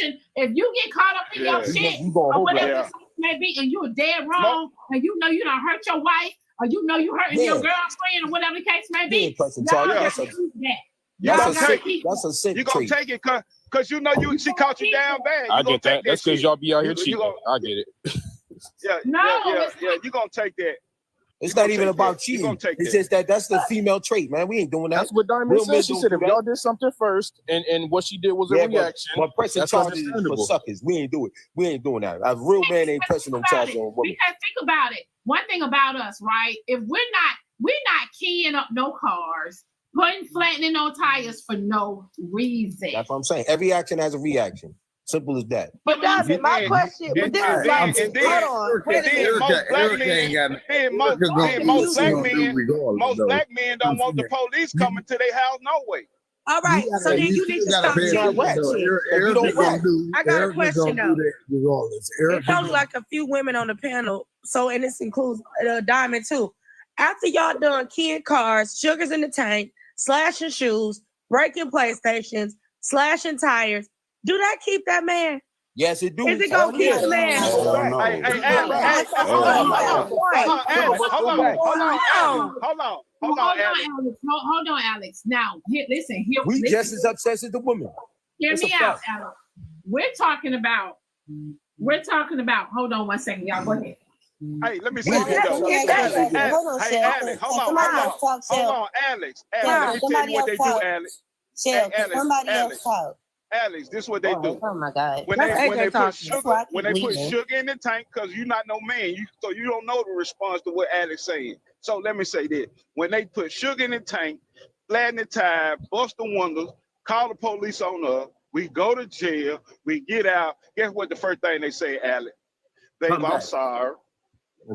retribution. If you get caught up in your shit or whatever the case may be, and you're dead wrong, and you know you done hurt your wife, or you know you hurting your girlfriend, or whatever the case may be, That's a sick. You gonna take it because you know she caught you down bad. I get that. That's because y'all be out here cheating. I get it. Yeah. You gonna take that. It's not even about cheating. It's just that's the female trait, man. We ain't doing that. That's what Diamond said. She said if y'all did something first, and what she did was a reaction. But pressing charges for suckers, we ain't do it. We ain't doing that. A real man ain't pressing them charges on women. Because think about it. One thing about us, right? If we're not keying up no cars, flattening no tires for no reason. That's what I'm saying. Every action has a reaction. Simple as that. But that's my question. But this is like, hold on. Most black men don't want the police coming to their house no way. All right, so then you need to stop saying I got a question though. There's only like a few women on the panel, and this includes Diamond too. After y'all done keying cars, sugars in the tank, slashing shoes, breaking PlayStations, slashing tires, do that keep that man? Yes, it do. Is it gonna keep the man? Hold on, Alex. Now, listen. We just as obsessed as the woman. Hear me out, Alex. We're talking about. Hold on one second, y'all. Go ahead. Hey, let me say this though. Hey, Alex, hold on, Alex. Let me tell you what they do, Alex. Somebody else talk. Alex, this is what they do. Oh my God! When they put sugar in the tank, because you're not no man, so you don't know the response to what Alex saying. So let me say this: when they put sugar in the tank, flatten the tire, bust the windows, call the police on us, we go to jail, we get out. Guess what? The first thing they say, Alex, babe, I'm sorry.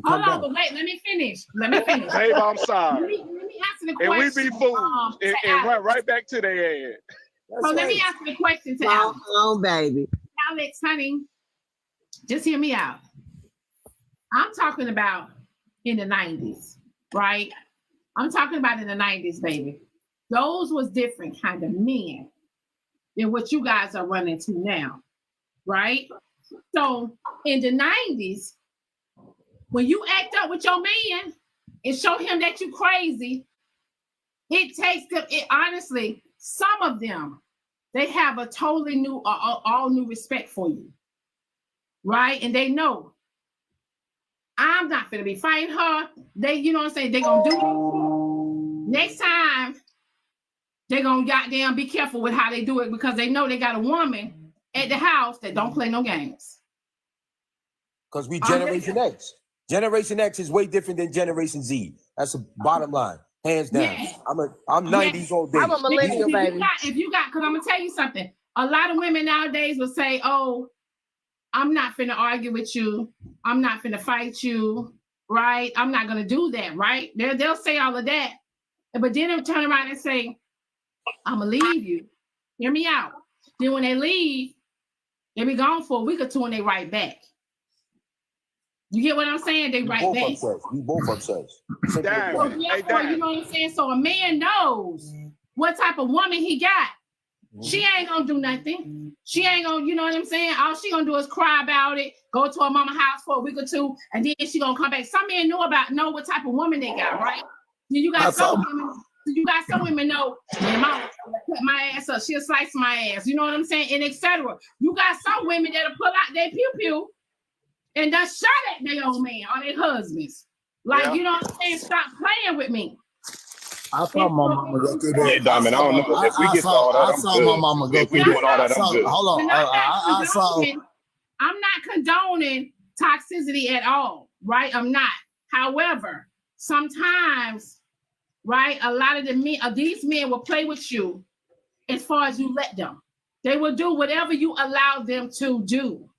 Hold on, but wait, let me finish. Babe, I'm sorry. Let me answer the question. And we be fools and run right back to their ass. Let me ask the question to Alex. Oh, baby. Alex, honey, just hear me out. I'm talking about in the 90s, right? I'm talking about in the 90s, baby. Those was different kind of men than what you guys are running to now, right? So in the 90s, when you act up with your man and show him that you crazy, it takes them, honestly, some of them, they have a totally new, all new respect for you, right? And they know, I'm not gonna be fighting her. You know what I'm saying? They're gonna do it. Next time, they're gonna goddamn be careful with how they do it because they know they got a woman at the house that don't play no games. Because we Generation X. Generation X is way different than Generation Z. That's the bottom line. Hands down. Yeah. I'm 90s all day. I'm a millennial, baby. Because I'm gonna tell you something. A lot of women nowadays will say, "Oh, I'm not finna argue with you. I'm not finna fight you, right? I'm not gonna do that, right?" They'll say all of that, but then they'll turn around and say, "I'm gonna leave you." Hear me out. Then when they leave, they be gone for a week or two and they right back. You get what I'm saying? They right back. We both obsessed. You know what I'm saying? So a man knows what type of woman he got. She ain't gonna do nothing. She ain't gonna, you know what I'm saying? All she gonna do is cry about it, go to her mama's house for a week or two, and then she gonna come back. Some men know what type of woman they got, right? Then you got some women know, man, mama cut my ass up, she'll slice my ass, you know what I'm saying? And etc. You got some women that'll pull out their pew-pew and just shot at their old man or their husbands. Like, you know what I'm saying? Stop playing with me. I saw my mama go through that. Yeah, Diamond, I don't know. If we get all that, I saw my mama go through that. Hold on. I'm not condoning toxicity at all, right? I'm not. However, sometimes, right, a lot of these men will play with you as far as you let them. They will do whatever you allow them to do.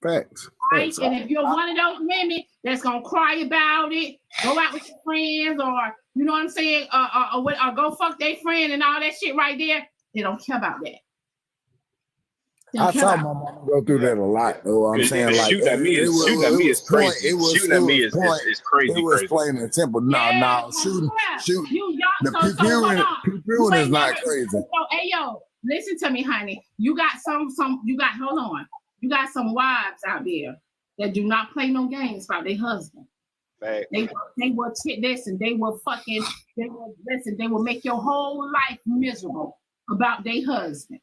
Facts. Right? Facts. And if you're one of those women that's gonna cry about it, go out with your friends, or you know what I'm saying, or go fuck their friend and all that shit right there, they don't care about that. I saw my mama go through that a lot, though. I'm saying, like, shooting at me is crazy. Shooting at me is crazy. It was plain and simple. No, shooting. The pew is not crazy. So, hey, yo, listen to me, honey. You got hold on. You got some wives out there that do not play no games about their husband. Right. They will listen. They will make your whole life miserable about their husband.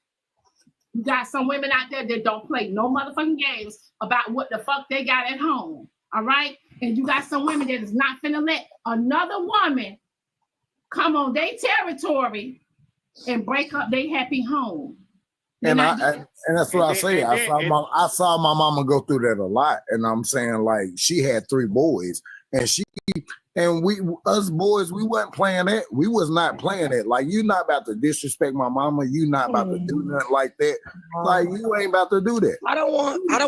You got some women out there that don't play no motherfucking games about what the fuck they got at home. All right? And you got some women that is not finna let another woman come on their territory and break up their happy home. And that's what I say. I saw my mama go through that a lot. And I'm saying, like, she had 3 boys. And we boys, we wasn't playing that. We was not playing that. Like, you not about to disrespect my mama. You not about to do nothing like that. Like, you ain't about to do that. I don't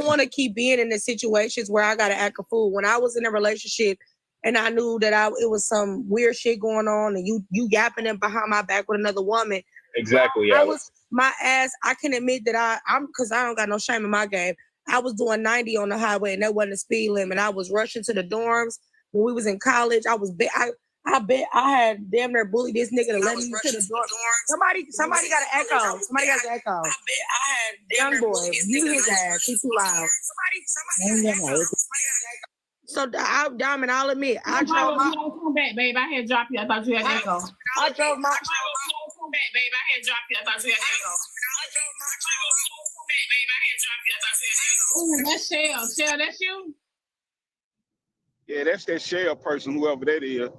want to keep being in the situations where I gotta act a fool. When I was in a relationship and I knew that it was some weird shit going on, and you yapping them behind my back with another woman. Exactly. I was my ass. I can admit that I'm because I don't got no shame in my game. I was doing 90 on the highway, and that wasn't a speed limit. I was rushing to the dorms when we was in college. I bet I had damn near bullied this nigga to let me to the dorm. Somebody got an echo. Somebody got an echo. I bet I had young boy. You his ass. He's too loud. So Diamond, I'll admit, I drove my. Come back, babe. I had dropped you. I thought you had echo. I drove my. Come back, babe. I had dropped you. I thought you had echo. Ooh, that's Shell. Shell, that's you? Yeah, that's that shell person, whoever that is.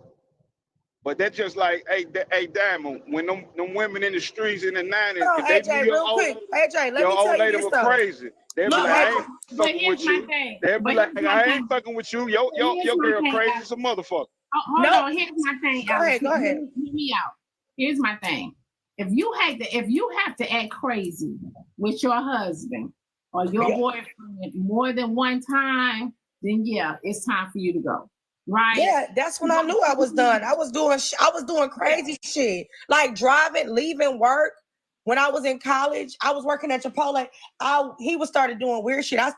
But that's just like, hey, Diamond, when them women in the streets in the 90s, no, AJ, real quick. AJ, let me tell you this stuff. Crazy. They be like, I ain't fucking with you. They be like, I ain't fucking with you. Your girl crazy as a motherfucker. Hold on, here's my thing. Go ahead. Hear me out. Here's my thing. If you have to act crazy with your husband or your boyfriend more than one time, then yeah, it's time for you to go. Right? Yeah, that's when I knew I was done. I was doing crazy shit. Like driving, leaving work. When I was in college, I was working at Chipotle. He started doing weird shit. I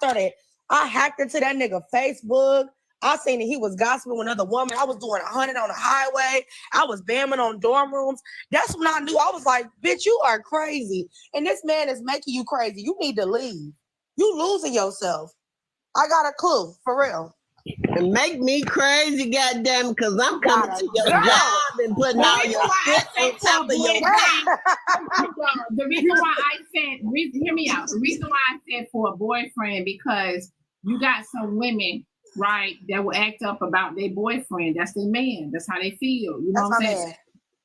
hacked into that nigga Facebook. I seen that he was gossiping with another woman. I was doing 100 on the highway. I was bamming on dorm rooms. That's when I knew. I was like, bitch, you are crazy. And this man is making you crazy. You need to leave. You losing yourself. I got a clue, for real. And make me crazy, goddamn, because I'm coming to your job and putting all your shit on top of your back. The reason why I said, hear me out. The reason why I said for a boyfriend, because you got some women, right, that will act up about their boyfriend. That's their man. That's how they feel. You know what I'm saying?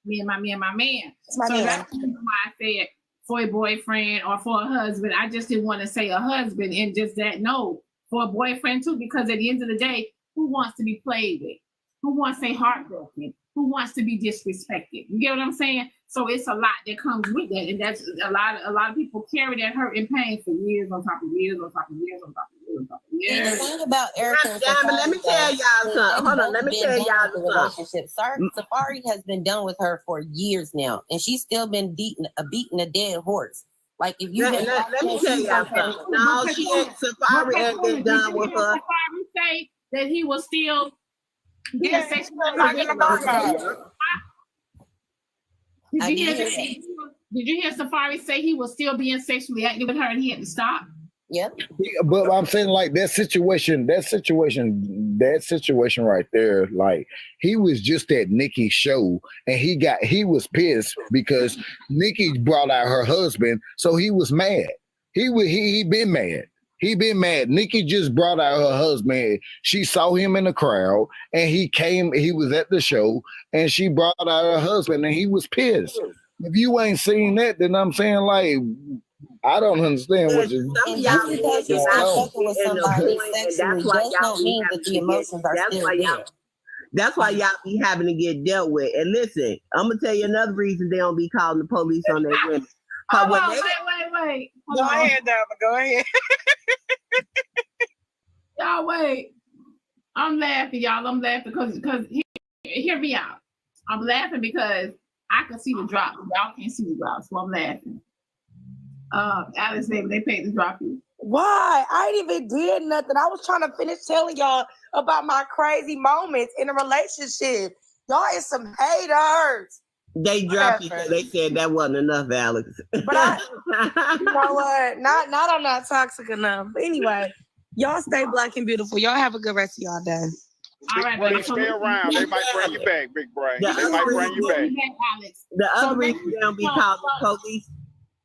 Me and my man. That's the reason why I said for a boyfriend or for a husband. I just didn't want to say a husband and just that. No, for a boyfriend too, because at the end of the day, who wants to be played with? Who wants to say heartbroken? Who wants to be disrespected? You get what I'm saying? So it's a lot that comes with that, and that's a lot of people carry that hurt and pain for years on top of years on top of years on top of years on top of years. The thing about Erica, let me tell y'all something. Hold on, let me tell y'all the relationship. Safaree has been done with her for years now, and she's still been beating a dead horse. Like if you let me tell y'all something. No, Safaree ain't been done with her. Safaree say that he was still being sexually. Did you hear Safaree say he was still being sexually active with her and he had to stop? Yep. But I'm saying like that situation right there, like he was just at Nikki's show and he was pissed because Nikki brought out her husband, so he was mad. He been mad. He been mad. Nikki just brought out her husband. She saw him in the crowd and he was at the show and she brought out her husband and he was pissed. If you ain't seen that, then I'm saying like, I don't understand what you're doing. Just because you're still fucking with somebody sexually just don't mean that the emotions are still there. That's why y'all be having to get dealt with. And listen, I'm gonna tell you another reason they don't be calling the police on their women. Wait. Go ahead, Dama. Go ahead. Y'all wait. I'm laughing, y'all. I'm laughing because hear me out. I'm laughing because I can see the drop. Y'all can't see the drop, so I'm laughing. Alex, baby, they paid to drop you. Why? I ain't even did nothing. I was trying to finish telling y'all about my crazy moments in a relationship. Y'all is some haters. They dropped it. They said that wasn't enough, Alex. But you know what? Not I'm not toxic enough. But anyway, y'all stay black and beautiful. Y'all have a good rest of y'all day. Big brain, stay around. They might bring you back, big brain. They might bring you back. The other reason they don't be called the police.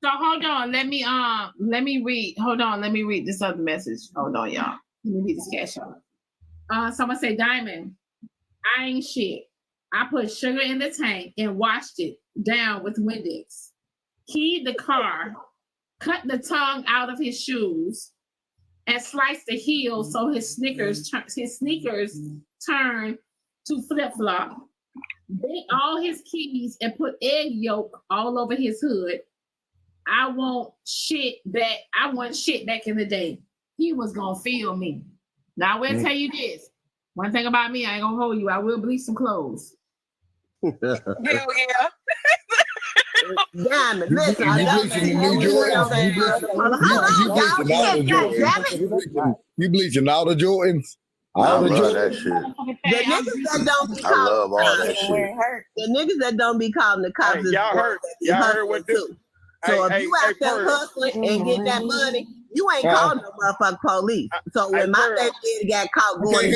So hold on, let me read. Hold on, let me read this other message. Hold on, y'all. Let me read this cash out. Someone say, Diamond, I ain't shit. I put sugar in the tank and washed it down with Windex. Keyed the car, cut the tongue out of his shoes, and sliced the heel so his sneakers turned to flip-flop. Bent all his keys and put egg yolk all over his hood. I want shit back in the day. He was gonna feel me. Now I will tell you this. One thing about me, I ain't gonna hold you. I will bleach some clothes. Hell yeah. Diamond, listen. You bleaching all the Jordans? I love that shit. The niggas that don't be I love all that shit. The niggas that don't be calling the cops is y'all heard what this. So if you out there hustling and get that money, you ain't calling no motherfucking police. So when my baby got caught going,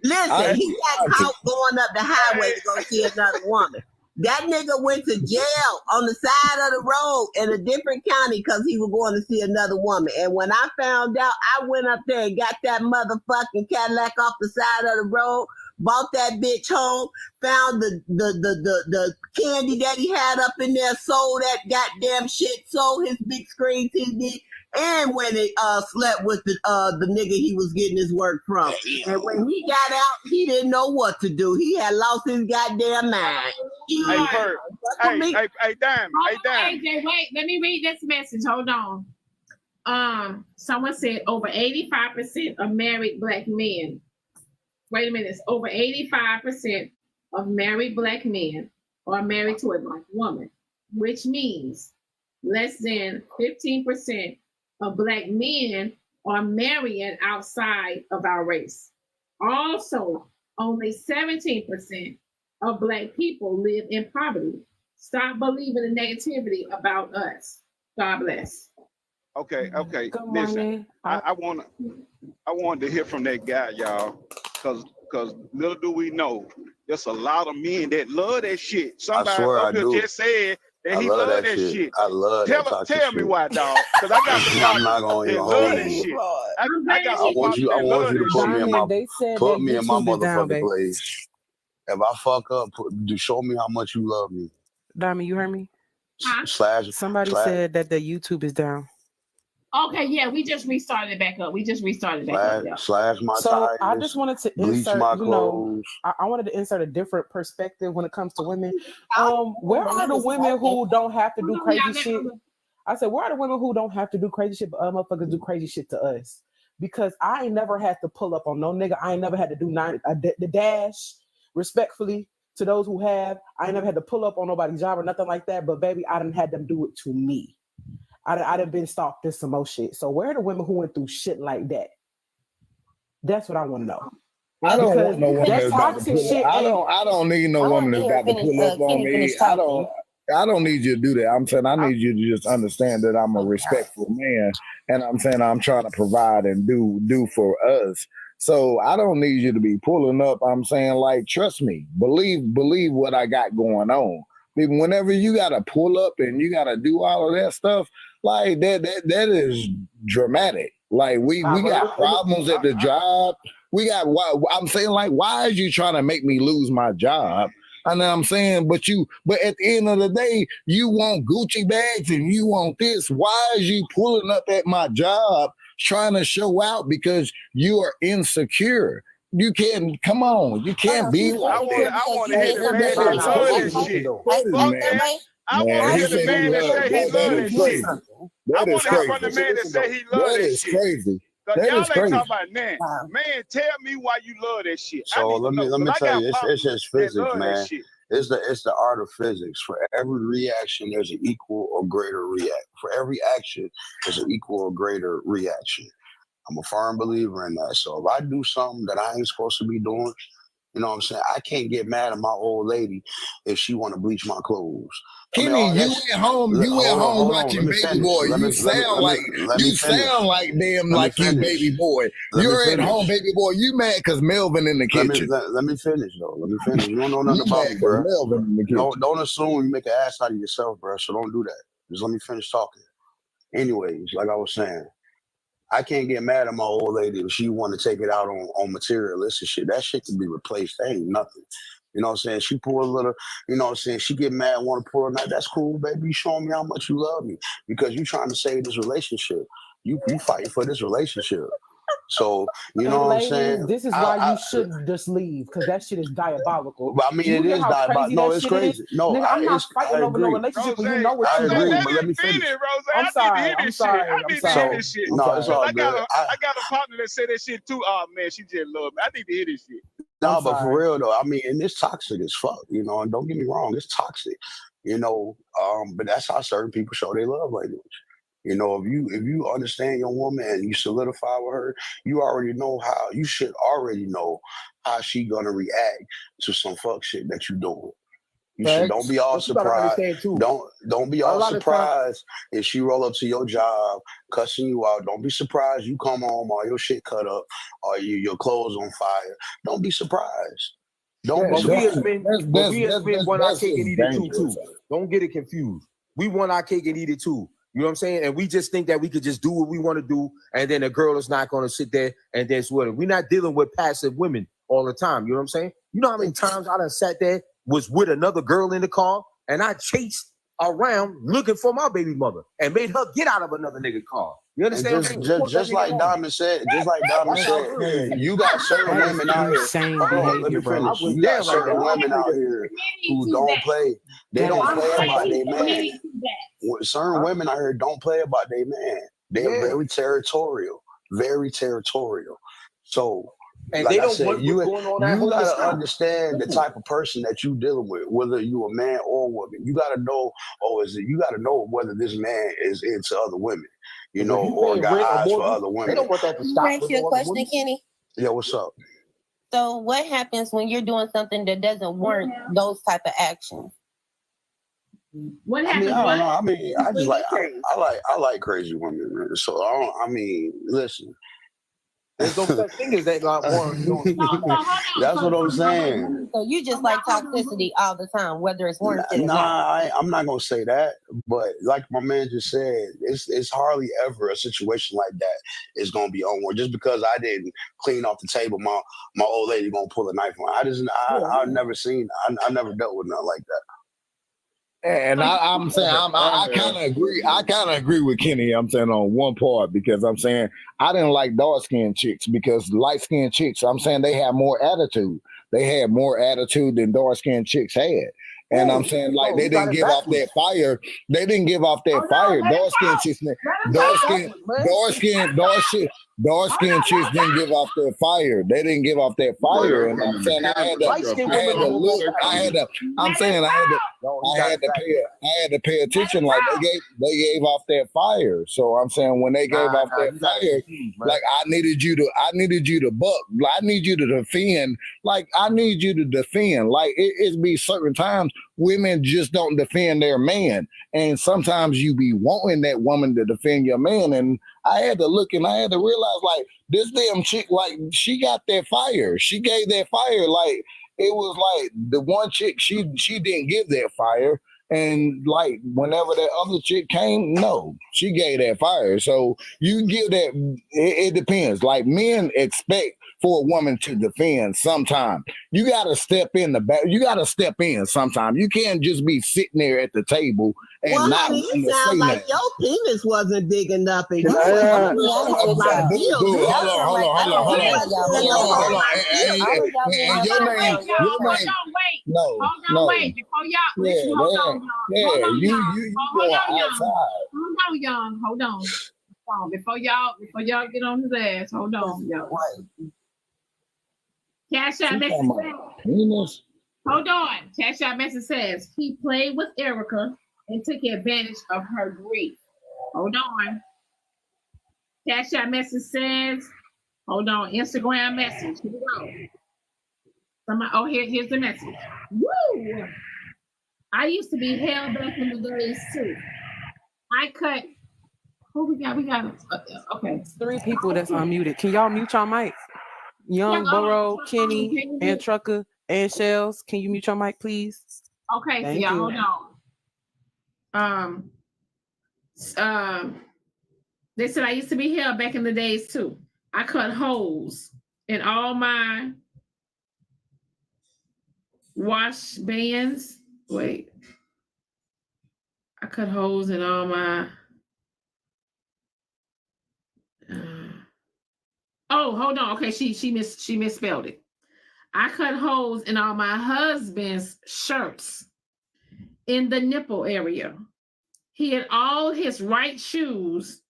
listen, he got caught going up the highway to go see another woman. That nigga went to jail on the side of the road in a different county because he was going to see another woman. And when I found out, I went up there and got that motherfucking Cadillac off the side of the road, bought that bitch home, found the candy that he had up in there, sold that goddamn shit, sold his big screen TV, and when it slept with the nigga he was getting his work from. And when he got out, he didn't know what to do. He had lost his goddamn mind. Hey, Bert. Hey, damn. AJ, wait, let me read this message. Hold on. Someone said over 85% of married black men. Wait a minute. It's over 85% of married black men are married to a black woman, which means less than 15% of black men are marrying outside of our race. Also, only 17% of black people live in poverty. Stop believing the negativity about us. God bless. Okay. Listen, I wanted to hear from that guy, y'all, because little do we know, there's a lot of men that love that shit. Somebody up here just said that he love that shit. I love that. Tell me why, dog. Because I got some I'm not gonna even love hold that you. shit. I want you to put me in my motherfucking place. If I fuck up, show me how much you love me. Diamond, you heard me? Somebody said that the YouTube is down. Okay, yeah, we just restarted it back up. Slash my tires. I just wanted to insert, I wanted to insert a different perspective when it comes to women. Where are the women who don't have to do crazy shit? I said, where are the women who don't have to do crazy shit, but other motherfuckers do crazy shit to us? Because I ain't never had to pull up on no nigga. I ain't never had to do the dash. Respectfully to those who have, I ain't never had to pull up on nobody's job or nothing like that. But baby, I done had them do it to me. I done been stalked and some more shit. So where are the women who went through shit like that? That's what I want to know. I don't want no woman that's about to pull up. I don't need no woman that's about to pull up on me. I don't need you to do that. I'm saying I need you to just understand that I'm a respectful man, and I'm saying I'm trying to provide and do for us. So I don't need you to be pulling up. I'm saying, like, trust me, believe what I got going on. Whenever you gotta pull up and you gotta do all of that stuff, like that is dramatic. Like we got problems at the job. I'm saying, like, why is you trying to make me lose my job? And I'm saying, but at the end of the day, you want Gucci bags and you want this. Why is you pulling up at my job trying to show out because you are insecure? You can't, come on, you can't be like that. I want to hear the man that love that shit. I want to hear the man that say he love that shit. I want to hear from the man that say he love that shit. Crazy. Y'all ain't talking about man. Man, tell me why you love that shit. So let me tell you, it's just physics, man. It's the art of physics. For every reaction, there's an equal or greater reaction. For every action, there's an equal or greater reaction. I'm a firm believer in that. So if I do something that I ain't supposed to be doing, You know what I'm saying? I can't get mad at my old lady if she want to bleach my clothes. Kenny, you at home watching Baby Boy. You sound like them, like you Baby Boy. You're at home, Baby Boy. You mad because Melvin in the kitchen. Let me finish though. Let me finish. You don't know nothing about me, bro. Don't assume you make an ass out of yourself, bro. So don't do that. Just let me finish talking. Anyways, like I was saying, I can't get mad at my old lady if she want to take it out on materialistic shit. That shit can be replaced. That ain't nothing. You know what I'm saying? She pull a little, you know what I'm saying? She get mad, want to pull a knife. That's cool, baby. You showing me how much you love me because you trying to save this relationship. You fighting for this relationship. So, you know what I'm saying? This is why you shouldn't just leave because that shit is diabolical. But I mean, it is diabolical. No, it's crazy. No, nigga, I'm not fighting over no relationship when you know what you agree, doing. but let me finish. I'm sorry. I need to hear this shit. No, it's all I good. got a partner that said that shit too. Oh, man, she just love me. I need to hear this shit. No, but for real, though, I mean, and it's toxic as fuck, you know, and don't get me wrong, it's toxic, you know, but that's how certain people show their love language. You know, if you understand your woman and you solidify with her, you should already know how she gonna react to some fuck shit that you doing. Don't be all surprised. Don't be all surprised if she roll up to your job, cussing you out. Don't be surprised you come home, all your shit cut up, or your clothes on fire. Don't be surprised. Don't be surprised. We as men want our cake and eat it too. Don't get it confused. We want our cake and eat it too. You know what I'm saying? And we just think that we could just do what we want to do, and then a girl is not going to sit there and dance with it. We're not dealing with passive women all the time. You know what I'm saying? You know how many times I done sat there, was with another girl in the car, and I chased around looking for my baby mother and made her get out of another nigga car. You understand? Just like Diamond said, you got certain women out here. Let me finish. You got certain women out here who don't play. They don't play about their man. Certain women out here don't play about their man. They're very territorial, very territorial. So, and like they don't I said, want you what's going on. you gotta understand the type of person that you dealing with, whether you a man or a woman. You gotta know, you gotta know whether this man is into other women, you know, or got eyes for other women. They don't want that to stop. Can I ask you a question, Kenny? Yeah, what's up? So, what happens when you're doing something that doesn't warrant those type of actions? What happens? I mean, I just like I like crazy women, man. So listen. There's no such thing as that. That's what I'm saying. So you just like toxicity all the time, whether it's warranted or not. I'm not gonna say that, but like my man just said, it's hardly ever a situation like that is gonna be onward. Just because I didn't clean off the table, my old lady gonna pull a knife on. I've never seen. I never dealt with nothing like that. And I'm saying I kind of agree. I kind of agree with Kenny. I'm saying on one part because I'm saying I didn't like dark skinned chicks because light skinned chicks. I'm saying they have more attitude. They had more attitude than dark skinned chicks had. And I'm saying like they didn't give off that fire. They didn't give off that fire. Dark skinned chicks didn't give off that fire. They didn't give off that fire. And I'm saying I had to pay attention. Like they gave off that fire. So I'm saying when they gave off that fire, like I needed you to buck. I need you to defend. Like I need you to defend. Like it be certain times women just don't defend their man, and sometimes you be wanting that woman to defend your man. And I had to look and I had to realize like this damn chick, like she got that fire. She gave that fire. Like it was like the one chick she didn't give that fire. And like whenever that other chick came, no, she gave that fire. So you give that, it depends. Like men expect for a woman to defend sometime. You got to step in the back. You got to step in sometime. You can't just be sitting there at the table and not honey, you sound like your penis wasn't big enough. And hold on. And your name. No. Wait, before y'all, hold on, young. Hold on. Before y'all get on his ass, hold on, y'all. Cash Out message says, hold on. Cash Out message says he played with Erica and took advantage of her grief. Hold on. Cash Out message says, hold on. Instagram message. Here we go. Here's the message. Woo! I used to be held back in the days too. I cut. Who we got? Okay. It's 3 people that's unmuted. Can y'all mute your mic? Young, Burrow, Kenny, and Trucker, and Shells. Can you mute your mic, please? Okay, so y'all hold on. They said I used to be held back in the days too. I cut holes in all my wash bands. Wait. I cut holes in all my hold on. Okay, she misspelled it. I cut holes in all my husband's shirts in the nipple area. He had all his right shoes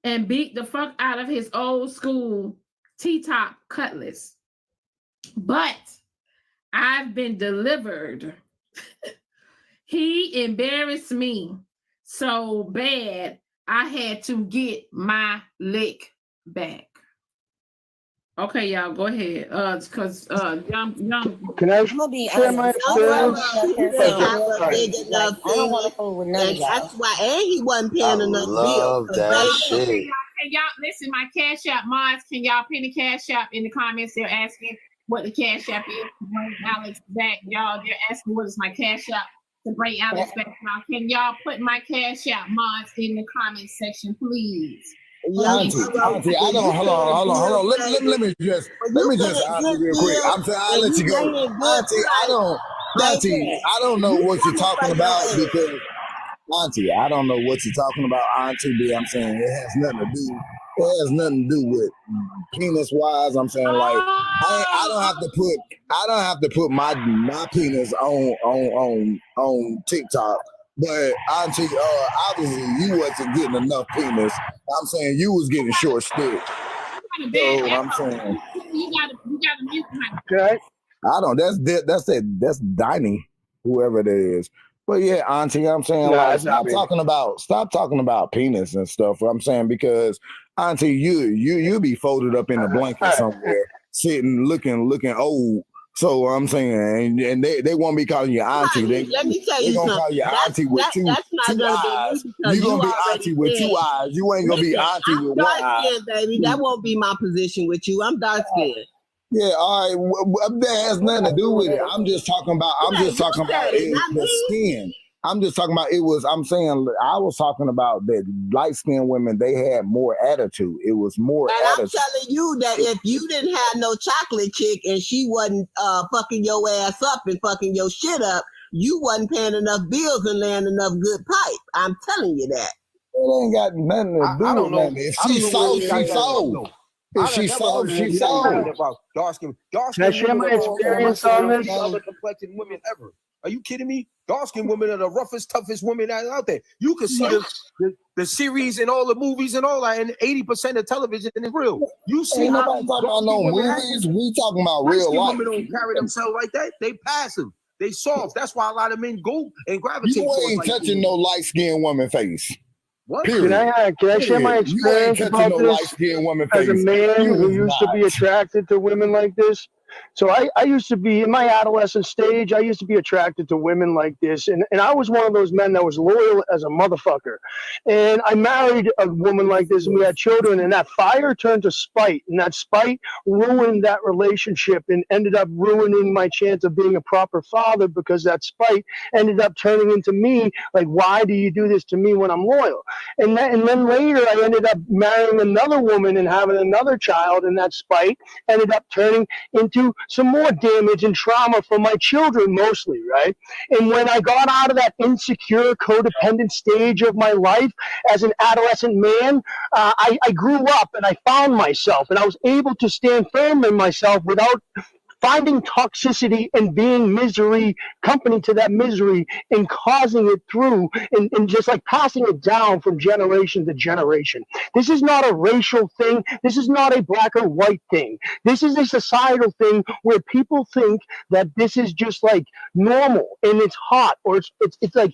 and beat the fuck out of his old school T-top cutlass. But I've been delivered. He embarrassed me so bad I had to get my lick back. Okay, y'all, go ahead. Because young. Can I share my experience? That's why, and he wasn't paying enough bills. That shit. Can y'all listen? My Cash App mods, can y'all pin the Cash App in the comments? They're asking what the Cash App is to bring Alex back. Y'all, they're asking what is my Cash App to bring Alex back. Now, can y'all put my Cash App mods in the comment section, please? Auntie, I don't. Hold on. Let me just answer real quick. I'll let you go. Auntie, I don't know what you're talking about because Auntie, I don't know what you're talking about, Auntie B. I'm saying it has nothing to do with penis wise. I'm saying like I don't have to put my penis on TikTok. But Auntie, obviously you wasn't getting enough penis. I'm saying you was getting short stick. So I'm saying you gotta mute my. Okay. I don't. That's Diney, whoever it is. But yeah, Auntie, I'm saying like stop talking about penis and stuff. I'm saying because Auntie, you be folded up in a blanket somewhere, sitting looking old. So I'm saying, and they won't be calling you Auntie. Let me tell you something. Call you Auntie with two eyes. You're gonna be Auntie with 2 eyes. You ain't gonna be Auntie with 1 eye. Baby, that won't be my position with you. I'm dark skinned. Yeah, all right. That has nothing to do with it. I'm just talking about the skin. I'm just talking about I was talking about that light skinned women, they had more attitude. It was more attitude. I'm telling you that if you didn't have no chocolate chick and she wasn't fucking your ass up and fucking your shit up, you wasn't paying enough bills and laying enough good pipe. I'm telling you that. It ain't got nothing to do with nothing. If she sold, she sold. If she sold, she sold. Dark skin. Can I share my experience on this? Other complexion women ever. Are you kidding me? Dark-skinned women are the roughest, toughest women out there. You can see the series and all the movies and all that, and 80% of television is real. You see ain't nobody talking about no movies. We talking about real life. Women don't carry themselves like that. They passive. They soft. That's why a lot of men go and gravitate. You ain't touching no light-skinned woman face. What? Can I share my experience about this as a man who used to be attracted to women like this? So I used to be, in my adolescent stage, I used to be attracted to women like this. And I was one of those men that was loyal as a motherfucker. And I married a woman like this, and we had children, and that fire turned to spite. And that spite ruined that relationship and ended up ruining my chance of being a proper father, because that spite ended up turning into me, like, why do you do this to me when I'm loyal? And then later I ended up marrying another woman and having another child, and that spite ended up turning into some more damage and trauma for my children mostly, right? And when I got out of that insecure, codependent stage of my life as an adolescent man, I grew up and I found myself, and I was able to stand firm in myself without finding toxicity and being misery, company to that misery, and causing it through and just like passing it down from generation to generation. This is not a racial thing. This is not a black or white thing. This is a societal thing where people think that this is just like normal and it's hot, or it's like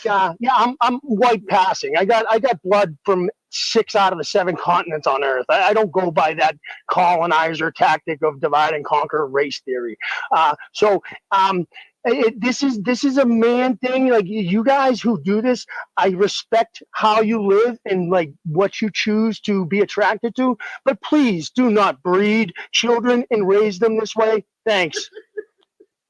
I'm white passing. I got blood from 6 out of the 7 continents on Earth. I don't go by that colonizer tactic of divide and conquer race theory. This is a man thing. Like, you guys who do this, I respect how you live and like what you choose to be attracted to, but please do not breed children and raise them this way. Thanks.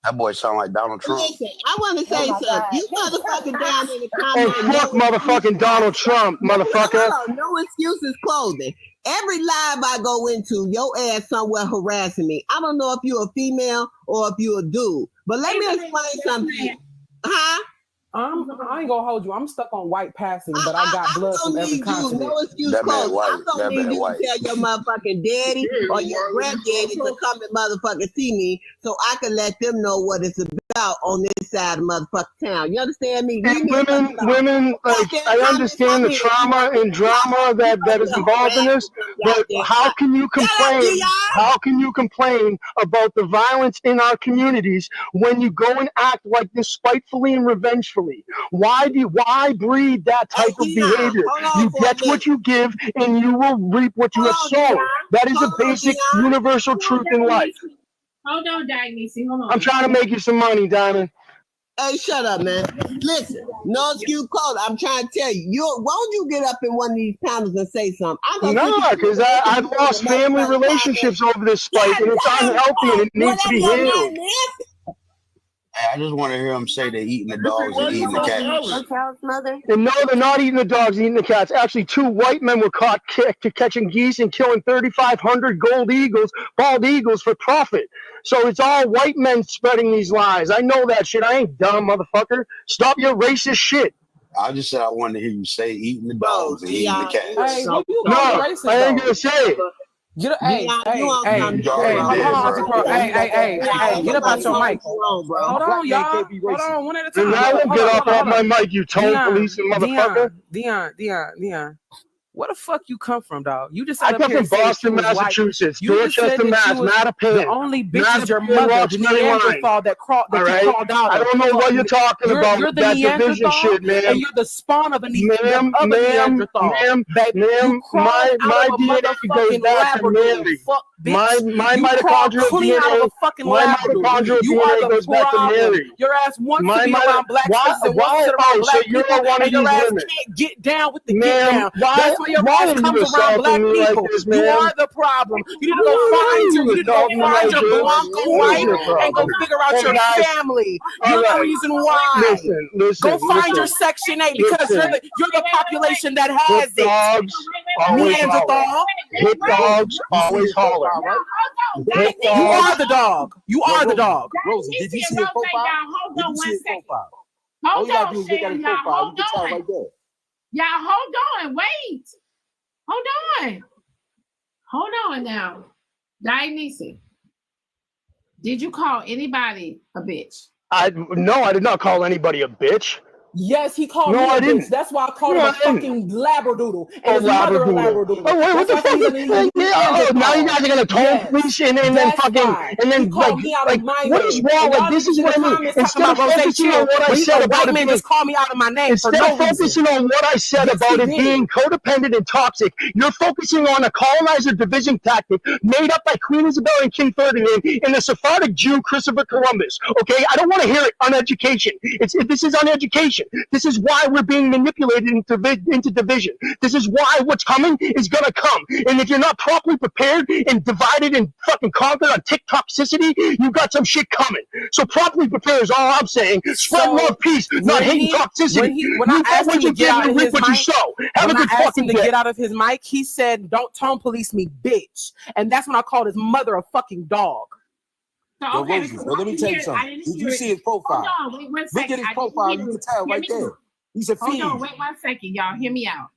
That boy sound like Donald Trump. Listen, I want to say something. You motherfucker down in the comments. Oh, fuck motherfucking Donald Trump, motherfucker. No excuses clothing. Every live I go into, your ass somewhere harassing me. I don't know if you're a female or if you're a dude. But let me explain something. Huh? I ain't gonna hold you. I'm stuck on white passing, but I got blood from every continent. No excuse, that man clothes. white. I don't That need man you white. to tell your motherfucking daddy or your granddaddy to come and motherfucking see me so I can let them know what it's about on this side of motherfucking town. You understand me? And women, like, I understand the trauma and drama that is involved in this, but how can you complain? How can you complain about the violence in our communities when you go and act like this spitefully and revengefully? Why breed that type of behavior? You get what you give, and you will reap what you have sown. That is a basic universal truth in life. Hold on, Diagnese. Hold on. I'm trying to make you some money, Diamond. Hey, shut up, man. Listen, no excuse clothes. I'm trying to tell you. Why don't you get up in one of these panels and say something? No, because I've lost family relationships over this spike, and it's unhealthy, and it needs to be healed. I just want to hear him say they're eating the dogs and eating the cats. And no, they're not eating the dogs, eating the cats. Actually, 2 white men were caught catching geese and killing 3,500 bald eagles for profit. So it's all white men spreading these lies. I know that shit. I ain't dumb, motherfucker. Stop your racist shit. I just said I wanted to hear you say eating the dogs and eating the cats. Hey, what you No, racist, I ain't though? gonna say it. Get up, hey, get up out your mic. Hold on, y'all. Hold on, one at a time. I won't get off my mic, you tone policing motherfucker. Dion. Where the fuck you come from, dog? You just I come from Boston, Massachusetts, Dorchester, Mass, Mattapan. The only bitch is your mother, the Neanderthal that crawled out. I don't know what you're talking about. You're the that Neanderthal, division shit, man. and you're the spawn of a Neanderthal. Ma'am, my DNA goes back to Mary. My mitochondrial DNA goes back to Mary. Your ass wants to be around black faces and wants to be around black people, and your ass can't get down with the get down. That's why your ass comes around black people. You are the problem. You need to go find your Blanco wife and go figure out your family. You're the reason why. Go find your Section 8 because you're the population that has it. Neanderthal. Hit dogs always holler. You are the dog. You are the dog. Rosie, did you see his profile? Hold on one second. All Hold you gotta do on, is look at his y'all. profile. Hold You can tell on. right there. Y'all, hold on. Wait. Hold on. Hold on now. Dionysia, did you call anybody a bitch? No, I did not call anybody a bitch. Yes, he called me a bitch. That's why I called him a fucking labradoodle. And his mother a labradoodle. Oh, wait, what the fuck? Now you guys are gonna tone police and then fucking and then like what is wrong? Like this is what I mean. Instead of focusing on what I said about it being, just call me out of my name. Instead of focusing on what I said about it being codependent and toxic, you're focusing on a colonizer division tactic made up by Queen Isabella and King Ferdinand and the Sephardic Jew Christopher Columbus. Okay, I don't want to hear it on education. This is on education. This is why we're being manipulated into division. This is why what's coming is gonna come. And if you're not properly prepared and divided and fucking conquered on TikToxicity, you got some shit coming. So properly prepare is all I'm saying. Spread love, peace, not hate toxicity. When I asked him to get out of his mic, have a good fucking day. Get out of his mic, he said, "Don't tone police me, bitch." And that's when I called his mother a fucking dog. So, okay, Rosie, well, let me tell you something. Did you see his profile? Hold on, wait 1 second. Look at his profile. You can tell right there. He's a fiend. Hold on, wait 1 second, y'all. Hear me out.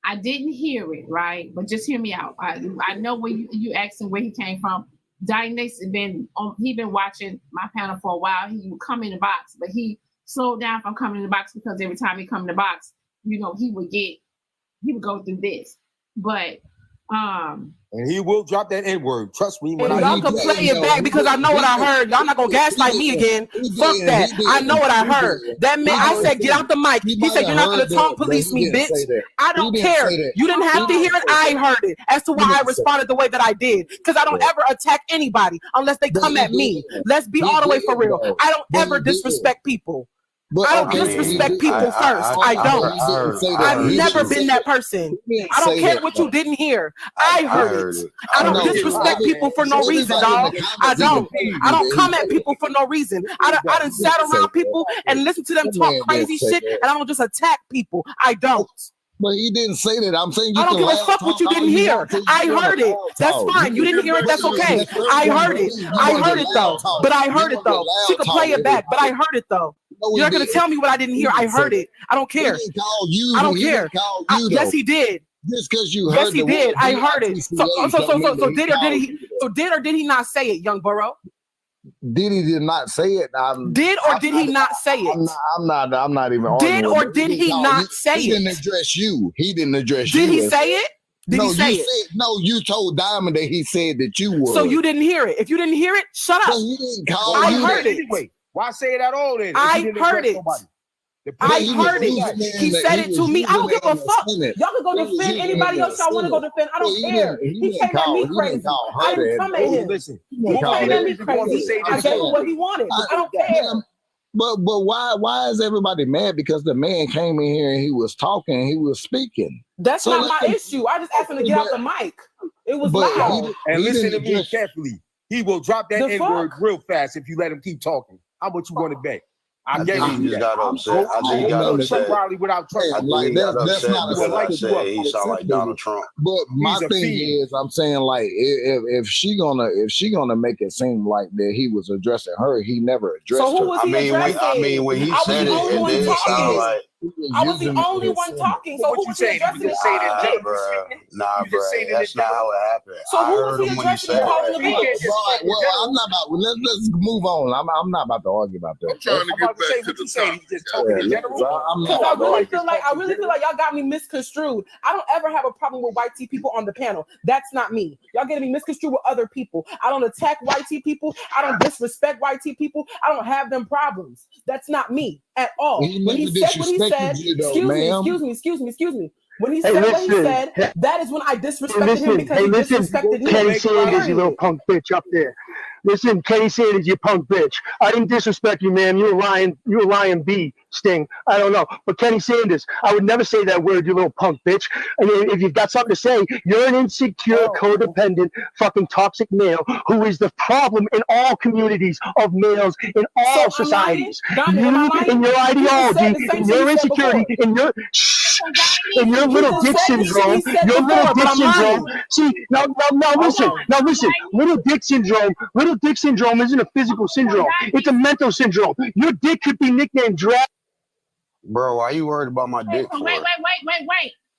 I didn't hear it, right? But just hear me out. I know where you asked him where he came from. Dionysus been watching my panel for a while. He would come in the box, but he slowed down from coming in the box because every time he come in the box, he would go through this. But And he will drop that N-word. Trust me. When y'all can play it back because I know what I heard. Y'all not gonna gaslight me again. Fuck that. I know what I heard. That man, I said, get out the mic. He said, you're not gonna talk police me, bitch. I don't care. You didn't have to hear it. I heard it. As to why I responded the way that I did. Because I don't ever attack anybody unless they come at me. Let's be all the way for real. I don't ever disrespect people. I don't disrespect people first. I don't. I've never been that person. I don't care what you didn't hear. I heard it. I don't disrespect people for no reason, dog. I don't. I don't come at people for no reason. I done sat around people and listened to them talk crazy shit, and I don't just attack people. I don't. But he didn't say that. I'm saying I don't give a fuck what you didn't hear. I heard it. That's fine. You didn't hear it. That's okay. I heard it. I heard it though. But I heard it though. She could play it back, but I heard it though. You're not gonna tell me what I didn't hear. I heard it. I don't care. I don't care. Yes, he did. Just because you heard. Yes, he did. I heard it. So did or did he not say it, Young Burrow? Did not say it? Did he not say it? I'm not even. Did or did he not say it? He didn't address you. He didn't address you. Did he say it? Did he say it? No, you told Diamond that he said that you were. So you didn't hear it. If you didn't hear it, shut up. He didn't call I you heard it. Anyway, why say it at all then? I heard it. I heard it. He said it to me. I don't give a fuck. Y'all can go defend anybody else y'all want to go defend. I don't care. He came at me crazy. I didn't come at him. He came at me crazy. I gave him what he wanted. I don't care. But why is everybody mad? Because the man came in here and he was talking, he was speaking. That's not my issue. I just asked him to get out the mic. It was loud. And listen to me carefully. He will drop that N-word real fast if you let him keep talking. How much you want to bet? I think he just got upset. I think he got upset. Without Trump. I think he got upset because I said he sound like Donald Trump. But my thing is, I'm saying like if she gonna make it seem like that he was addressing her, he never addressed her. So who was he addressing? I mean, when he said it, it didn't sound like. I was the only one talking. So who was he addressing? Nah, bro. That's not how it happened. So who was he addressing? Well, I'm not about. Let's move on. I'm not about to argue about that. I'm trying to get back to the topic. Just talking in general. I really feel like y'all got me misconstrued. I don't ever have a problem with white tea people on the panel. That's not me. Y'all getting me misconstrued with other people. I don't attack white tea people. I don't disrespect white tea people. I don't have them problems. That's not me at all. When he said what he said, excuse me. When he said what he said, that is when I disrespected him because he disrespected me. Kenny Sanders, you little punk bitch up there. Listen, Kenny Sanders, you punk bitch. I didn't disrespect you, man. You're a lying bee, Sting. I don't know. But Kenny Sanders, I would never say that word, you little punk bitch. I mean, if you've got something to say, you're an insecure, codependent, fucking toxic male who is the problem in all communities of males in all societies. You and your ideology, and your insecurity, and your little dick syndrome, See, now listen, little dick syndrome isn't a physical syndrome. It's a mental syndrome. Your dick could be nicknamed Drag. Bro, why you worried about my dick? Wait.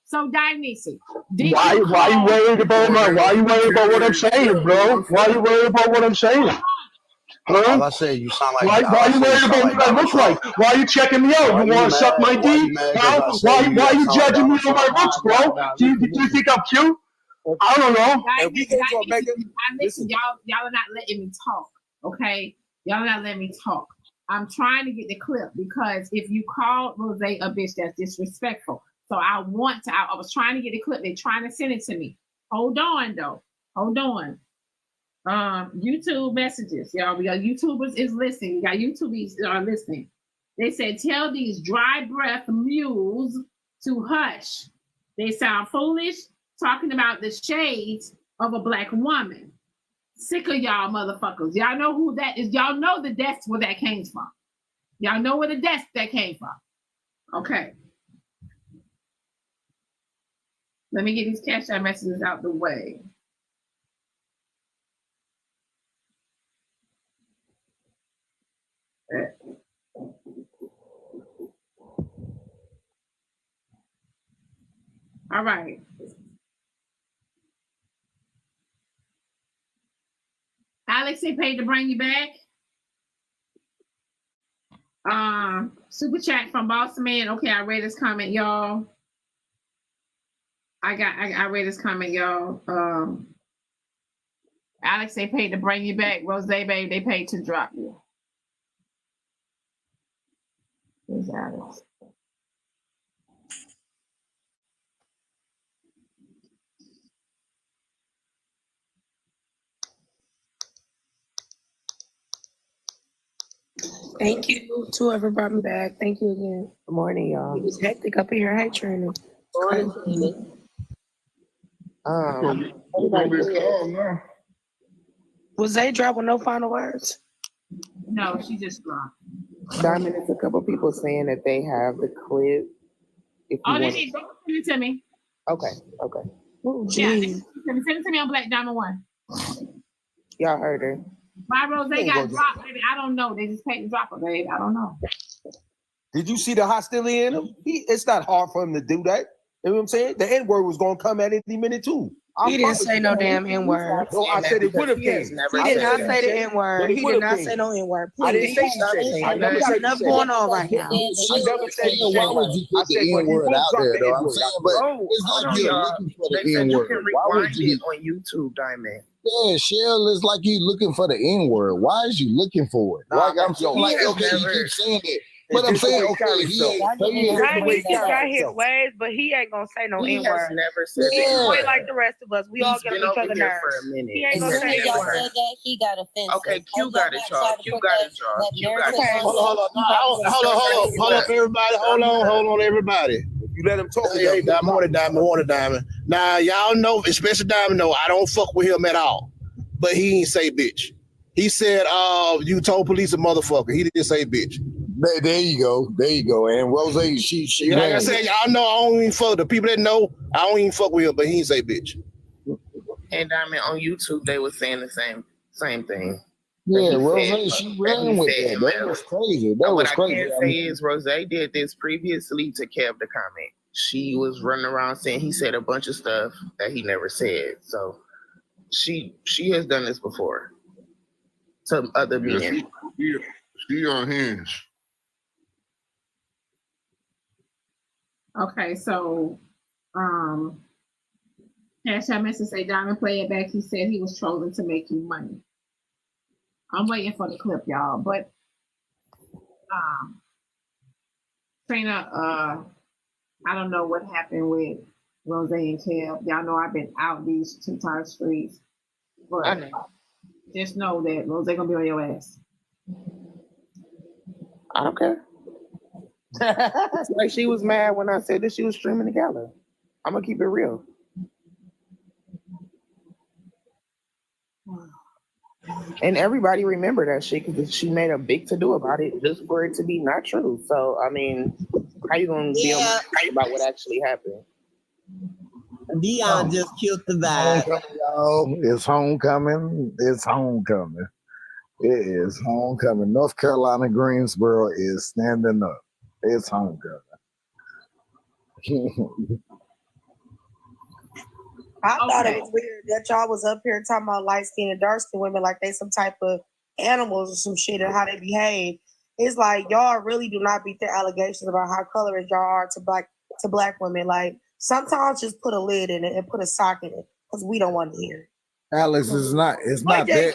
So Dionysus, why you worried about what I'm saying, bro? Why you worried about what I'm saying? Huh? All I said, you sound like. Why you worried about what I look like? Why are you checking me out? You want to suck my dick? Why are you judging me on my looks, bro? Do you think I'm cute? I don't know. Listen, y'all are not letting me talk. Okay, y'all are not letting me talk. I'm trying to get the clip because if you call Rose a bitch, that's disrespectful. So I was trying to get the clip. They're trying to send it to me. Hold on, though. Hold on. YouTube messages, y'all. We got YouTubers is listening. We got YouTubers are listening. They said, tell these dry breath mules to hush. They sound foolish, talking about the shades of a black woman. Sick of y'all motherfuckers. Y'all know who that is. Y'all know the desk where that came from. Y'all know where the desk that came from. Okay. Let me get these Cash App messages out the way. All right. Alex, they paid to bring you back. Super chat from Boss Man. Okay, I read his comment, y'all. I read this comment, y'all. Alex, they paid to bring you back. Rose, babe, they paid to drop you. Where's Alex? Thank you to whoever brought me back. Thank you again. Good morning, y'all. It was hectic up in here. Hey, Trina. Was they drop with no final words? No, she just dropped. Diamond, it's a couple people saying that they have the clip. They need to send it to me. Okay. Oh, yeah, send it to me on Blaqqdiamond 1. Y'all heard her. My Rose, they got dropped, baby. I don't know. They just paid to drop her, babe. I don't know. Did you see the hostility in him? It's not hard for him to do that. You know what I'm saying? The N-word was going to come at any minute, too. He didn't say no damn N-word. No, I said it would have came. He did not say the N-word. He did not say no N-word. I didn't say that. There's enough going on right now. I never said why would you put the N-word out there, though? I'm saying, but it's like you're looking for the N-word. Why would you on YouTube, Diamond? Yeah, Shell, is like you looking for the N-word. Why is you looking for it? Like I'm saying, like, okay, you keep saying it. But I'm saying, okay, he got his ways, but he ain't gonna say no N-word. Never said Boy, like the rest of us, we all get on each other's nerves. He ain't gonna say y'all said that, he got offensive. Okay, Q got it, y'all. Q got it, y'all. Hold on, everybody. Hold on, everybody. You let him talk. Hey, Diamond. Now, y'all know, especially Diamond, know I don't fuck with him at all. But he ain't say bitch. He said, you told police a motherfucker. He didn't say bitch. There you go. And Rose, she like I said, y'all know I don't even fuck. The people that know, I don't even fuck with him, but he ain't say bitch. And Diamond, on YouTube, they were saying the same thing. Yeah, Rose, she ran with that. That was crazy. What I can say is Rose did this previously to Kev the comment. She was running around saying he said a bunch of stuff that he never said. So she has done this before to other men. She on hands. Okay, so Cash Out message say Diamond play it back. He said he was trolling to make you money. I'm waiting for the clip, y'all. But Trina, I don't know what happened with Rose and Kev. Y'all know I've been out these 2 times streets. But just know that Rose gonna be on your ass. I don't care. Like she was mad when I said that she was streaming together. I'm gonna keep it real. And everybody remember that shit because she made a big to do about it just for it to be not true. So I mean, how you gonna be about what actually happened? Dion just killed the vibe. It's homecoming. It's homecoming. It is homecoming. North Carolina, Greensboro is standing up. It's homecoming. I thought it was weird that y'all was up here talking about light skinned and dark skinned women like they some type of animals or some shit and how they behave. It's like y'all really do not beat the allegations about how colorist y'all are to black women. Like sometimes just put a lid in it and put a sock in it because we don't want to hear it. Alex, it's not that.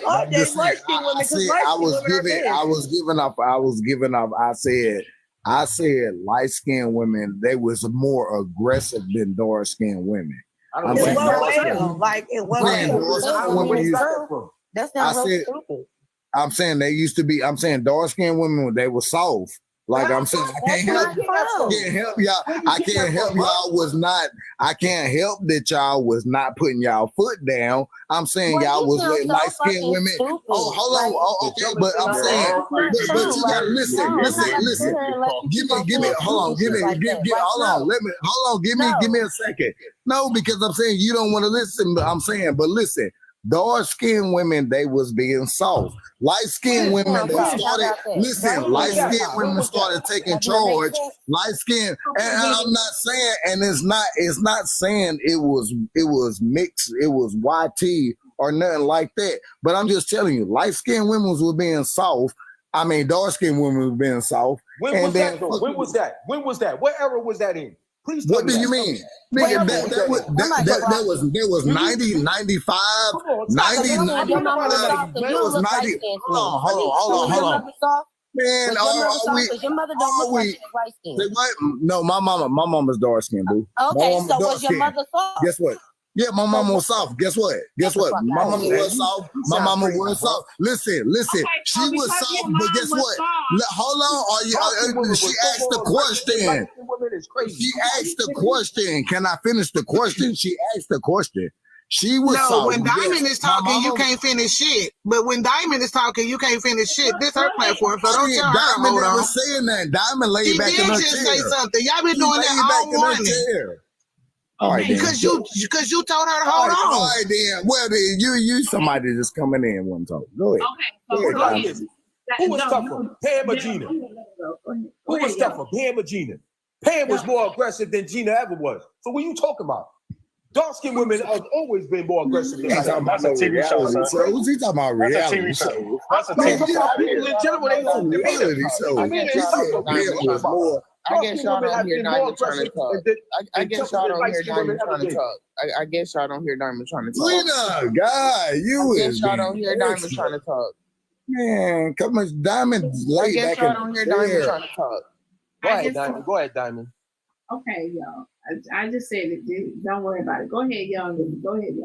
I said light skinned women, they was more aggressive than dark skinned women. That's not real stupid. I'm saying they used to be, I'm saying dark skinned women, they were soft. Like I'm saying, I can't help y'all. I can't help that y'all was not putting y'all foot down. I'm saying y'all was light skinned women. Oh, hold on. Okay, but I'm saying, but you gotta listen. Give me, hold on. Give me a second. No, because I'm saying you don't want to listen, but I'm saying, but listen. Dark skinned women, they was being soft. Light skinned women, light skinned women started taking charge. Light skinned, and I'm not saying, and it's not saying it was mixed, it was YT or nothing like that. But I'm just telling you, light skinned women were being soft. I mean, dark skinned women were being soft. When was that? When was that? What era was that in? Please. What do you mean? Nigga, that was 90, 95, 90. That was 90. Hold on. Man, your mother don't look like she's light skinned. No, my mama's dark skinned, boo. Okay, so was your mother soft? Guess what? Yeah, my mama was soft. Guess what? My mama was soft. My mama was soft. Listen. She was soft, but guess what? Hold on. She asked the question. She asked the question. Can I finish the question? She asked the question. She was soft. When Diamond is talking, you can't finish shit. But when Diamond is talking, you can't finish shit. This her platform, so don't tell her. Diamond never saying that. Diamond laid back in her chair. Say something. Y'all been doing that all morning. All right, because you told her to hold on. All right, then. Well, then you somebody just coming in one talk. Go ahead. Okay. Who was tougher, Pam or Gina? Who was tougher, Pam or Gina? Pam was more aggressive than Gina ever was. So what are you talking about? Dark-skinned women have always been more aggressive than That's a TV show. Who's he talking about? Reality show. That's a TV show. In general, they don't reality show. I guess y'all don't hear Diamond trying to talk. I guess y'all don't hear Diamond trying to talk. I guess y'all don't hear Diamond trying to talk. Lena, God, you I guess y'all don't hear Diamond trying to talk. Man, come on, Diamond. I guess y'all don't hear Diamond trying to talk. Go ahead, Diamond. Okay, y'all. I just said it. Don't worry about it. Go ahead, y'all. Go ahead.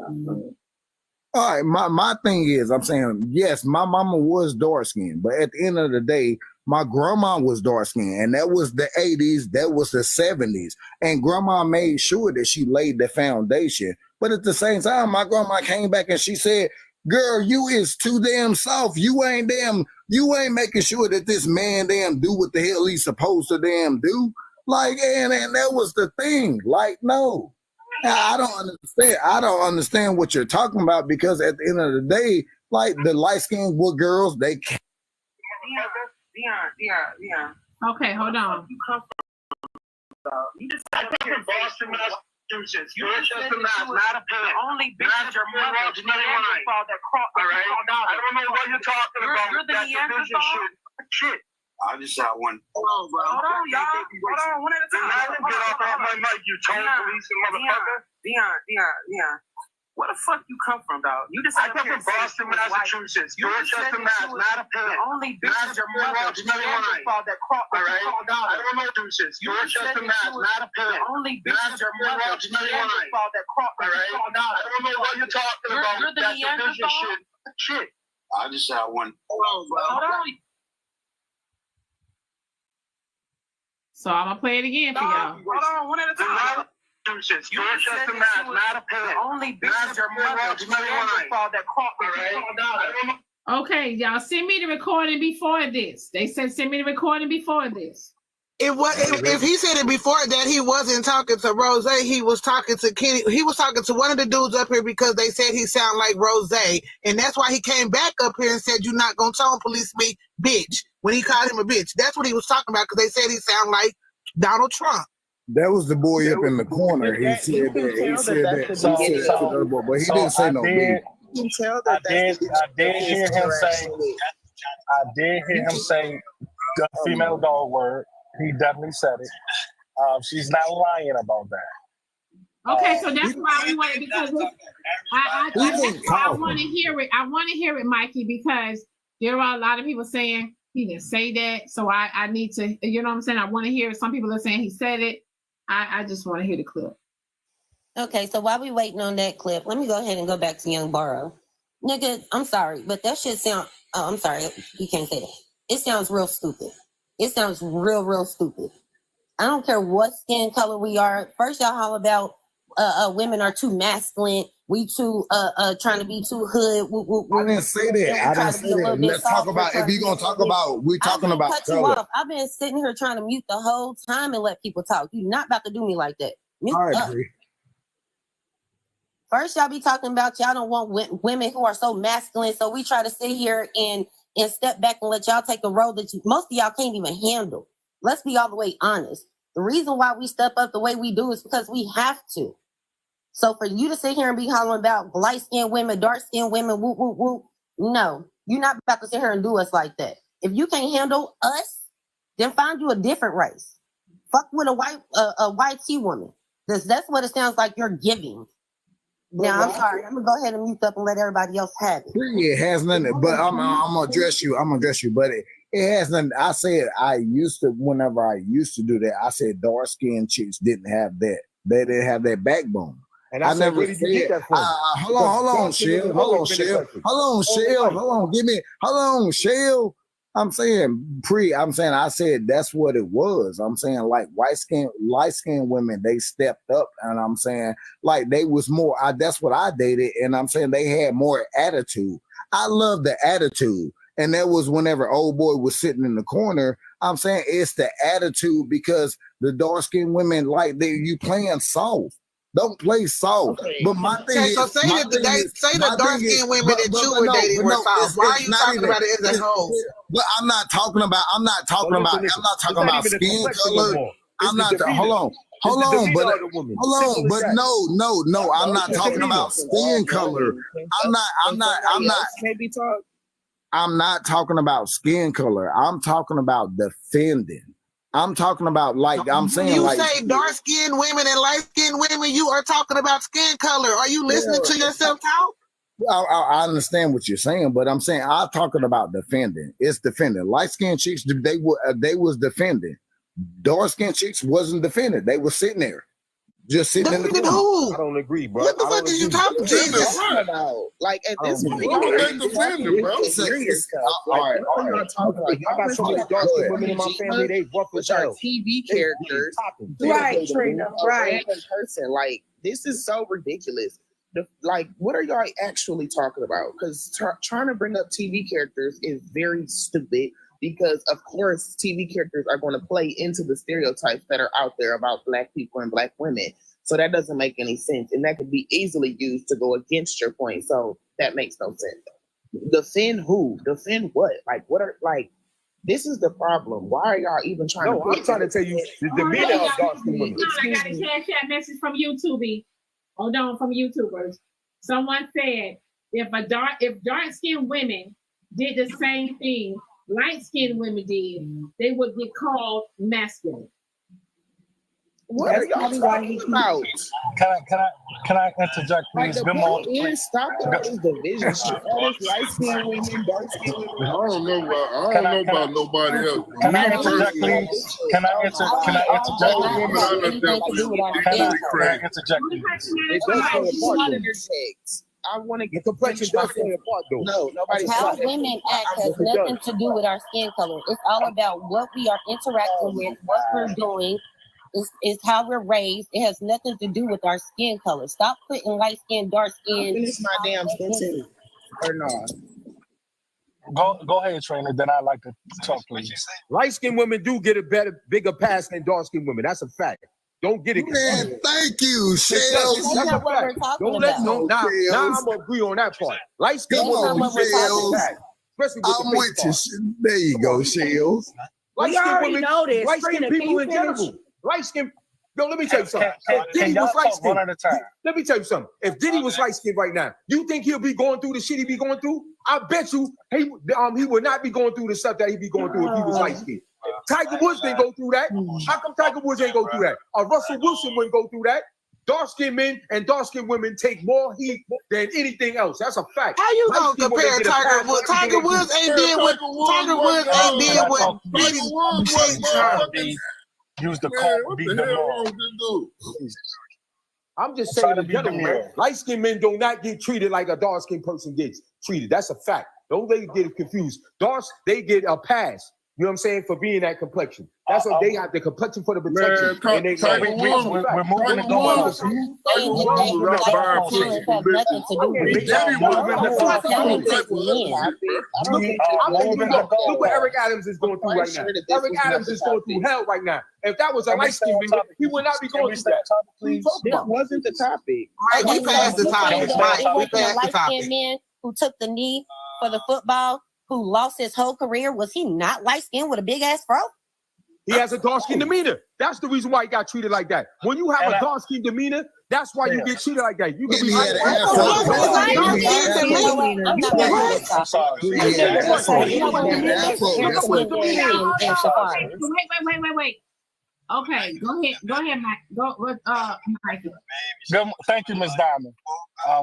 All right, my thing is, I'm saying, yes, my mama was dark skinned, but at the end of the day, my grandma was dark skinned, and that was the 80s, that was the 70s. And grandma made sure that she laid the foundation. But at the same time, my grandma came back and she said, girl, you is too damn soft. You ain't making sure that this man damn do what the hell he's supposed to damn do. Like, and that was the thing. Like, no. I don't understand what you're talking about, because at the end of the day, like the light-skinned girls, they can't. Dion. Okay, hold on. You just said from Boston, Massachusetts. You just said not a parent. Only bitch your mother is Neanderthal that crawled. All right. I don't know what you're talking about. You're the Neanderthal shit. I just saw one. Hold on, y'all. Hold on, one at a time. Get off my mic, you tone police motherfucker. Dion. Where the fuck you come from, dog? You just I come from Boston, Massachusetts. Dorchester, Mass. Not a parent. Only bitch your mother is Neanderthal that crawled. All right. I don't know Massachusetts. Dorchester, Mass. Not a parent. Only bitch your mother is Neanderthal that crawled. All right. I don't know what you're talking about. You're the Neanderthal shit. I just saw one. Hold on. So I'm gonna play it again for y'all. Hold on, one at a time. Dorchester, Mass. Not a parent. Only bitch your mother is Neanderthal that crawled. All right. Okay, y'all, send me the recording before this. They said send me the recording before this. If he said it before that, he wasn't talking to Rose. He was talking to Kenny. He was talking to one of the dudes up here because they said he sound like Rose, and that's why he came back up here and said, "You're not gonna tone police me, bitch." When he called him a bitch, that's what he was talking about, because they said he sound like Donald Trump. That was the boy up in the corner. He said that. But he didn't say no bitch. You can tell that I did hear him say the female dog word. He definitely said it. She's not lying about that. Okay, so that's why we want it, because I want to hear it. I want to hear it, Mikey, because there are a lot of people saying he didn't say that. So I need to, you know what I'm saying? I want to hear it. Some people are saying he said it. I just want to hear the clip. Okay, so while we waiting on that clip, let me go ahead and go back to Young Burrow. Nigga, I'm sorry, but that shit sound, I'm sorry, you can't say that. It sounds real stupid. It sounds real stupid. I don't care what skin color we are. First, y'all holler about women are too masculine. We too trying to be too hood. I didn't say that. I didn't say that. Let's talk about, if you're gonna talk about, we're talking about color. I've been sitting here trying to mute the whole time and let people talk. You're not about to do me like that. Mute up. First, y'all be talking about y'all don't want women who are so masculine, so we try to sit here and step back and let y'all take a role that most of y'all can't even handle. Let's be all the way honest. The reason why we step up the way we do is because we have to. So for you to sit here and be hollering about light-skinned women, dark-skinned women, whoop, whoop, whoop, no, you're not about to sit here and do us like that. If you can't handle us, then find you a different race. Fuck with a white tea woman. That's what it sounds like you're giving. Now I'm sorry. I'm gonna go ahead and mute up and let everybody else have it. It has nothing, but I'm gonna address you. But it has nothing. I said whenever I used to do that, I said dark skinned chicks didn't have that. They didn't have that backbone. And I never said, hold on, Shell. I'm saying I said that's what it was. I'm saying like light skinned women, they stepped up, and I'm saying like they was more. That's what I dated, and I'm saying they had more attitude. I love the attitude, and that was whenever old boy was sitting in the corner. I'm saying it's the attitude because the dark skinned women like you playing soft. Don't play soft. Okay. But my thing is, say the dark skinned women that you were dating were soft. Why are you talking about it as a whole? But I'm not talking about skin color. Hold on, but no, I'm not talking about skin color. I'm not talking about skin color. I'm talking about defending. I'm talking about I'm saying you say dark skinned women and light skinned women, you are talking about skin color. Are you listening to yourself talk? I understand what you're saying, but I'm saying I'm talking about defending. It's defending. Light skinned chicks, they was defending. Dark skinned chicks wasn't defending. They were sitting there. Just sitting in the corner. I don't agree, bro. What the fuck are you talking about? Like at this point, bro. I'm not talking like I got so many dark women in my family. They rough as hell. TV characters, right, Trina, right? Person, like this is so ridiculous. Like, what are y'all actually talking about? Because trying to bring up TV characters is very stupid. Because of course, TV characters are going to play into the stereotypes that are out there about Black people and Black women. So that doesn't make any sense. And that could be easily used to go against your point. So that makes no sense. Defend who? Defend what? Like, this is the problem. Why are y'all even trying to... I'm trying to tell you the demeanor of dark skinned women. I got a cash app message from YouTube. Hold on, from YouTubers. Someone said, if dark skinned women did the same thing light-skinned women did, they would get called masculine. What are y'all talking about? Can I interject, please? Stop those divisions. Light-skinned women, dark-skinned women. I don't know about nobody else. Can I interject, please? Can I interject? It does play a part. I want to get the complexion does play a part, though. No, nobody's how women act has nothing to do with our skin color. It's all about what we are interacting with, what we're doing. It's how we're raised. It has nothing to do with our skin color. Stop putting light skin, dark skin. Finish my damn sentence. Or not. Go ahead, Trainer. Then I'd like to talk, please. Light-skinned women do get a bigger pass than dark-skinned women. That's a fact. Don't get it. Man, thank you, Shell. That's a fact. Don't let now I'm gonna agree on that part. Light-skinned women, I'm with you. There you go, Shell. Light-skinned women, light-skinned people in general. Light-skinned. Yo, let me tell you something. If Diddy was light-skinned, let me tell you something. If Diddy was light-skinned right now, you think he'll be going through the shit he be going through? I bet you he would not be going through the stuff that he be going through if he was light-skinned. Tiger Woods didn't go through that. How come Tiger Woods ain't go through that? Russell Wilson wouldn't go through that. Dark-skinned men and dark-skinned women take more heat than anything else. That's a fact. How you gonna compare Tiger Woods? Tiger Woods ain't deal with Use the call. Be the I'm just saying in general, light-skinned men do not get treated like a dark-skinned person gets treated. That's a fact. Don't they get confused. Darks, they get a pass. You know what I'm saying? For being that complexion. That's what they have, the complexion for the protection. Man, we're moving and going. Look what Eric Adams is going through right now. Eric Adams is going through hell right now. If that was a light-skinned man, he would not be going through that. This wasn't the topic. We passed the topic. We passed the topic. Man who took the knee for the football, who lost his whole career, was he not light-skinned with a big-ass fro? He has a dark-skinned demeanor. That's the reason why he got treated like that. When you have a dark-skinned demeanor, that's why you get treated like that. You can be like, wait. Okay, go ahead, Mike. Mike. Thank you, Miss Diamond.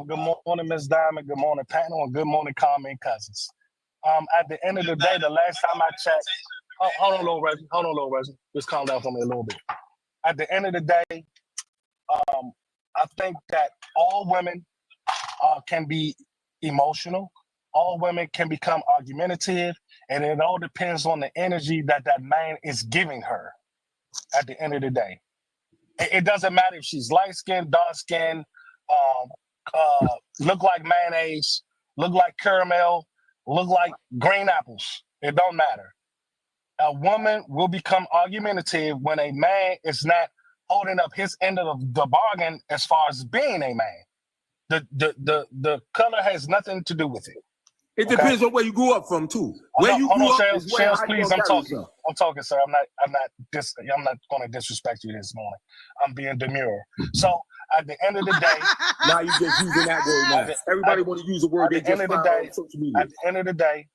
Good morning, Miss Diamond. Good morning, panel, and good morning, Carmen cousins. At the end of the day, the last time I checked, hold on, little Reggie. Just calm down for me a little bit. At the end of the day, I think that all women can be emotional. All women can become argumentative, and it all depends on the energy that man is giving her. At the end of the day, it doesn't matter if she's light skinned, dark skinned, look like mayonnaise, look like caramel, look like green apples. It don't matter. A woman will become argumentative when a man is not holding up his end of the bargain as far as being a man. The color has nothing to do with it. It depends on where you grew up from too. Where you grew up is where Shells, please, I'm talking. I'm talking, sir. I'm not going to disrespect you this morning. I'm being demure. So at the end of the day, now you just using that word now. Everybody want to use a word they just found on social media. At the end of the day,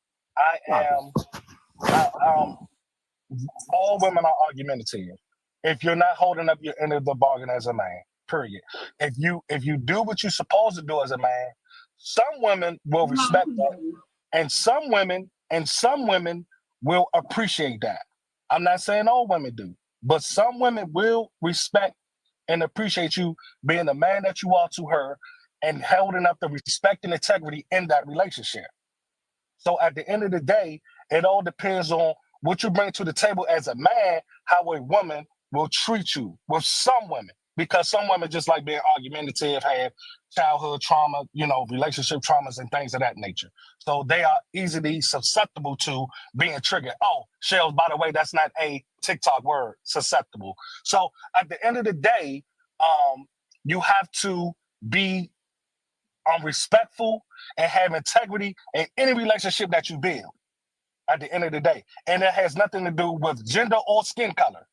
all women are argumentative. If you're not holding up your end of the bargain as a man, period. If you do what you're supposed to do as a man, some women will respect that, and some women will appreciate that. I'm not saying all women do, but some women will respect and appreciate you being the man that you are to her and holding up the respect and integrity in that relationship. So at the end of the day, it all depends on what you bring to the table as a man, how a woman will treat you with some women. Because some women just like being argumentative, have childhood trauma, relationship traumas and things of that nature. So they are easily susceptible to being triggered. Oh, Shells, by the way, that's not a TikTok word, susceptible. So at the end of the day, you have to be respectful and have integrity in any relationship that you build at the end of the day. And it has nothing to do with gender or skin color.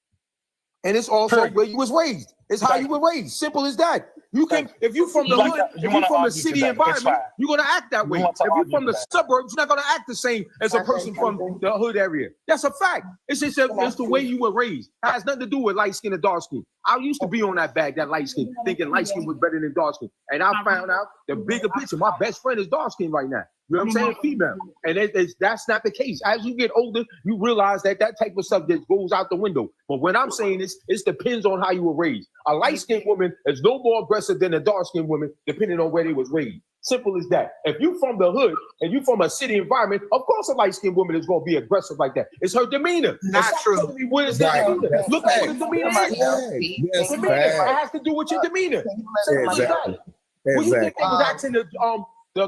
And it's also where you was raised. It's how you were raised. Simple as that. You can, if you're from the hood, if you're from a city environment, you're gonna act that way. If you're from the suburbs, you're not gonna act the same as a person from the hood area. That's a fact. It's just it's the way you were raised. It has nothing to do with light skin and dark skin. I used to be on that bag, that light skin, thinking light skin was better than dark skin. And I found out the bigger picture. My best friend is dark skin right now. You know what I'm saying? Female. And that's not the case. As you get older, you realize that type of stuff just goes out the window. But when I'm saying this, it depends on how you were raised. A light-skinned woman is no more aggressive than a dark-skinned woman, depending on where they was raised. Simple as that. If you from the hood and you from a city environment, of course a light-skinned woman is going to be aggressive like that. It's her demeanor. Not true. What is that demeanor? Look at what the demeanor is. Demeanor. It has to do with your demeanor. Simple as that. What do you think they was asking the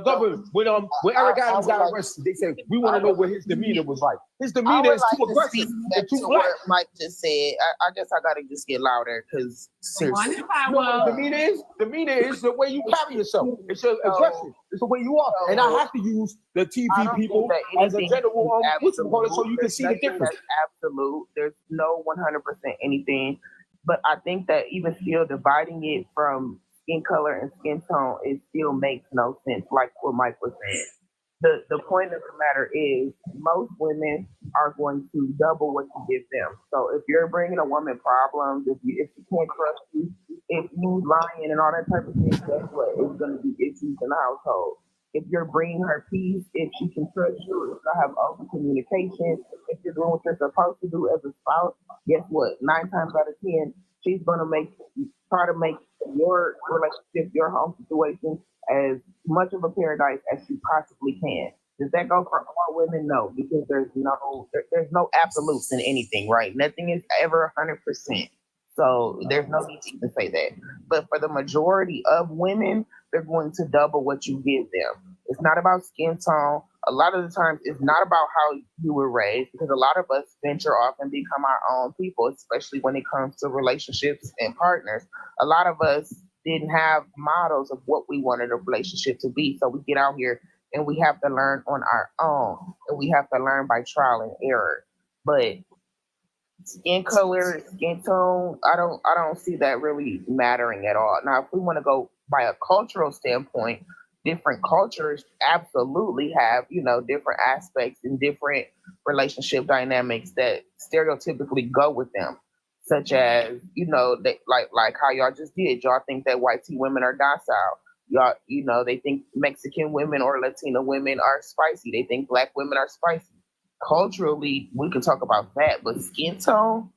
government when Eric Adams got arrested? They said we want to know what his demeanor was like. His demeanor is too aggressive and too black. What Mike just said. I guess I gotta just get louder because seriously, demeanor is the way you carry yourself. It's your aggression. It's the way you are. And I have to use the TV people as a general so you can see the difference. Absolute. There's no 100% anything, but I think that even still dividing it from skin color and skin tone, it still makes no sense, like what Mike was saying. The point of the matter is most women are going to double what you give them. So if you're bringing a woman problems, if she can't trust you, if you lying and all that type of thing, guess what? It's going to be issues in the household. If you're bringing her peace, if she can trust you, if you have open communication, if you're doing what you're supposed to do as a spouse, guess what? 9 times out of 10, she's going to try to make your relationship, your home situation, as much of a paradise as she possibly can. Does that go for all women? No, because there's no absolutes in anything, right? Nothing is ever 100%. So there's no need to even say that. But for the majority of women, they're going to double what you give them. It's not about skin tone. A lot of the times, it's not about how you were raised, because a lot of us venture off and become our own people, especially when it comes to relationships and partners. A lot of us didn't have models of what we wanted a relationship to be. So we get out here and we have to learn on our own, and we have to learn by trial and error. But skin color, skin tone, I don't see that really mattering at all. Now, if we want to go by a cultural standpoint, different cultures absolutely have, different aspects and different relationship dynamics that stereotypically go with them. such as, you know, they, like how y'all just did. Y'all think that white tea women are docile. Y'all, you know, they think Mexican women or Latina women are spicy. They think black women are spicy. Culturally, we can talk about that, but skin tone,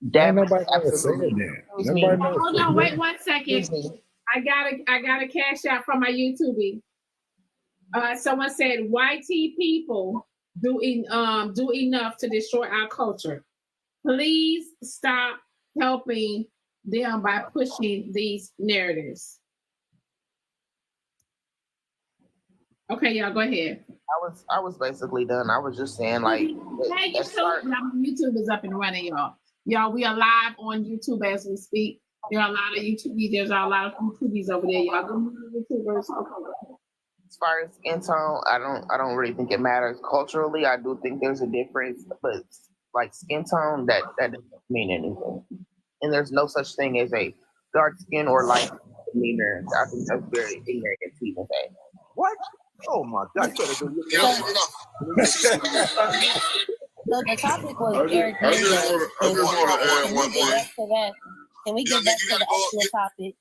nobody never said that. Hold on, wait 1 second. I got a cash out from my YouTube. Someone said YT people do enough to destroy our culture. Please stop helping them by pushing these narratives. Okay, y'all go ahead. I was basically done. I was just saying, like, YouTube is up and running, y'all. Y'all, we are live on YouTube as we speak. There are a lot of YouTubers. There's a lot of YouTubers over there. Y'all go YouTubers. As far as skin tone, I don't really think it matters. Culturally, I do think there's a difference, but like skin tone, that doesn't mean anything. And there's no such thing as a dark skin or light demeanor. I think that's very ignorant to even say. What? Oh my God! So the topic was Eric Mendez. Can we get back to the actual topic,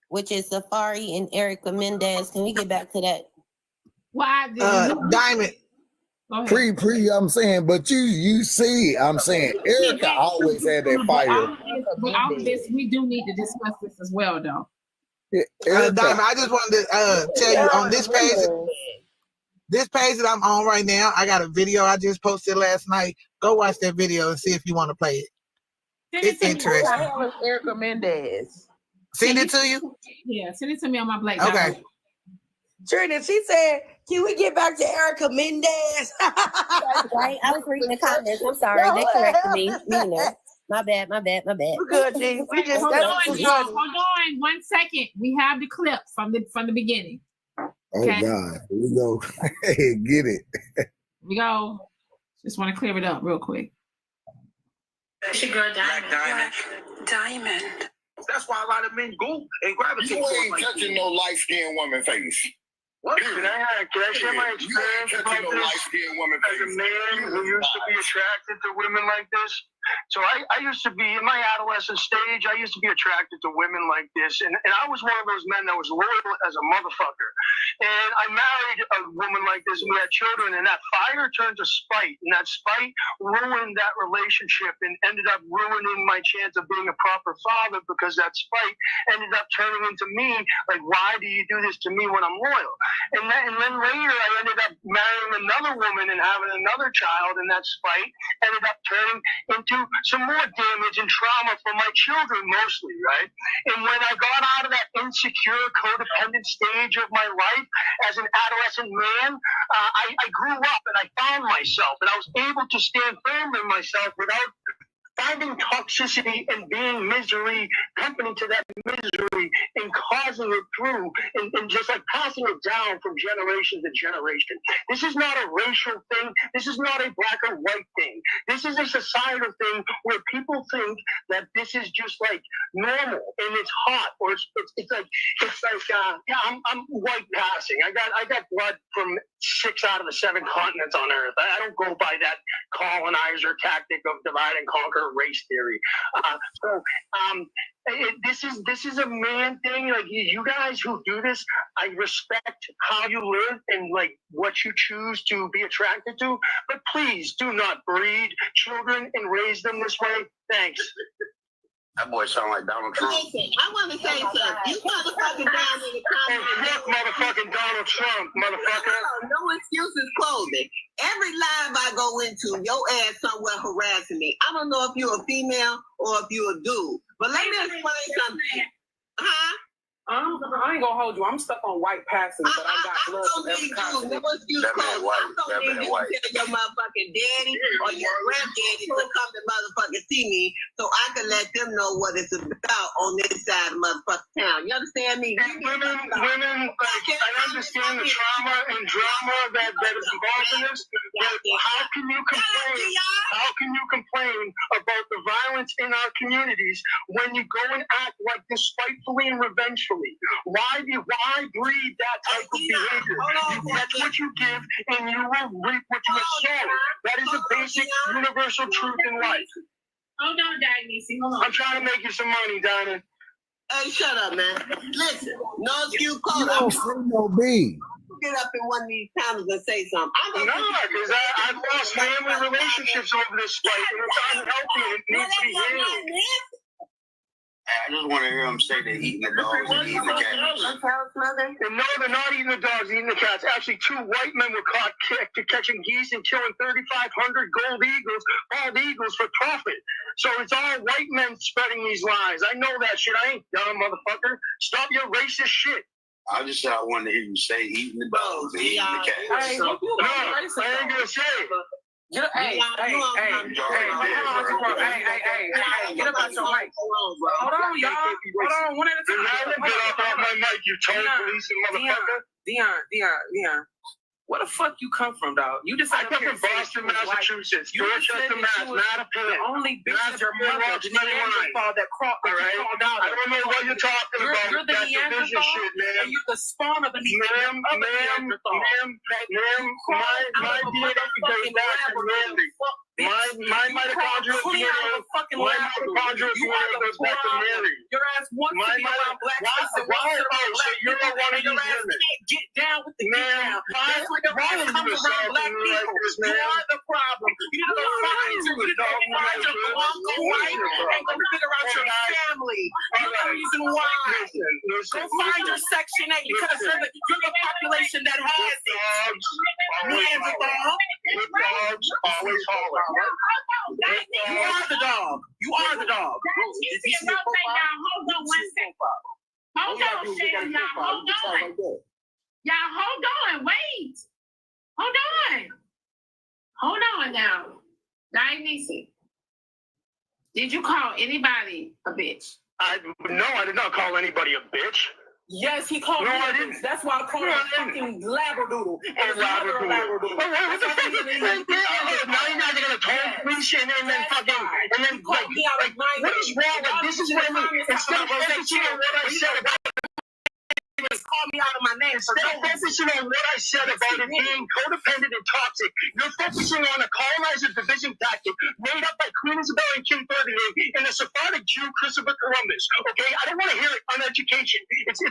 which is Safaree and Erica Mendez? Can we get back to that? Why? Diamond. Pre, I'm saying, but you see, I'm saying, Erica always had that fire. But all of this, we do need to discuss this as well, though. Diamond, I just wanted to tell you on this page that I'm on right now, I got a video I just posted last night. Go watch that video and see if you want to play it. It's interesting. Who the hell is Erica Mendez? Send it to you? Yeah, send it to me on my Black. Okay. Trina, she said, can we get back to Erica Mendez? Right? I was reading the comments. I'm sorry. They corrected me. Mena. My bad. We're good, G. We just hold on 1 second. We have the clip from the beginning. Okay? Oh God. Here we go. Hey, get it. Here we go. Just want to clear it up real quick. It's your girl Diamond. Diamond. That's why a lot of men go and gravitate. You ain't touching no light-skinned woman face. What? Can I share my experience about this as a man who used to be attracted to women like this? So I used to be, in my adolescent stage, I used to be attracted to women like this. And I was one of those men that was loyal as a motherfucker. And I married a woman like this, and we had children, and that fire turned to spite. And that spite ruined that relationship and ended up ruining my chance of being a proper father, because that spite ended up turning into me, like, why do you do this to me when I'm loyal? And then later I ended up marrying another woman and having another child, and that spite ended up turning into some more damage and trauma for my children mostly, right? And when I got out of that insecure, codependent stage of my life as an adolescent man, I grew up and I found myself, and I was able to stand firm in myself without finding toxicity and being misery, company to that misery, and causing it through, and just like passing it down from generation to generation. This is not a racial thing. This is not a black or white thing. This is a societal thing where people think that this is just like normal and it's hot, or it's like I'm white passing. I got blood from 6 out of the 7 continents on Earth. I don't go by that colonizer tactic of divide and conquer race theory. This is a man thing. Like, you guys who do this, I respect how you live and like what you choose to be attracted to, but please do not breed children and raise them this way. Thanks. That boy sound like Donald Trump. Listen, I want to say something. You motherfucking down in the comments. Fuck motherfucking Donald Trump, motherfucker. No excuses clothing. Every live I go into, your ass somewhere harassing me. I don't know if you're a female or if you're a dude. But let me explain something. Huh? I ain't gonna hold you. I'm stuck on white passing, but I got blood from every continent. No excuse clothing. I don't need you to tell your motherfucking daddy or your granddaddy to come to motherfucking see me so I can let them know what it's about on this side of motherfucking town. You understand me? And women, I understand the trauma and drama that is involved in this, but how can you complain? How can you complain about the violence in our communities when you go and act like this spitefully and revengefully? Why breed that type of behavior? You get what you give, and you will reap what you sow. That is a basic universal truth in life. Hold on, Diane. Hold on. I'm trying to make you some money, Diamond. Hey, shut up, man. Listen, no excuse, You cause don't say no B. get up in one of these panels and say something. No, because I lost family relationships over this fight, and it's unhealthy. It needs to be healed. I just want to hear him say they're eating the dogs and eating the cats. And no, they're not eating the dogs, eating the cats. Actually, 2 white men were caught catching geese and killing 3,500 gold eagles, bald eagles for profit. So it's all white men spreading these lies. I know that shit. I ain't dumb, motherfucker. Stop your racist shit. I just said I wanted to hear you say eating the dogs and eating the cats. Hey, no, I ain't gonna say it. Hey, get up out your mic. Hold on, y'all. Hold on, one at a time. Get up out my mic, you told police motherfucker. Dion. Where the fuck you come from, dog? You just I come from Boston, Massachusetts. Dorchester, Mass, not a pillar. The only bitch is your mother, the Neanderthal that crawled out. I don't know what you're talking about. You're the Neanderthal, shit, man. and you're the spawn of the Neanderthal. My DNA goes back to Mary. My mitochondrial DNA goes back to Mary. Your ass wants to be around black people. So you're not one of these women. Get down with the get down. That's like your ass comes around black people. You are the problem. You need to go find your Blanco wife and go figure out your family. You're the reason why. Go find your Section 8 because you're the population that has it. Neanderthal. Dogs always holler. You are the dog. You are the dog. Hold on one second. Hold on, Shannon. Y'all, hold on. Y'all, hold on. Wait. Hold on now. Dionysus, did you call anybody a bitch? No, I did not call anybody a bitch. Yes, he called me. I didn't. That's why I called him a fucking labradoodle. And labradoodle. What the fuck is this? Now you guys are gonna talk police and then fucking like what is wrong? Like this is what I mean. Instead of focusing on what I said about call me out of my name. Instead of focusing on what I said about it being codependent and toxic, you're focusing on a colonizer division tactic made up by Queen Isabel and King Ferdinand and the Sephardic Jew Christopher Columbus. Okay, I don't want to hear it on education.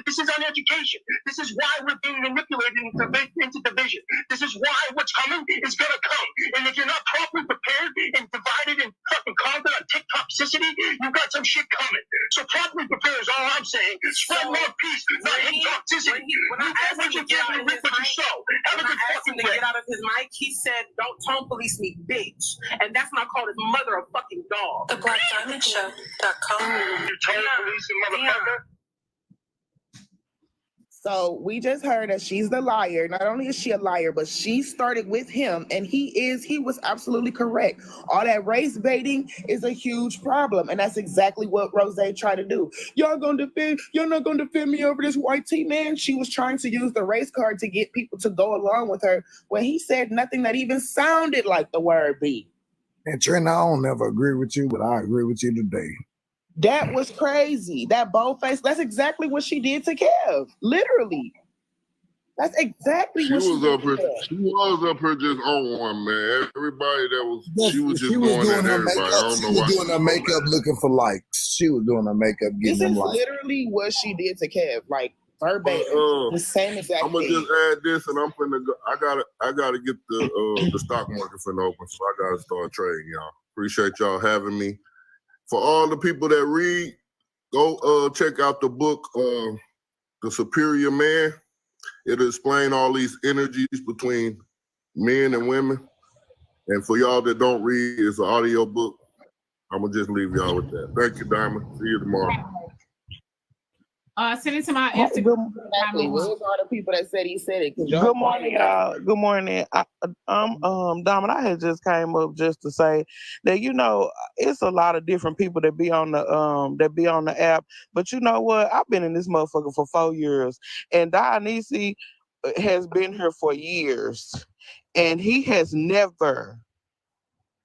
This is on education. This is why we're being manipulated into division. This is why what's coming is gonna come. And if you're not properly prepared and divided and fucking conquered on TikToxicity, you've got some shit coming. So properly prepared is all I'm saying. Spread more peace, not hate toxicity. When I asked him to get out of his mic, he said, "Don't tone police me, bitch." And that's when I called his mother a fucking dog. Blaqqdiamondshow.com. You tone police and motherfucker. So we just heard that she's the liar. Not only is she a liar, but she started with him, and he was absolutely correct. All that race baiting is a huge problem, and that's exactly what Rose tried to do. You're not gonna defend me over this white tea man. She was trying to use the race card to get people to go along with her when he said nothing that even sounded like the word B. And Trent, I don't never agree with you, but I agree with you today. That was crazy. That bold face. That's exactly what she did to Kev. Literally. That's exactly what she was up here. She was up here just on one, man. Everybody that was, she was just going at everybody. I don't know why. She was doing her makeup looking for likes. She was doing her makeup getting them likes. This is literally what she did to Kev. Like verbatim. The same exact I'm gonna thing. just add this, and I'm finna go. I gotta get the stock market finna open, so I gotta start trading, y'all. Appreciate y'all having me. For all the people that read, go check out the book, The Superior Man. It'll explain all these energies between men and women. And for y'all that don't read, it's an audio book. I'm going to just leave y'all with that. Thank you, Diamond. See you tomorrow. Send it to my Instagram. Those are the people that said he said it. Good morning, y'all. Good morning. Diamond, I had just came up just to say that, you know, it's a lot of different people that be on the app. But you know what? I've been in this motherfucker for 4 years, and Dionysus has been here for years, and he has never,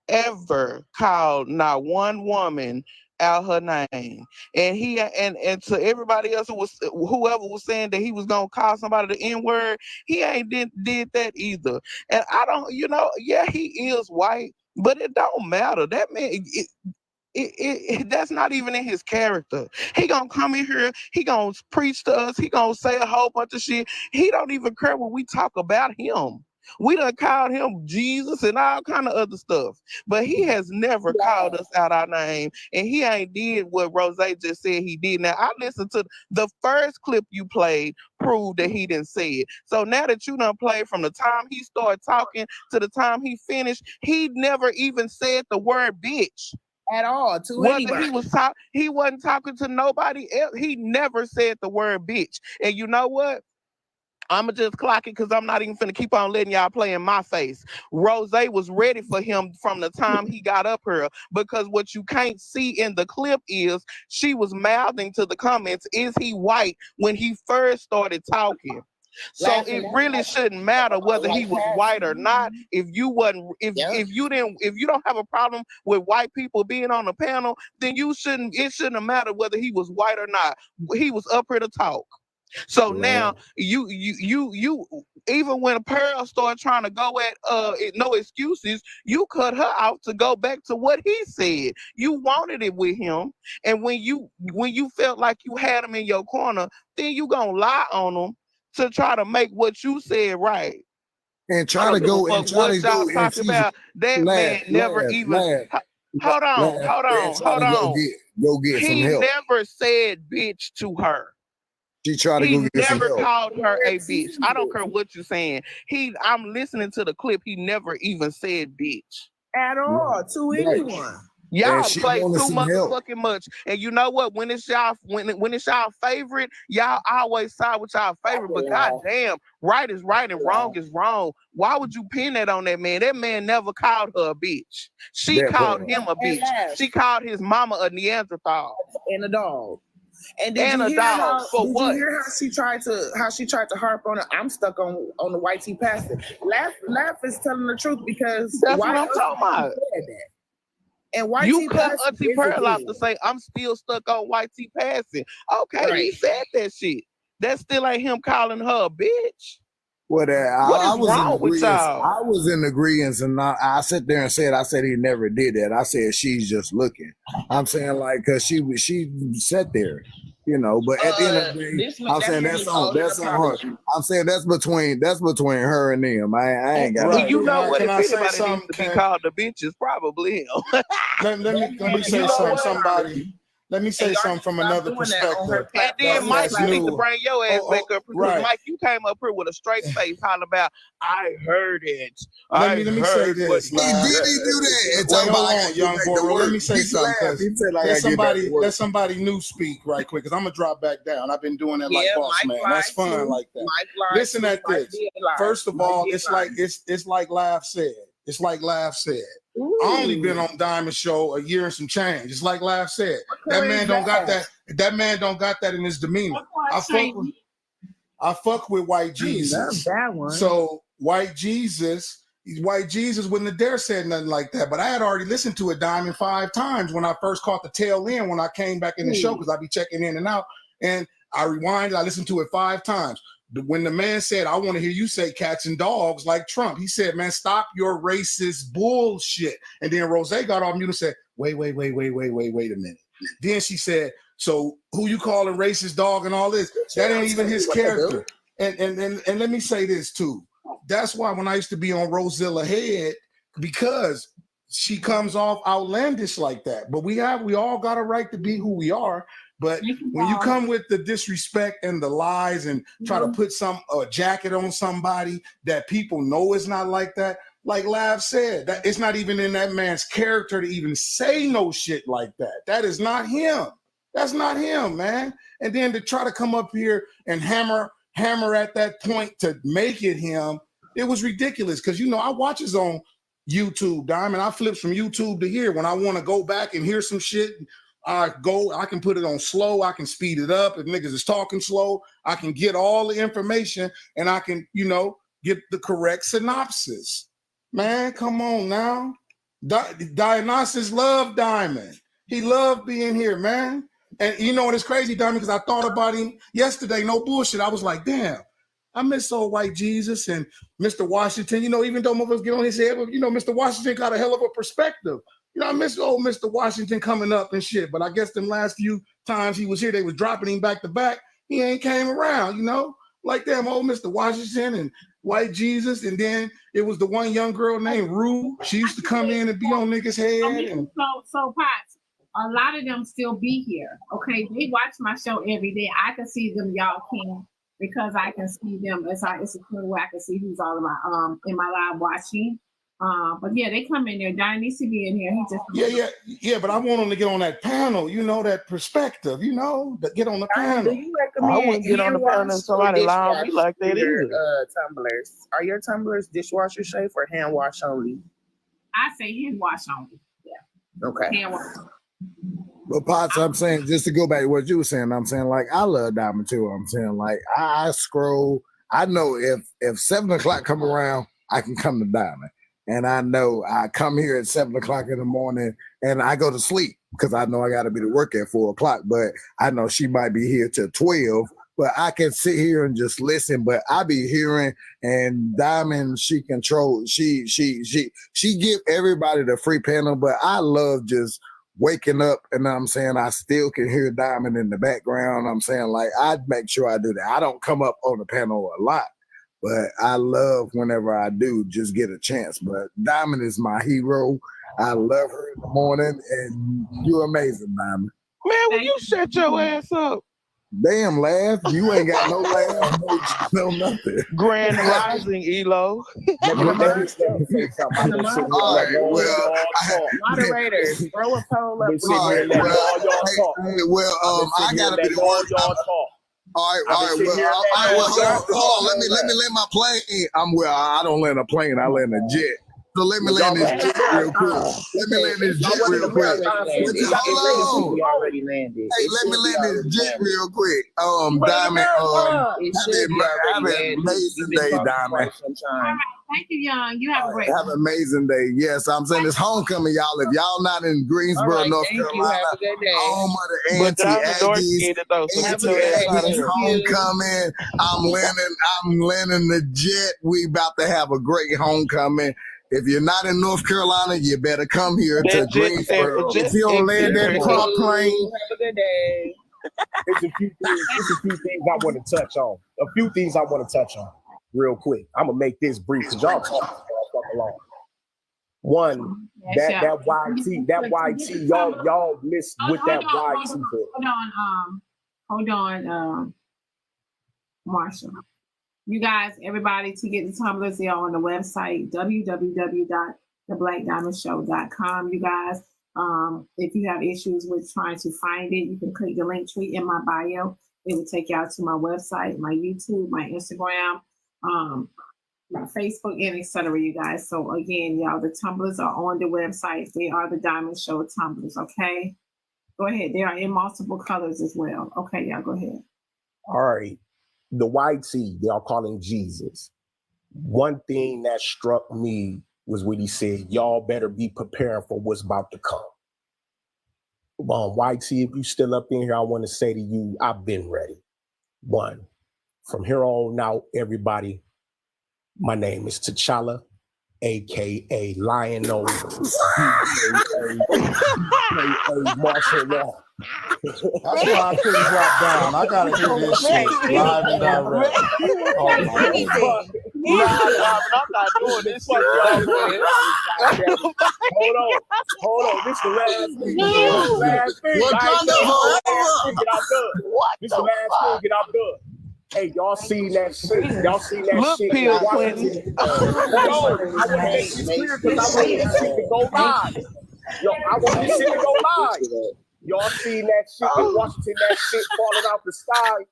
ever called not one woman out her name. And he and to everybody else whoever was saying that he was gonna call somebody the N-word, he ain't did that either. And I don't, you know, yeah, he is white, but it don't matter. That man, that's not even in his character. He gonna come in here, he gonna preach to us, he gonna say a whole bunch of shit. He don't even care when we talk about him. We done called him Jesus and all kind of other stuff, but he has never called us out our name, and he ain't did what Rose just said he did. Now I listened to the first clip you played, proved that he didn't say it. So now that you done played from the time he started talking to the time he finished, he never even said the word bitch at all to whether anybody. He wasn't talking to nobody else. He never said the word bitch. And you know what? I'ma just clock it because I'm not even finna keep on letting y'all play in my face. Rose was ready for him from the time he got up here, because what you can't see in the clip is she was mouthing to the comments, is he white, when he first started talking. So it really shouldn't matter whether he was white or not. If you don't have a problem with white people being on the panel, then it shouldn't have mattered whether he was white or not. He was up here to talk. So now you even when Pearl started trying to go at no excuses, you cut her out to go back to what he said. You wanted it with him, and when you felt like you had him in your corner, then you gonna lie on him to try to make what you said right. And try to go and try to go and talking about. That man never even. Hold on. Go get some help. He never said bitch to her. She tried to go get some help. He never called her a bitch. I don't care what you're saying. I'm listening to the clip. He never even said bitch at all to anyone. Y'all play too motherfucking much. And you know what? When it's y'all favorite, y'all always side with y'all favorite. But goddamn, right is right and wrong is wrong. Why would you pin that on that man? That man never called her a bitch. She called him a bitch. She called his mama a Neanderthal and a dog. And did you hear how she tried to harp on it? I'm stuck on the white tea pastor. Laugh is telling the truth, because that's what I'm talking about. And white you cut Auntie Pearl off to say I'm still stuck on white tea passing. Okay, he said that shit. That still ain't him calling her a bitch. Well, I was in agreement, and I sit there and said he never did that. I said she's just looking. I'm saying like because she sat there, you know. But at the end of the day, I'm saying that's on her. I'm saying that's between her and them. I ain't got. Right. You know what? If anybody needs to be called a bitch, is probably him. let me say something. Let me say something from another perspective. And then Mike, you need to bring your ass back up, because right. Mike, you came up here with a straight face, hollering about, I heard it. Let me say this. Did he do that? Hold on, young boy. Let me say something. Let somebody new speak right quick, because I'm gonna drop back down. I've been doing that like boss man. That's fun like that. Listen at this. First of all, it's like Laugh said. It's like Laugh said. Ooh. I only been on Diamond Show a year and some change. It's like Laugh said. That man don't got that. That man don't got that in his demeanor. I fuck with White Jesus. That one. So White Jesus wouldn't have dare said nothing like that. But I had already listened to it Diamond 5 times when I first caught the tail end when I came back in the show, because I be checking in and out. And I rewinded. I listened to it 5 times. When the man said, I want to hear you say cats and dogs like Trump, he said, man, stop your racist bullshit. And then Rose got off mute and said, wait a minute. Then she said, so who you calling racist dog and all this? That ain't even his character. And let me say this too. That's why when I used to be on Rosilla Head, because she comes off outlandish like that. But we all got a right to be who we are. But when you come with the disrespect and the lies and try to put a jacket on somebody that people know is not like that, like Lav said, that it's not even in that man's character to even say no shit like that. That is not him. That's not him, man. And then to try to come up here and hammer at that point to make it him, it was ridiculous. Because, you know, I watch his on YouTube, Diamond. I flips from YouTube to here. When I want to go back and hear some shit, I can put it on slow. I can speed it up. If niggas is talking slow, I can get all the information and I can, you know, get the correct synopsis. Man, come on now. Dionysus loved Diamond. He loved being here, man. And you know what is crazy, Diamond, because I thought about him yesterday, no bullshit. I was like, damn, I miss old White Jesus and Mr. Washington. You know, even though motherfuckers get on his head, but, you know, Mr. Washington got a hell of a perspective. You know, I miss old Mr. Washington coming up and shit. But I guess them last few times he was here, they was dropping him back to back. He ain't came around, you know? Like them old Mr. Washington and White Jesus. And then it was the one young girl named Rue. She used to come in and be on niggas' head. And So Pots, a lot of them still be here. Okay, they watch my show every day. I can see them, y'all can, because I can see them. It's a cool way I can see who's all in my live watching. But yeah, they come in there. Johnny needs to be in here. Yeah. But I want them to get on that panel. You know, that perspective. You know, to get on the panel. Do you recommend I wouldn't get on the panel and somebody lie me like that either? either. Tumblers. Are your tumblers dishwasher safe or hand wash only? I say hand wash only. Yeah. Okay. Hand wash. But Pots, I'm saying, just to go back to what you were saying, I'm saying, like, I love Diamond too. I'm saying, like, I scroll. I know if 7 o'clock come around, I can come to Diamond. And I know I come here at 7 o'clock in the morning and I go to sleep because I know I got to be to work at 4 o'clock. But I know she might be here till 12. But I can sit here and just listen. But I be hearing, and Diamond, she control. She give everybody the free panel. But I love just waking up, and I'm saying I still can hear Diamond in the background. I'm saying, like, I'd make sure I do that. I don't come up on the panel a lot, but I love whenever I do just get a chance. But Diamond is my hero. I love her in the morning, and you're amazing, Diamond. Man, will you shut your ass up? Damn, laugh. You ain't got no laugh, no nothing. Grand Rising, Elo. Moderators, throw a poll up. I gotta be the one. All right. Well, hold on. Let me land my plane. I don't land a plane. I land a jet. So let me land this jet real quick. Let me land this jet real quick. Hold on. Already landed. Hey, let me land this jet real quick. Diamond, have an amazing day, Diamond. Thank you, Young. You have a great Have an amazing day. Yes, I'm saying it's homecoming, y'all. If y'all not in Greensboro, North Carolina, home of the anti-Aggies, anti-Aggies homecoming. I'm landing the jet. We about to have a great homecoming. If you're not in North Carolina, you better come here to Greensboro. If you don't land that prop plane. Have a good day. There's a few things I want to touch on. Real quick. I'm gonna make this brief because y'all talking all long. One, that YT, y'all missed with that YT. Hold on, Marshall. You guys, everybody, to get the tumblers, they are on the website www.theblackdiamondshow.com. You guys, if you have issues with trying to find it, you can click the link tree in my bio. It will take you out to my website, my YouTube, my Instagram, my Facebook, and etc. You guys. So again, y'all, the tumblers are on the website. They are the Diamond Show tumblers. Okay, go ahead. They are in multiple colors as well. Okay, y'all, go ahead. All right. The YT, they are calling Jesus. One thing that struck me was when he said, y'all better be prepared for what's about to come. YT, if you still up in here, I want to say to you, I've been ready. One, from here on out, everybody, my name is T'Challa, a.k.a. Lion-O, a.k.a. martial law. That's why I couldn't drop down. I gotta hear this shit live and direct. I'm not doing this shit. Hold on. This is the last thing. This is the last thing that I'm done. Hey, y'all seen that shit? Look, Bill Clinton. I want to make this clear because I want this shit to go live. I want this shit to go live. Y'all seen that shit in Washington, that shit falling out the sky.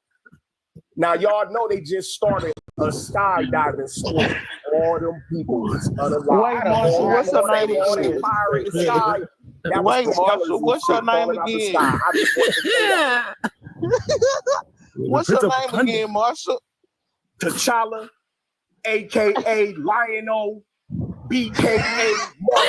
Now, y'all know they just started a skydiving sport. All them people is unalive. Wait, Marshall, what's your name again? Fire in the sky. Wait, Marshall, what's your name again? What's your name again, Marshall? T'Challa, a.k.a. Lion-O, b.k.a. Marshall.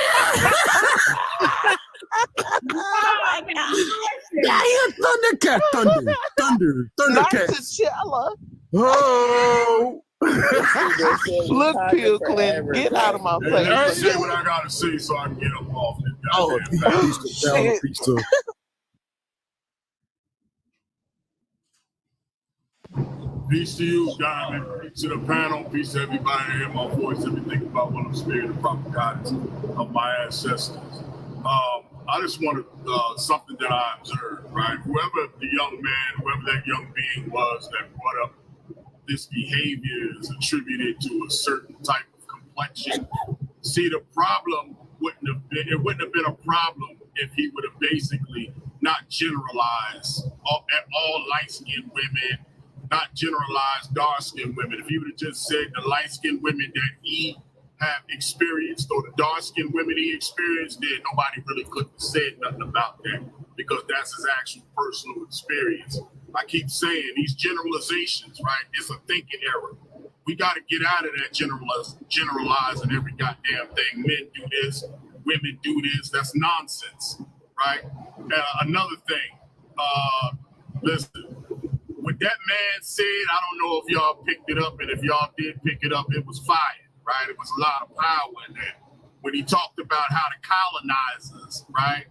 Yeah, you're Thundercat, Thundercat. T'Challa. Oh. Look, Bill Clinton, get out of my face. That's shit what I gotta see so I can get up off it. Oh, peace to Peace to you, Diamond. Peace to the panel. Peace to everybody hear my voice. Everything about what I'm spirit and proper guidance of my ancestors. I just wanted something that I observed, right? Whoever the young man, whoever that young being was that brought up this behavior is attributed to a certain type of complexion. See, the problem wouldn't have been a problem if he would have basically not generalized all light-skinned women, not generalized dark-skinned women. If he would have just said the light-skinned women that he have experienced or the dark-skinned women he experienced, then nobody really could have said nothing about that because that's his actual personal experience. I keep saying these generalizations, right? It's a thinking error. We got to get out of that generalizing every goddamn thing. Men do this, women do this. That's nonsense, right? Another thing, listen, what that man said, I don't know if y'all picked it up, and if y'all did pick it up, it was fire, right? It was a lot of power in there. When he talked about how the colonizers, right?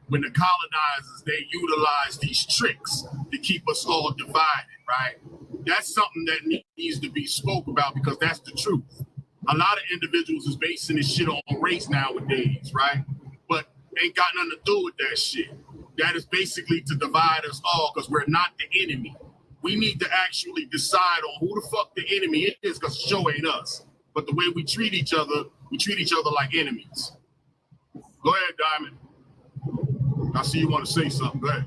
When the colonizers, they utilize these tricks to keep us all divided, right? That's something that needs to be spoke about because that's the truth. A lot of individuals is basing this shit on race nowadays, right? But ain't got nothing to do with that shit. That is basically to divide us all because we're not the enemy. We need to actually decide on who the fuck the enemy is because the show ain't us. But the way we treat each other like enemies. Go ahead, Diamond. I see you want to say something. Go ahead.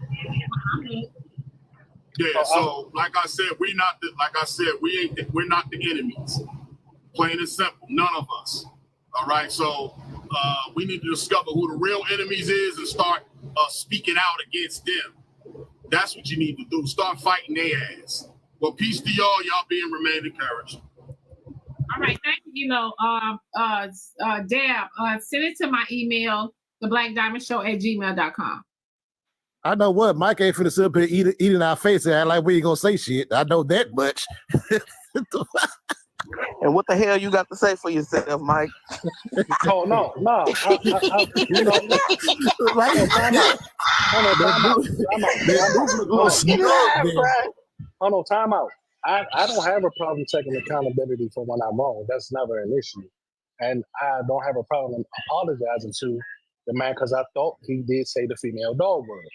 Yeah, so like I said, we're not the enemies. Plain and simple, none of us. All right, so we need to discover who the real enemies is and start speaking out against them. That's what you need to do. Start fighting their ass. Well, peace to y'all. Y'all being remain encouraged. All right, thank you. Deb, send it to my email, theblackdiamondshow@gmail.com. I know what Mike ain't finna sit up here eating our face and act like we ain't gonna say shit. I know that much. And what the hell you got to say for yourself, Mike? Oh no. You know, time out. I don't have a problem taking accountability for when I'm wrong. That's never an issue. And I don't have a problem apologizing to the man because I thought he did say the female dog word.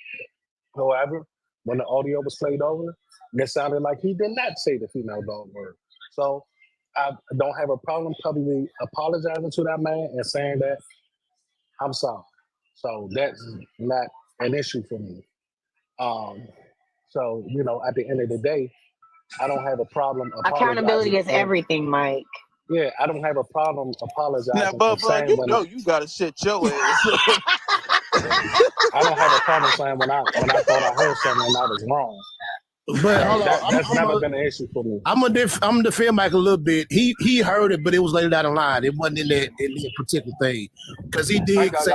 However, when the audio was played over, it sounded like he did not say the female dog word. So I don't have a problem publicly apologizing to that man and saying that I'm sorry. So that's not an issue for me. So, you know, at the end of the day, I don't have a problem apologizing. Accountability is everything, Mike. Yeah, I don't have a problem apologizing. Now, but you know you gotta shit your ass. I don't have a problem saying when I thought I heard something and I was wrong. But hold on, that's never been an issue for me. I'm gonna defend Mike a little bit. He heard it, but it was later down the line. It wasn't in that particular thing because he did say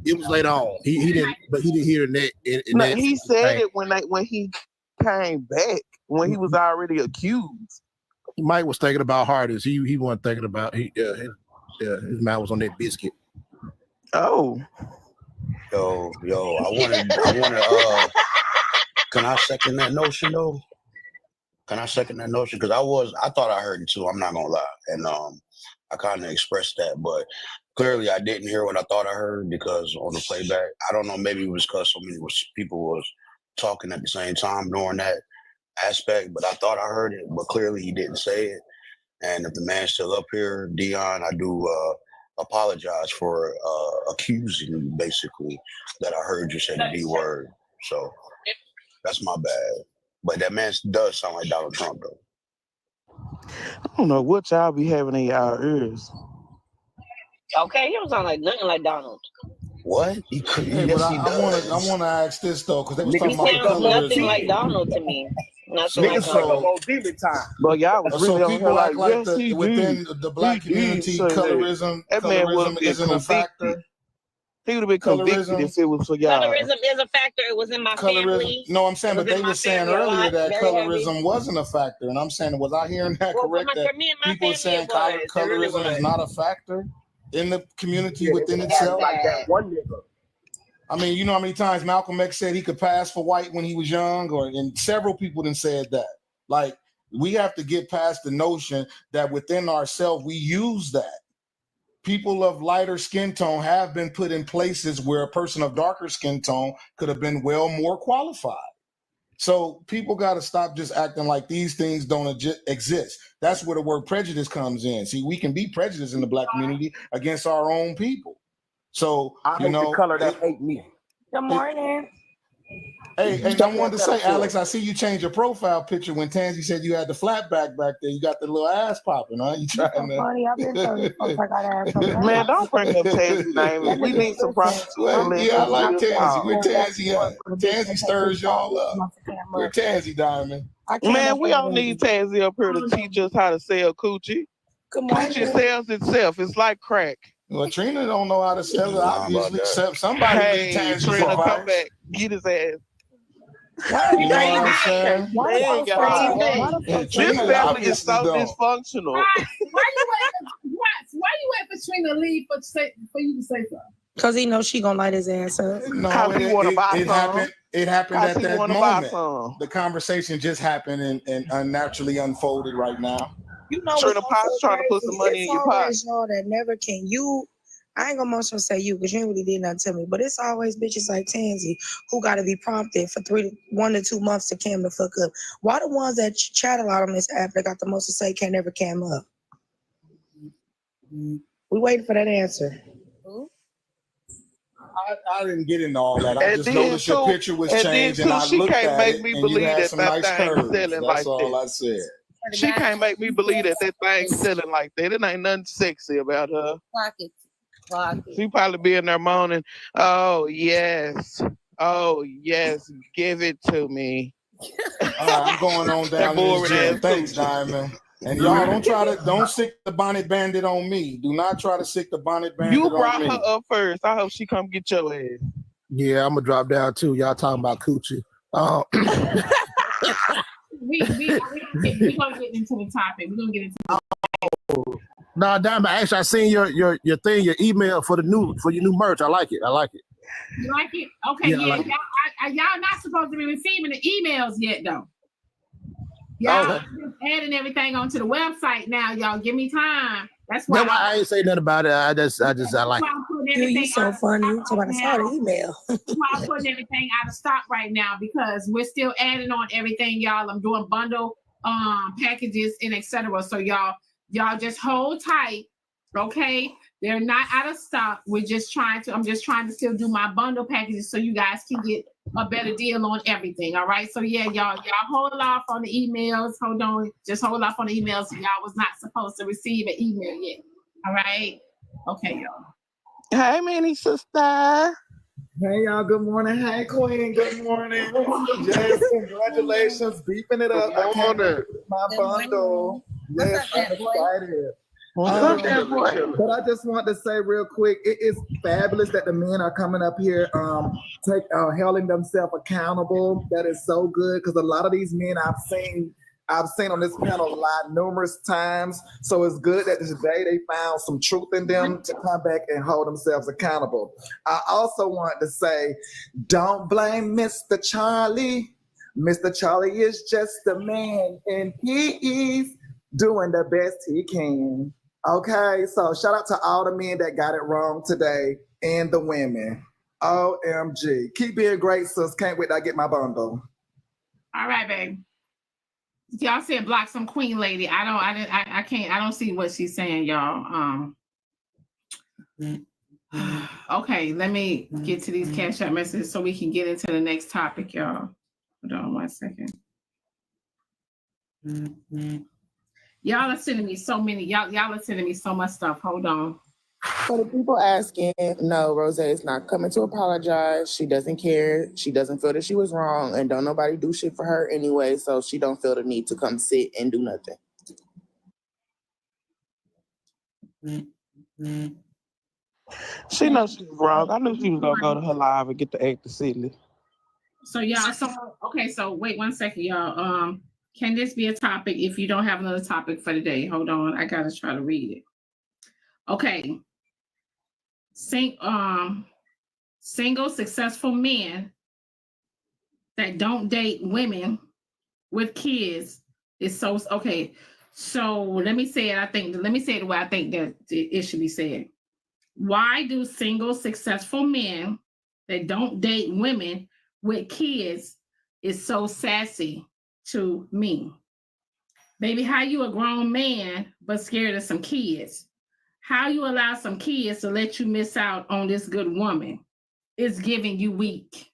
it was later on. He didn't, but he didn't hear that. He said it when he came back when he was already accused. Mike was thinking about hardest. He wasn't thinking about his mouth was on that biscuit. Oh, yo, I wanna. Can I second that notion though? Because I thought I heard it too. I'm not gonna lie, and I kind of expressed that, but clearly I didn't hear what I thought I heard because on the playback, I don't know. Maybe it was because so many people was talking at the same time during that aspect, but I thought I heard it, but clearly he didn't say it. And if the man's still up here, Dion, I do apologize for accusing you basically that I heard you say the D word. So that's my bad. But that man does sound like Donald Trump though. I don't know what y'all be having in y'all ears. Okay, he don't sound like nothing like Donald. What? I want to ask this though, because they was talking about sounds nothing like Donald to me. Nothing like Donald. But y'all was really on people here act like yes, within the black community, colorism isn't a factor. He would have been convicted if it was for y'all. Colorism is a factor. It was in my family. No, I'm saying, but they were saying earlier that colorism wasn't a factor, and I'm saying, was I hearing that correct? That people saying colorism is not a factor. in the community within itself. Like that one nigga. I mean, you know how many times Malcolm X said he could pass for white when he was young, and several people then said that. Like, we have to get past the notion that within ourselves we use that. People of lighter skin tone have been put in places where a person of darker skin tone could have been well more qualified. So people got to stop just acting like these things don't exist. That's where the word prejudice comes in. See, we can be prejudiced in the Black community against our own people. So, I hate the color that hate me. Good morning. Hey, and I wanted to say, Alex, I see you change your profile picture when Tansy said you had the flat back there. You got the little ass popping, huh? You trying to? Funny, I've been telling you folks I got ass on that. Man, don't bring up Tansy name. We need some prostitutes. Yeah, I like Tansy. Where Tansy at? Tansy stirs y'all up. Where Tansy, Diamond? Man, we don't need Tansy up here to teach us how to sell coochie. Coochie sells itself. It's like crack. Well, Trina don't know how to sell it, obviously, except somebody Hey, need Tansy's Trina, advice. come back. Get his ass. You know what I'm saying? This family is so dysfunctional. Why you wait for Trina to leave for you to say something? Because he knows she gonna light his ass up. No, it happened at that moment. The conversation just happened and unnaturally unfolded right now. You know, Trina Potts trying to put some money in your pot. It's always y'all that never can. I ain't gonna most say you because you ain't really did nothing to me. But it's always bitches like Tansy who got to be prompted for 1 to 2 months to cam the fuck up. Why the ones that chat a lot on this app that got the most to say can't never cam up? We waiting for that answer. I didn't get into all that. I just noticed your picture was changed and I looked at it and you had some nice curves. That's all I said. She can't make me believe that thing's selling like that. It ain't nothing sexy about her. She probably be in there moaning, oh, yes, give it to me. I'm going on down to this gym. Thanks, Diamond. And y'all don't stick the bonnet bandit on me. Do not try to stick the bonnet bandit on me. You brought her up first. I hope she come get your ass. Yeah, I'm gonna drop down too. Y'all talking about coochie. We gonna get into the topic. We're gonna get into No, Diamond, actually I seen your thing, your email for your new merch. I like it. You like it? Okay, Yeah, I like it. y'all not supposed to be receiving the emails yet though. Y'all just adding everything onto the website now, y'all. Give me time. That's why I ain't say nothing about it. I like it. Dude, you so funny. You talking about I saw the email. That's why I'm putting everything out of stock right now because we're still adding on everything, y'all. I'm doing bundle packages and etc. So y'all just hold tight, okay? They're not out of stock. I'm just trying to still do my bundle packages so you guys can get a better deal on everything. All right. So yeah, y'all hold off on the emails. Hold on. Just hold off on the emails. Y'all was not supposed to receive an email yet. All right. Okay, y'all. Hey, Minnie sister. Hey, y'all. Good morning. Hey, Queen. Good morning. Yes, congratulations. Beeping it up. I came with my bundle. Yes, I'm excited. But I just want to say real quick, it is fabulous that the men are coming up here, holding themselves accountable. That is so good because a lot of these men I've seen on this panel numerous times. So it's good that today they found some truth in them to come back and hold themselves accountable. I also want to say, don't blame Mr. Charlie. Mr. Charlie is just a man and he is doing the best he can. Okay, so shout out to all the men that got it wrong today and the women. OMG. Keep being great, sis. Can't wait till I get my bundle. All right, babe. Y'all said block some queen lady. I can't. I don't see what she's saying, y'all. Okay, let me get to these Cash App messages so we can get into the next topic, y'all. Hold on 1 second. Y'all are sending me so many. Y'all are sending me so much stuff. Hold on. For the people asking, no, Rose is not coming to apologize. She doesn't care. She doesn't feel that she was wrong, and don't nobody do shit for her anyway, so she don't feel the need to come sit and do nothing. She knows she was wrong. I knew she was gonna go to her live and get the act silly. So y'all, so wait 1 second, y'all. Can this be a topic if you don't have another topic for today? Hold on, I gotta try to read it. Okay, single successful men that don't date women with kids is so okay. So let me say it. Let me say it the way I think that it should be said. Why do single successful men that don't date women with kids is so sassy to me? Baby, how you a grown man but scared of some kids? How you allow some kids to let you miss out on this good woman? It's giving you weak.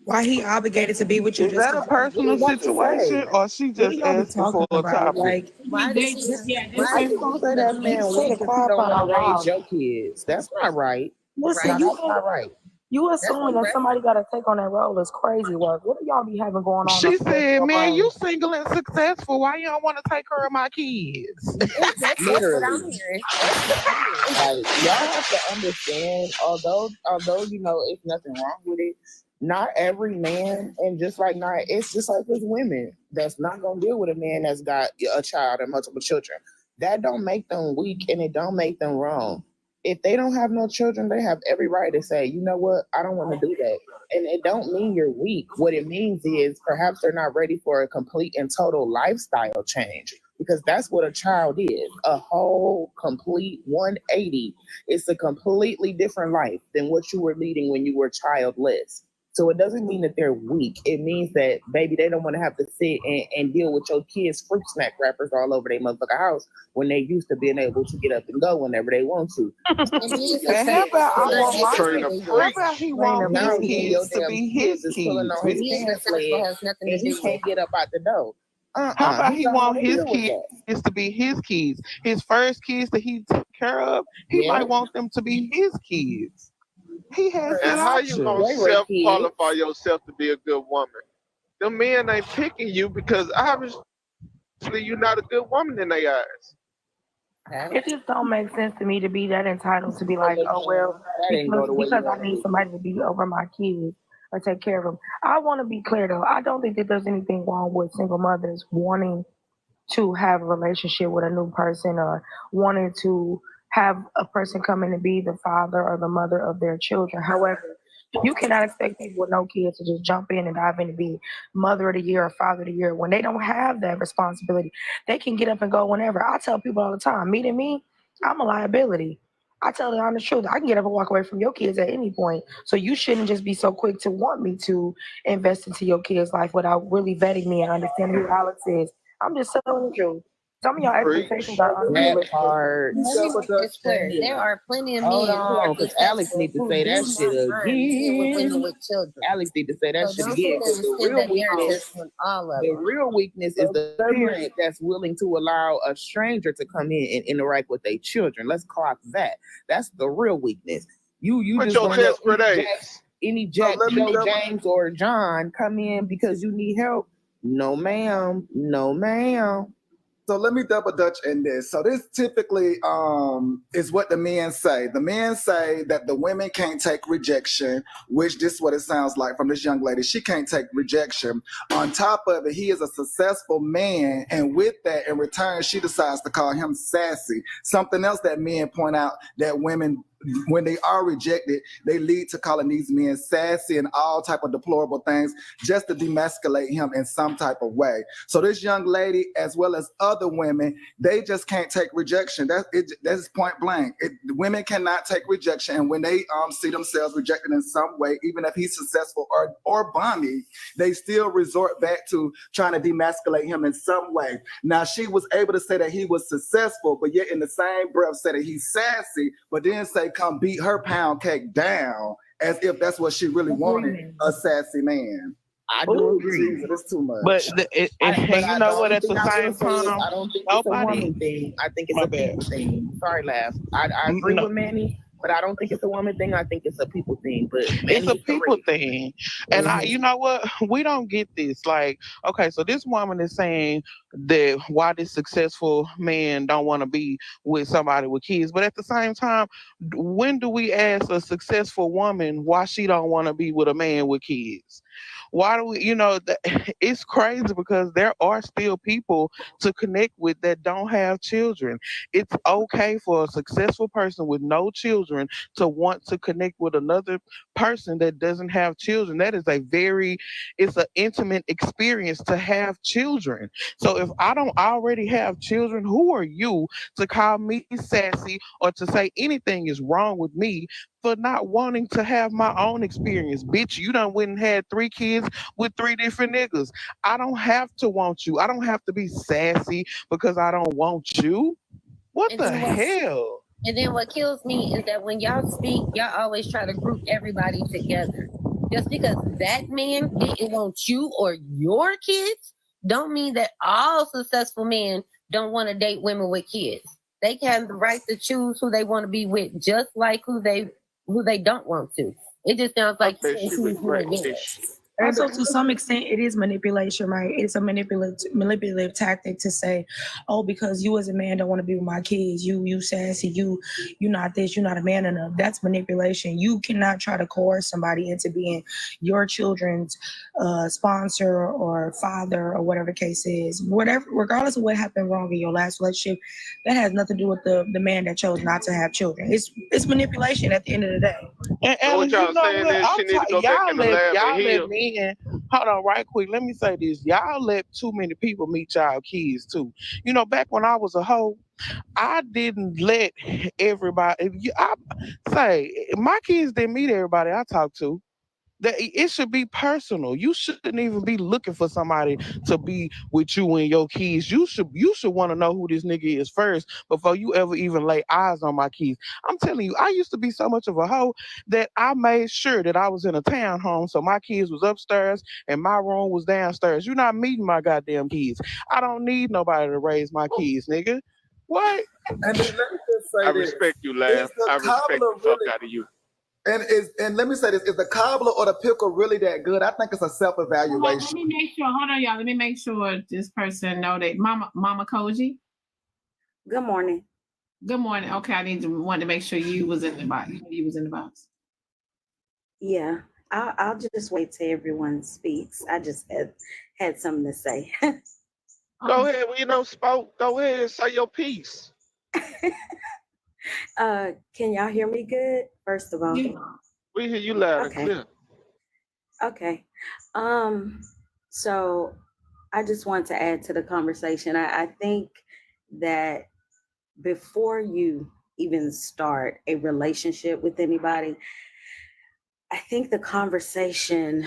Why he obligated to be with you? Is that a personal situation, or she just asking for a topic? Like, Why They, did she, yeah, why this did is she Say that man say weak the if quiet he don't part want out to raise loud. your kids. That's not right. Listen, Now, that's not right. you assuming that somebody got to take on that role is crazy work. What do y'all be having going on? She upstairs in said, your "Man, brain? you single and successful. Why you don't want to take care of my kids?" that's what I'm Literally. hearing. That's what I'm hearing. Like, y'all have to understand, although you know it's nothing wrong with it, not every man, and just like not, it's just like with women that's not gonna deal with a man that's got a child and multiple children. That don't make them weak, and it don't make them wrong. If they don't have no children, they have every right to say, you know what, I don't want to do that. And it don't mean you're weak. What it means is perhaps they're not ready for a complete and total lifestyle change, because that's what a child is, a whole complete 180. It's a completely different life than what you were leading when you were childless. So it doesn't mean that they're weak. It means that, baby, they don't want to have to sit and deal with your kids' fruit snack wrappers all over their motherfucking house when they used to being able to get up and go whenever they want to. And how about I want how about he want his kids to be his is pulling kids? on his pants leg, and he can't get up out the door. How about he don't want wanna his deal with kids to be his kids? His first kids that he took care of, he Yeah. might want them to be his kids. He has And that how you option. gonna self-qualify yourself to be a good woman? Them men ain't picking you because obviously you're not a good woman in their eyes. It just don't make sense to me to be that entitled to be like, oh well, That didn't go the way you because I wanted need it. somebody to be over my kids or take care of them. I want to be clear though. I don't think that there's anything wrong with single mothers wanting to have a relationship with a new person or wanting to have a person come in and be the father or the mother of their children. However, you cannot expect people with no kids to just jump in and dive in and be mother of the year or father of the year when they don't have that responsibility. They can get up and go whenever. I tell people all the time, meeting me, I'm a liability. I tell the honest truth. I can get up and walk away from your kids at any point. So you shouldn't just be so quick to want me to invest into your kids' life without really vetting me and understanding who Alex is. I'm just telling the truth. Some of y'all expectations are That unrealistic. part. Let me make this clear. There are plenty of Hold men who are on, because Alex successful need to who say do that not shit deal with women again. with children. Alex need to say that So shit don't again. sit there Because and the spin real that narrative weakness, on all of the them. real weakness is the parent that's willing to allow a stranger to come in and interact with their children. Let's clock that. That's the real weakness. You What's just your gonna let desperate age? any Jack, let me Joe, double- James, or John come in because you need help? No, ma'am. No, ma'am. So let me double dutch in this. So this typically is what the men say. The men say that the women can't take rejection, which this is what it sounds like from this young lady. She can't take rejection. On top of it, he is a successful man, and with that, in return, she decides to call him sassy. Something else that men point out that women, when they are rejected, they lead to calling these men sassy and all type of deplorable things just to demasculate him in some type of way. So this young lady, as well as other women, they just can't take rejection. That's point blank. Women cannot take rejection, and when they see themselves rejected in some way, even if he's successful or bummy, they still resort back to trying to demasculate him in some way. Now she was able to say that he was successful, but yet in the same breath say that he's sassy, but then say come beat her pound cake down, as if that's what she really wanted, a sassy man. I do agree. Jesus, it's too much. But you know what? At the same I time, don't think it's a nobody. woman thing. I think it's My a bad. people thing. Sorry, laugh. I agree No. with Manny, but I don't think it's a woman thing. I think it's a people thing. But It's Manny a is people correct. thing. And you know what? We don't get this. Like, okay, so this woman is saying that why this successful man don't want to be with somebody with kids. But at the same time, when do we ask a successful woman why she don't want to be with a man with kids? Why do we, it's crazy because there are still people to connect with that don't have children. It's okay for a successful person with no children to want to connect with another person that doesn't have children. That is it's an intimate experience to have children. So if I don't already have children, who are you to call me sassy or to say anything is wrong with me for not wanting to have my own experience? Bitch, you done went and had 3 kids with 3 different niggas. I don't have to want you. I don't have to be sassy because I don't want you. What the hell? And then what kills me is that when y'all speak, y'all always try to group everybody together. Just because that man didn't want you or your kids, don't mean that all successful men don't want to date women with kids. They have the right to choose who they want to be with, just like who they don't want to. It just sounds like also, to some extent, it is manipulation, right? It's a manipulative tactic to say, "Oh, because you as a man don't want to be with my kids, you sassy, you not this, you're not a man enough." That's manipulation. You cannot try to coerce somebody into being your children's sponsor or father or whatever the case is. Whatever, regardless of what happened wrong in your last relationship, that has nothing to do with the man that chose not to have children. It's manipulation at the end of the day. And So what y'all saying is she need to go back in the lab and heal. Men, hold on right quick. Let me say this. Y'all let too many people meet y'all kids too. Back when I was a hoe, I didn't let everybody. I say my kids didn't meet everybody I talked to. That it should be personal. You shouldn't even be looking for somebody to be with you and your kids. You should want to know who this nigga is first before you ever even lay eyes on my kids. I'm telling you, I used to be so much of a hoe that I made sure that I was in a townhome, so my kids was upstairs and my room was downstairs. You're not meeting my goddamn kids. I don't need nobody to raise my kids, nigga. What? And then let me just say I respect you, Lav. I respect the fuck out of you. And let me say this: is the cobbler or the pickle really that good? I think it's a self-evaluation. Let me make sure. Hold on, y'all. Let me make sure this person know that Mama Koji. Good morning. Good morning. Okay, I wanted to make sure you was in the box. You was in the box. Yeah, I'll just wait till everyone speaks. I just had something to say. Go ahead. We spoke. Go ahead and say your piece. Can y'all hear me good? First of all, we hear you loud and clear. Okay. So I just want to add to the conversation. I think that before you even start a relationship with anybody, I think the conversation,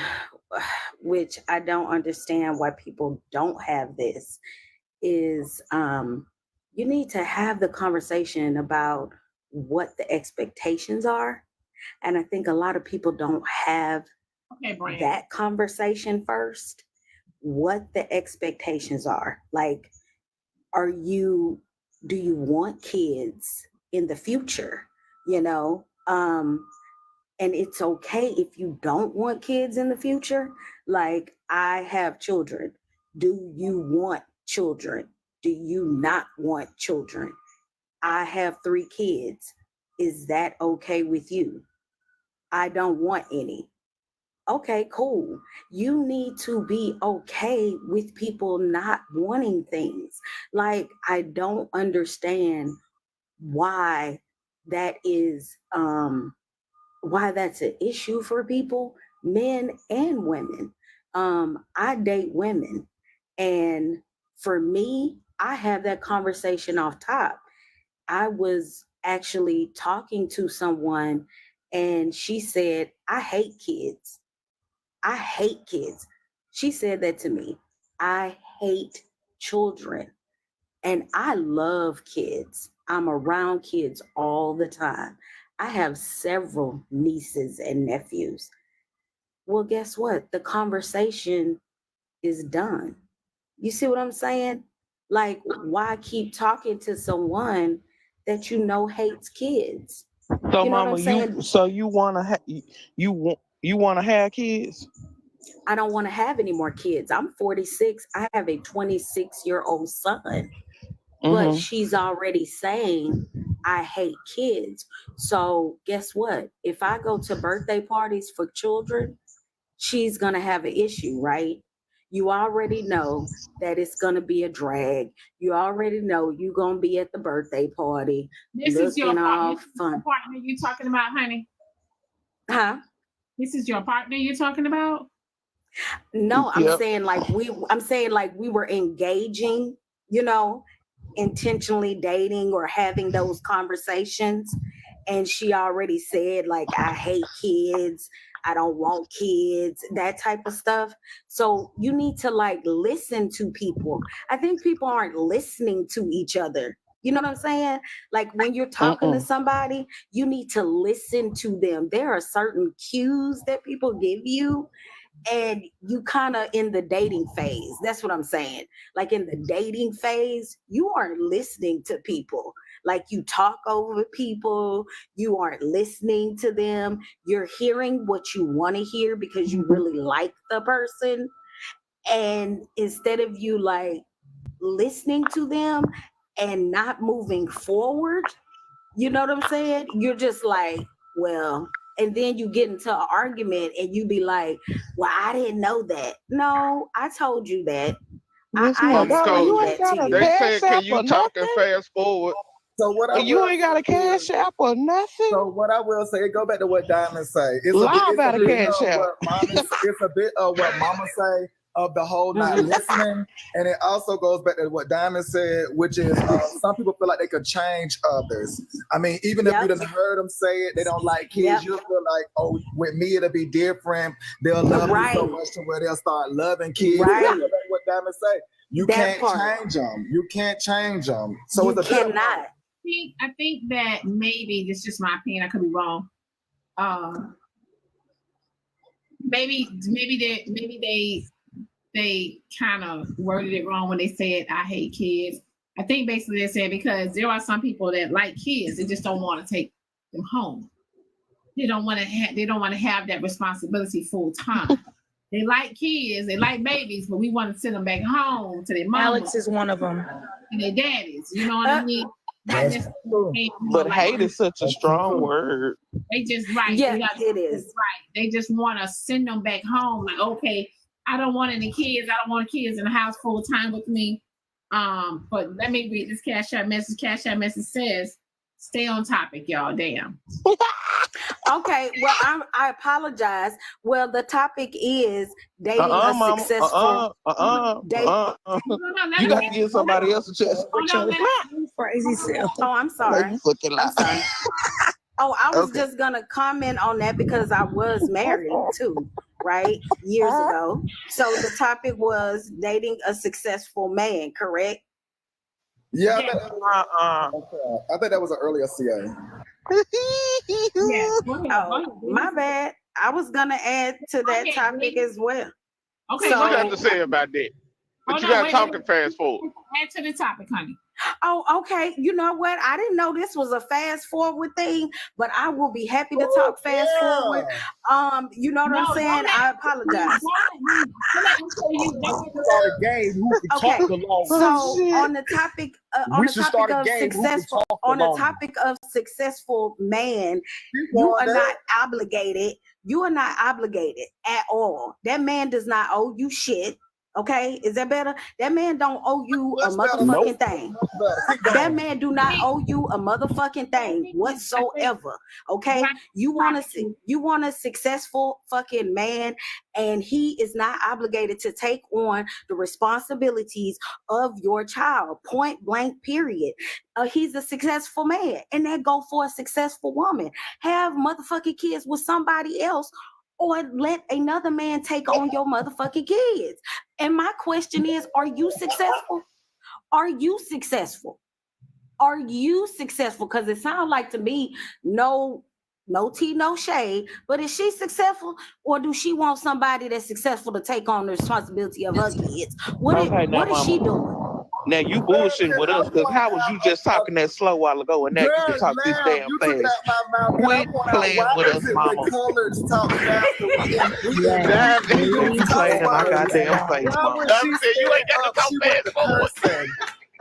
which I don't understand why people don't have this, is you need to have the conversation about what the expectations are. And I think a lot of people don't have that conversation first. What the expectations are. Like, do you want kids in the future? And it's okay if you don't want kids in the future. Like, I have children. Do you want children? Do you not want children? I have 3 kids. Is that okay with you? I don't want any. Okay, cool. You need to be okay with people not wanting things. Like, I don't understand why that is why that's an issue for people, men and women. I date women, and for me, I have that conversation off top. I was actually talking to someone, and she said, I hate kids. I hate kids. She said that to me. I hate children. And I love kids. I'm around kids all the time. I have several nieces and nephews. Well, guess what? The conversation is done. You see what I'm saying? Like, why keep talking to someone that you know hates kids? So, you know Mama, what I'm saying? you wanna have kids? I don't want to have any more kids. I'm 46. I have a 26-year-old son. But she's already saying, I hate kids. So guess what? If I go to birthday parties for children she's gonna have an issue, right? You already know that it's gonna be a drag. You already know you're gonna be at the birthday party This is your looking all partner, fun. partner you talking about, honey? Huh? This is your partner you're talking about? No, I'm Yep. saying like we were engaging, you know, intentionally dating or having those conversations. And she already said, like, I hate kids, I don't want kids, that type of stuff. So you need to like listen to people. I think people aren't listening to each other. You know what I'm saying? Like when you're talking to somebody, you need to listen to them. There are certain cues that people give you, and you kind of in the dating phase. That's what I'm saying. Like in the dating phase, you aren't listening to people. Like you talk over people, you aren't listening to them. You're hearing what you want to hear because you really like the person. And instead of you like listening to them and not moving forward, you know what I'm saying? You're just like, well, and then you get into an argument and you be like, well, I didn't know that. No, I told you that. I explained that to you. They said, can you talk and fast forward? So what I You will ain't got a cash app or nothing. So what I will say, go back to what Diamond say. Lie about a bit cash of app. what it's a bit of what Mama say of the whole not listening, and it also goes back to what Diamond said, which is some people feel like they could change others. I mean, even if you done heard them say it, they don't like kids. You'll feel like, oh, with me it'll be different. They'll love me so much to where they'll start loving kids. That's what Diamond say. You can't change them. You can't change them. So you cannot. I think that maybe this is just my opinion. I could be wrong. Maybe they kind of worded it wrong when they said I hate kids. I think basically they said because there are some people that like kids, they just don't want to take them home. They don't want to have that responsibility full time. They like kids, they like babies, but we want to send them back home to their mama. Alex is one of them. And their daddies. You know what I mean? But hate is such a strong word. They just it is right. They just want to send them back home. Like, okay, I don't want any kids. I don't want kids in the house full time with me. But let me read this Cash App message. Cash App message says, "Stay on topic, y'all." Damn. Okay, well, I apologize. Well, the topic is dating a successful. You got to give somebody else a chance. Crazy self. Oh, I'm sorry. I'm sorry. Oh, I was just gonna comment on that because I was married too, right? Years ago. So the topic was dating a successful man, correct? Yeah, I think that was an earlier CA. Oh, my bad. I was gonna add to that topic as well. Okay, what you got to say about that? But you got to talk and fast forward. Add to the topic, honey. Oh, okay. You know what? I didn't know this was a fast forward thing, but I will be happy to talk fast forward. You know what I'm saying? I apologize. Okay. So on the topic, of successful man, you are not obligated. You are not obligated at all. That man does not owe you shit. Okay, is that better? That man don't owe you a motherfucking thing. That man do not owe you a motherfucking thing whatsoever. Okay, you want a successful fucking man, and he is not obligated to take on the responsibilities of your child. Point blank. Period. He's a successful man, and that go for a successful woman. Have motherfucking kids with somebody else, or let another man take on your motherfucking kids. And my question is, are you successful? Are you successful? Are you successful? Because it sounds like to me, no tea, no shade, but is she successful, or do she want somebody that's successful to take on the responsibility of her kids? What is she doing? Now you bullshitting with us, because how was you just talking that slow a while ago, and now you can talk this damn fast? Quit playing with us, mama. You playing in my goddamn face, mama. You ain't got to talk fast forward.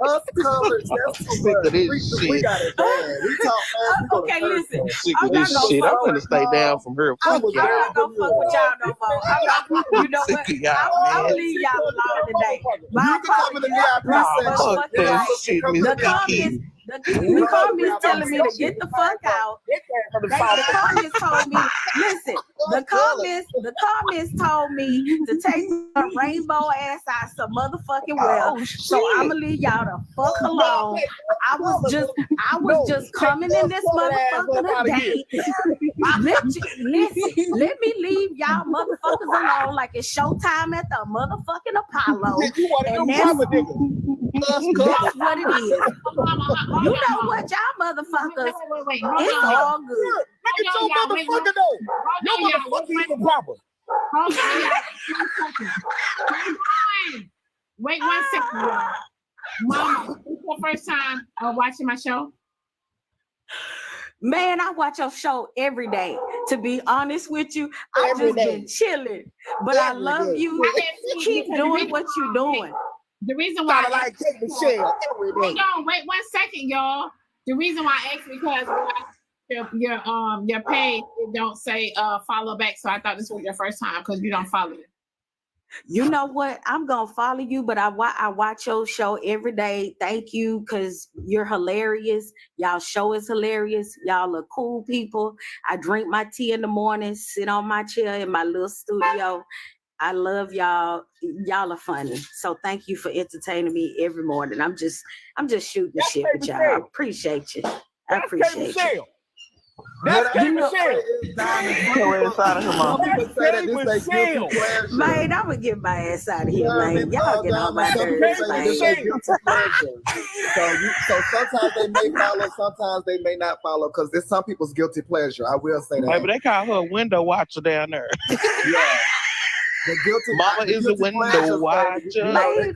Us colors, that's too Sick much. of this We shit. got it bad. We talk fast. We go Okay, to listen. I'm sick I'm of not this gonna shit. I'm fuck gonna with stay down from here. I'm Fuck not y'all. gonna fuck with y'all no more. You know Sick what? of y'all, I'm man. gonna leave y'all alone today. My You can come in the VIP apologies. section. Fuck that shit, Miss The comments, the comments telling me to get the fuck out. The comments told me, listen, the comments told me to take my rainbow ass out some motherfucking well. So I'ma leave y'all the fuck alone. I was just coming in this motherfucker today. Listen, let me leave y'all motherfuckers alone like it's showtime at the motherfucking Apollo. And that's what it is. You know what, y'all motherfuckers? It's all good. Look at your motherfucker though. Your motherfucker even proper. Hold on, y'all. Wait 1 second, y'all. Mama, this is your first time watching my show? Man, I watch your show every day. To be honest with you, I just been chilling. But I love you. Keep doing what you're doing. The reason why like take the shell every day. Hold on, wait 1 second, y'all. The reason why I asked because your page it don't say follow back, so I thought this was your first time because you don't follow it. You know what? I'm gonna follow you, but I watch your show every day. Thank you, because you're hilarious. Y'all show is hilarious. Y'all are cool people. I drink my tea in the morning, sit on my chair in my little studio. I love y'all. Y'all are funny. So thank you for entertaining me every morning. I'm just shooting the shit with y'all. I appreciate you. I appreciate you. That's You know- Your ass out of here, mom. Man, I'm gonna get my ass out of here, man. Y'all get on my nerves, man. So sometimes they may follow, sometimes they may not follow, because there's some people's guilty pleasure. I will say that. Maybe they call her a window watcher down there. Yeah. The guilty, Mama is a window watcher. They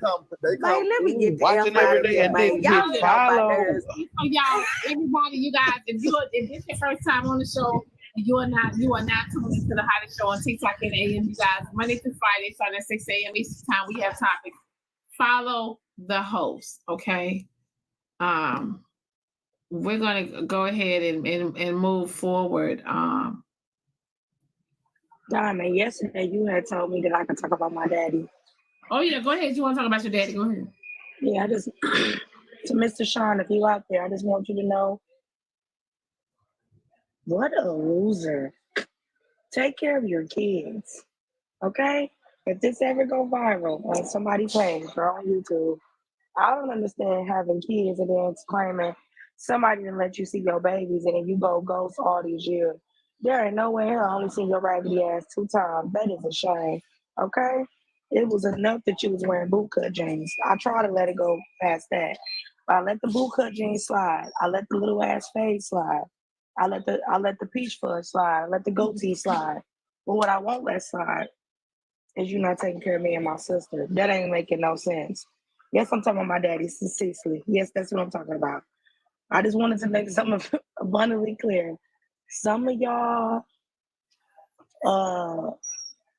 come let me get the watching F out every of day here, and man. then Y'all get get on my follow. nerves. So y'all, everybody, you guys, if this your first time on the show, you are not tuned into the hottest show on TikTok and AM. You guys, Monday through Friday, starting at 6 a.m. Eastern time. We have topics. Follow the host, okay? We're gonna go ahead and move forward. Diamond, yesterday you had told me that I could talk about my daddy. Oh yeah, go ahead. You want to talk about your daddy? Go ahead. Yeah, I just to Mr. Sean, if you out there, I just want you to know what a loser. Take care of your kids, okay? If this ever go viral on somebody's page or on YouTube, I don't understand having kids and then claiming somebody didn't let you see your babies and then you go ghost all these years. There ain't no way I only seen your raggedy ass 2 times. That is a shame, okay? It was enough that you was wearing bootcut jeans. I try to let it go past that. But I let the bootcut jeans slide. I let the little ass fade slide. I let the peach fuzz slide. I let the goatee slide. But what I won't let slide is you not taking care of me and my sister. That ain't making no sense. Yes, I'm talking about my daddy, Cecily. Yes, that's what I'm talking about. I just wanted to make something abundantly clear. Some of y'all,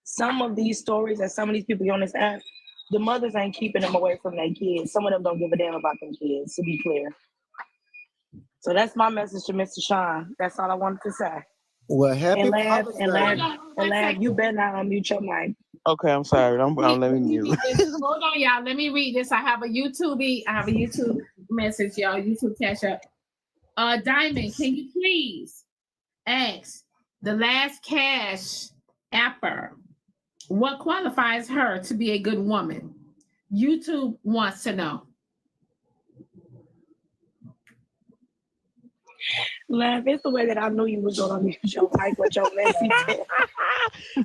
some of these stories and some of these people on this app, the mothers ain't keeping them away from their kids. Some of them don't give a damn about them kids, to be clear. So that's my message to Mr. Sean. That's all I wanted to say. Well, happy And Lab, Father's and Day. Lab, you better not unmute your mic. Okay, I'm sorry. I'm let me mute. Hold on, y'all. Let me read this. I have a YouTube message, y'all. YouTube catch up. Diamond, can you please ask the last cash apper what qualifies her to be a good woman? YouTube wants to know. Laugh, it's the way that I knew you was going to mute your mic with your messy tail.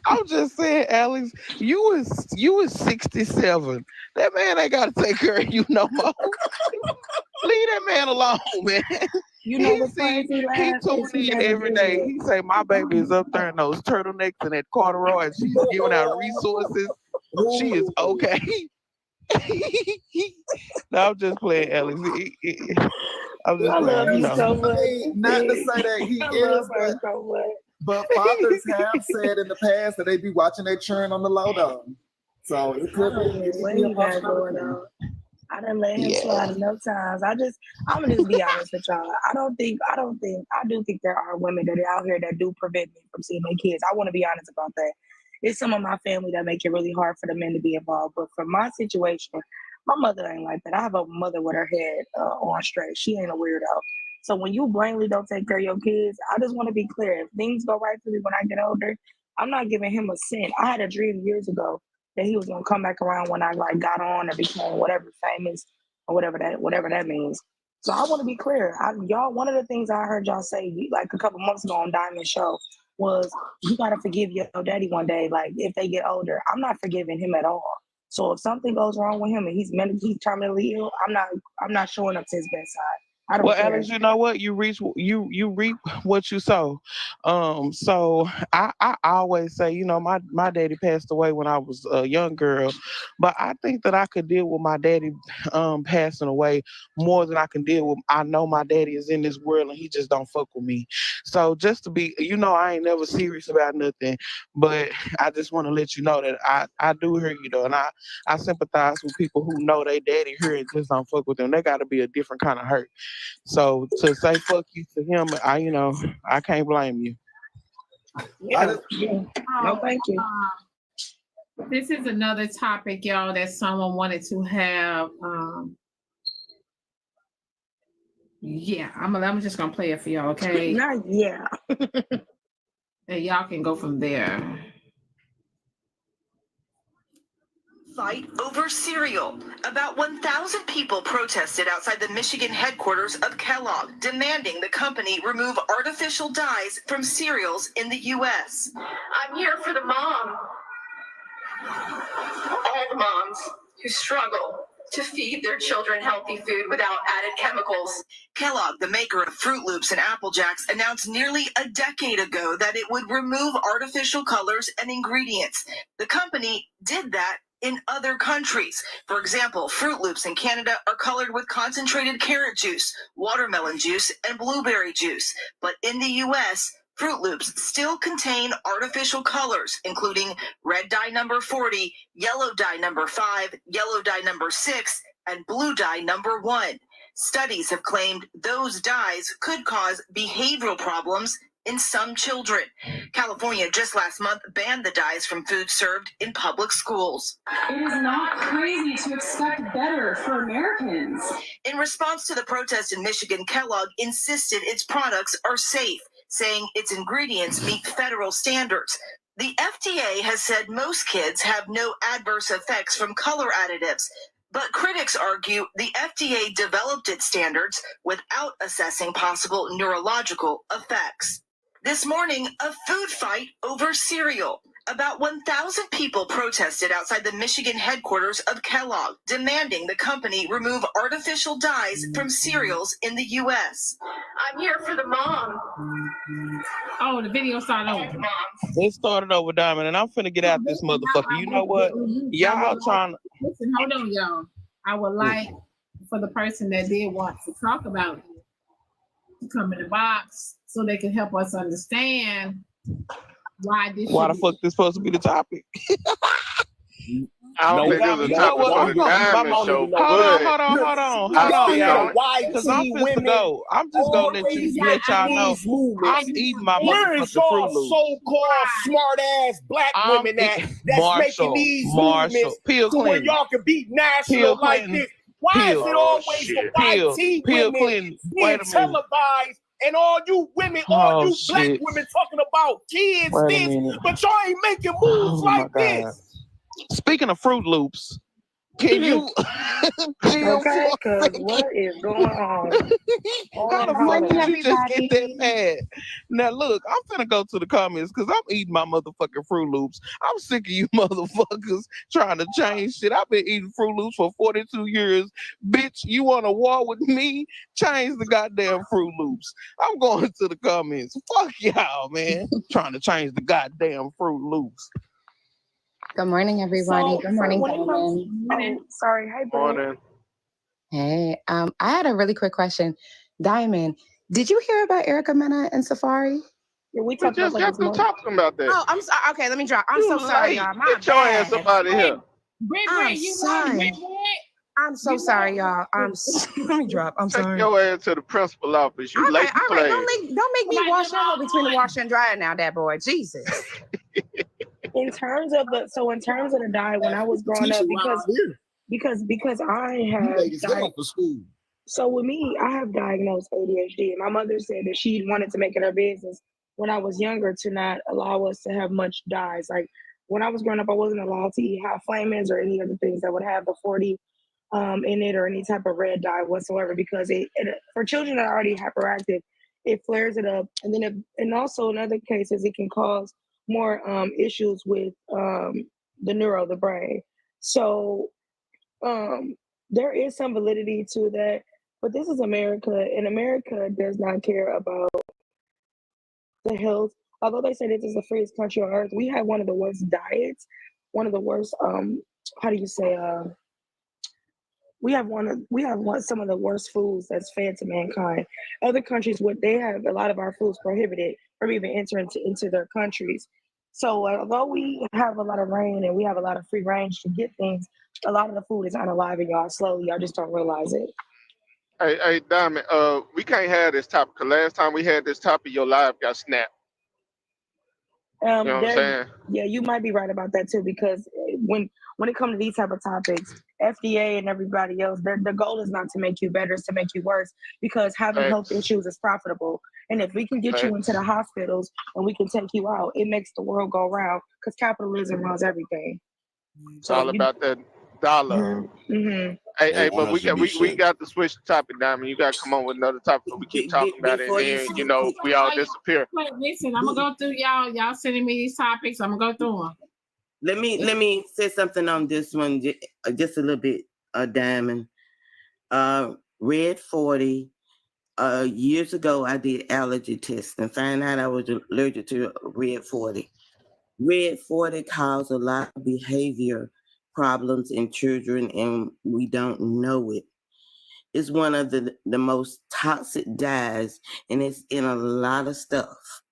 I'm just saying, Alex, you was 67. That man ain't got to take care of you no more. Leave that man alone, man. You know what's crazy, He Laugh? tune in every day. He say, my baby is up there in those turtlenecks and that corduroy, and she's giving out resources. She is okay. No, I'm just playing, Alex. I'm just I playing, love you know. so much. Not to say that he I is, love her so much. but fathers have said in the past that they be watching their churn on the low down. So it could be. What you got going on? I done let him slide enough times. I'm gonna just be honest with y'all. I do think there are women that are out here that do prevent me from seeing their kids. I want to be honest about that. It's some of my family that make it really hard for the men to be involved. But for my situation, my mother ain't like that. I have a mother with her head on straight. She ain't a weirdo. So when you blatantly don't take care of your kids, I just want to be clear. If things go right for me when I get older, I'm not giving him a cent. I had a dream years ago that he was gonna come back around when I like got on or became whatever famous or whatever that means. So I want to be clear. One of the things I heard y'all say like a couple months ago on Diamond Show was you gotta forgive your daddy one day, like if they get older. I'm not forgiving him at all. So if something goes wrong with him and he's terminally ill, I'm not showing up to his bedside. I don't care. Alex, you know what? You reap what you sow. So I always say, you know, my daddy passed away when I was a young girl, but I think that I could deal with my daddy passing away more than I can deal with. I know my daddy is in this world and he just don't fuck with me. So just to be, you know, I ain't never serious about nothing, but I just want to let you know that I do hear you though, and I sympathize with people who know they daddy here and just don't fuck with them. They got to be a different kind of hurt. So to say fuck you to him, I can't blame you. Yeah. No, thank you. This is another topic, y'all, that someone wanted to have. I'm just gonna play it for y'all, okay? Yeah. And y'all can go from there. Fight over cereal. About 1,000 people protested outside the Michigan headquarters of Kellogg, demanding the company remove artificial dyes from cereals in the U.S. I'm here for the mom. All the moms who struggle to feed their children healthy food without added chemicals. Kellogg, the maker of Fruit Loops and Apple Jacks, announced nearly a decade ago that it would remove artificial colors and ingredients. The company did that in other countries. For example, Fruit Loops in Canada are colored with concentrated carrot juice, watermelon juice, and blueberry juice. But in the U.S., Fruit Loops still contain artificial colors, including red dye number 40, yellow dye number 5, yellow dye number 6, and blue dye number 1. Studies have claimed those dyes could cause behavioral problems in some children. California just last month banned the dyes from food served in public schools. It is not crazy to expect better for Americans. In response to the protest in Michigan, Kellogg insisted its products are safe, saying its ingredients meet federal standards. The FDA has said most kids have no adverse effects from color additives, but critics argue the FDA developed its standards without assessing possible neurological effects. This morning, a food fight over cereal. About 1,000 people protested outside the Michigan headquarters of Kellogg, demanding the company remove artificial dyes from cereals in the U.S. I'm here for the mom. Oh, the video started over. It started over, Diamond, and I'm finna get out this motherfucker. You know what? Y'all trying to... Listen, hold on, y'all. I would like for the person that did want to talk about it to come in the box so they can help us understand why this. Why the fuck this supposed to be the topic? I don't think it's a topic for the Diamond Show. Hold on, y'all. Because I'm finna go. I'm just gonna let y'all know. I'm eating my motherfucking Fruit Loops. So-called smart-ass black women that's making these movements to where y'all can be national like this. Why is it always the white tea women being televised? And all you women, all you black women talking about kids, but y'all ain't making moves like this. Speaking of Fruit Loops, can you? Okay, because what is going on? How the fuck did you just get that mad? Now look, I'm finna go to the comments because I'm eating my motherfucking Fruit Loops. I'm sick of you motherfuckers trying to change shit. I've been eating Fruit Loops for 42 years. Bitch, you want a war with me? Change the goddamn Fruit Loops. I'm going to the comments. Fuck y'all, man. Trying to change the goddamn Fruit Loops. Good morning, everybody. Good morning, Diamond. Sorry, hi, Morning. Hey, I had a really quick question. Diamond, did you hear about Erica Mena and Safaree? Yeah, we just got through talking about that. Oh, I'm sorry. Okay, let me drop. I'm so sorry, y'all. Get your ass up out of here. I'm sorry. I'm so sorry, y'all. Let me drop. I'm Take sorry. your ass to the principal office. You late to All play. right. Don't make me wash your hair between the washer and dryer now, that boy. Jesus. In terms of the dye, when I was growing up, because I have for school. So with me, I have diagnosed ADHD, and my mother said that she wanted to make it her business when I was younger to not allow us to have much dyes. Like when I was growing up, I wasn't allowed to eat hot flamings or any other things that would have the 40 in it or any type of red dye whatsoever, because it for children that are already hyperactive, it flares it up, and then and also in other cases it can cause more issues with the brain. So there is some validity to that, but this is America, and America does not care about the health. Although they say this is the freest country on earth, we have one of the worst diets, one of the worst how do you say we have some of the worst foods that's fed to mankind. Other countries, what they have a lot of our foods prohibited from even entering into their countries. So although we have a lot of rain and we have a lot of free range to get things, a lot of the food is unalive y'all slowly. Y'all just don't realize it. Hey, Diamond, we can't have this topic, because last time we had this topic, your live got snapped. You know what I'm saying? Yeah, you might be right about that too, because when it comes to these type of topics, FDA and everybody else, the goal is not to make you better, it's to make you worse, because having health issues is profitable. And if we can get you into the hospitals and we can take you out, it makes the world go round, because capitalism runs everything. It's all about that dollar. Mm-hmm. Hey, but we got to switch the topic, Diamond. You got to come on with another topic, so we keep talking about it, and then, we all disappear. Wait, listen, I'm gonna go through y'all sending me these topics. I'm gonna go through them. Let me say something on this one, just a little bit, Diamond. Red 40. Years ago, I did allergy tests and found out I was allergic to Red 40. Red 40 caused a lot of behavior problems in children, and we don't know it. It's one of the most toxic dyes, and it's in a lot of stuff.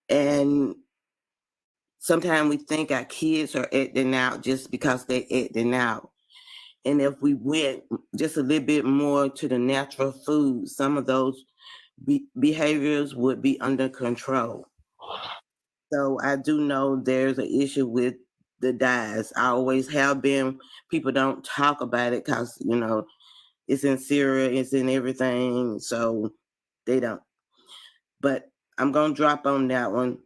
And sometimes we think our kids are acting out just because they're acting out. And if we went just a little bit more to the natural food, some of those behaviors would be under control. So I do know there's an issue with the dyes. I always have been. People don't talk about it because, it's in cereal, it's in everything. So they don't. But I'm going to drop on that one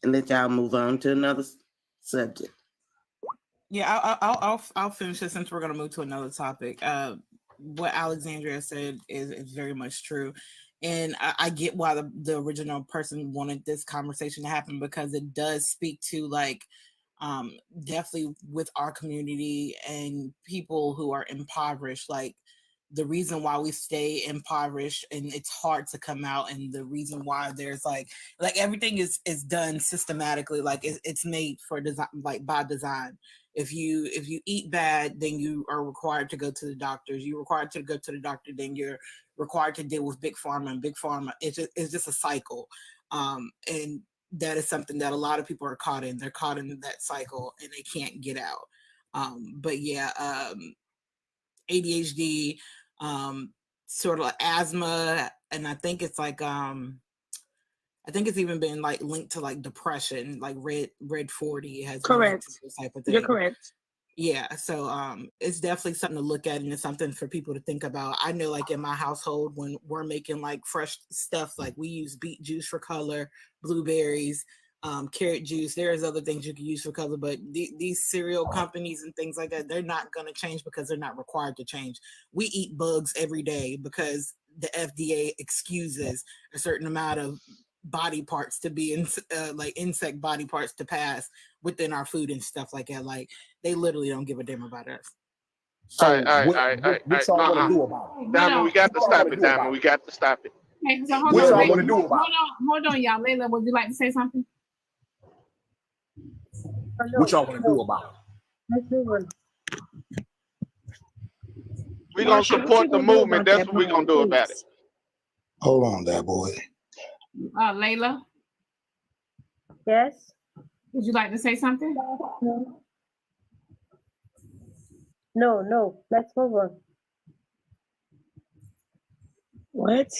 and let y'all move on to another subject. Yeah, I'll finish this since we're going to move to another topic. What Alexandria said is very much true. And I get why the original person wanted this conversation to happen, because it does speak to definitely with our community and people who are impoverished, like the reason why we stay impoverished and it's hard to come out, and the reason why there's like everything is done systematically, like it's made for design, like by design. If you eat bad, then you are required to go to the doctors. You're required to go to the doctor, then you're required to deal with big pharma, and big pharma it's just a cycle. And that is something that a lot of people are caught in. They're caught in that cycle and they can't get out. But yeah, ADHD, sort of like asthma, and I think it's like I think it's even been like linked to like depression, like red 40 has correct this type of thing. You're correct. Yeah, so it's definitely something to look at, and it's something for people to think about. I know, like in my household, when we're making like fresh stuff, like we use beet juice for color, blueberries, carrot juice. There's other things you can use for color, but these cereal companies and things like that, they're not going to change because they're not required to change. We eat bugs every day because the FDA excuses a certain amount of body parts to be in like insect body parts to pass within our food and stuff like that. Like they literally don't give a damn about us. So all right. What y'all want to do about it? Diamond, we got to stop it, Diamond. We got to stop it. Okay, so hold What on, y'all want to do about it? Hold on, y'all. Layla, would you like to say something? What y'all want to do about it? We're going to support the movement. That's what we're going to do about it. Hold on, that boy. Layla? Yes? Would you like to say something? No. Let's move on. What?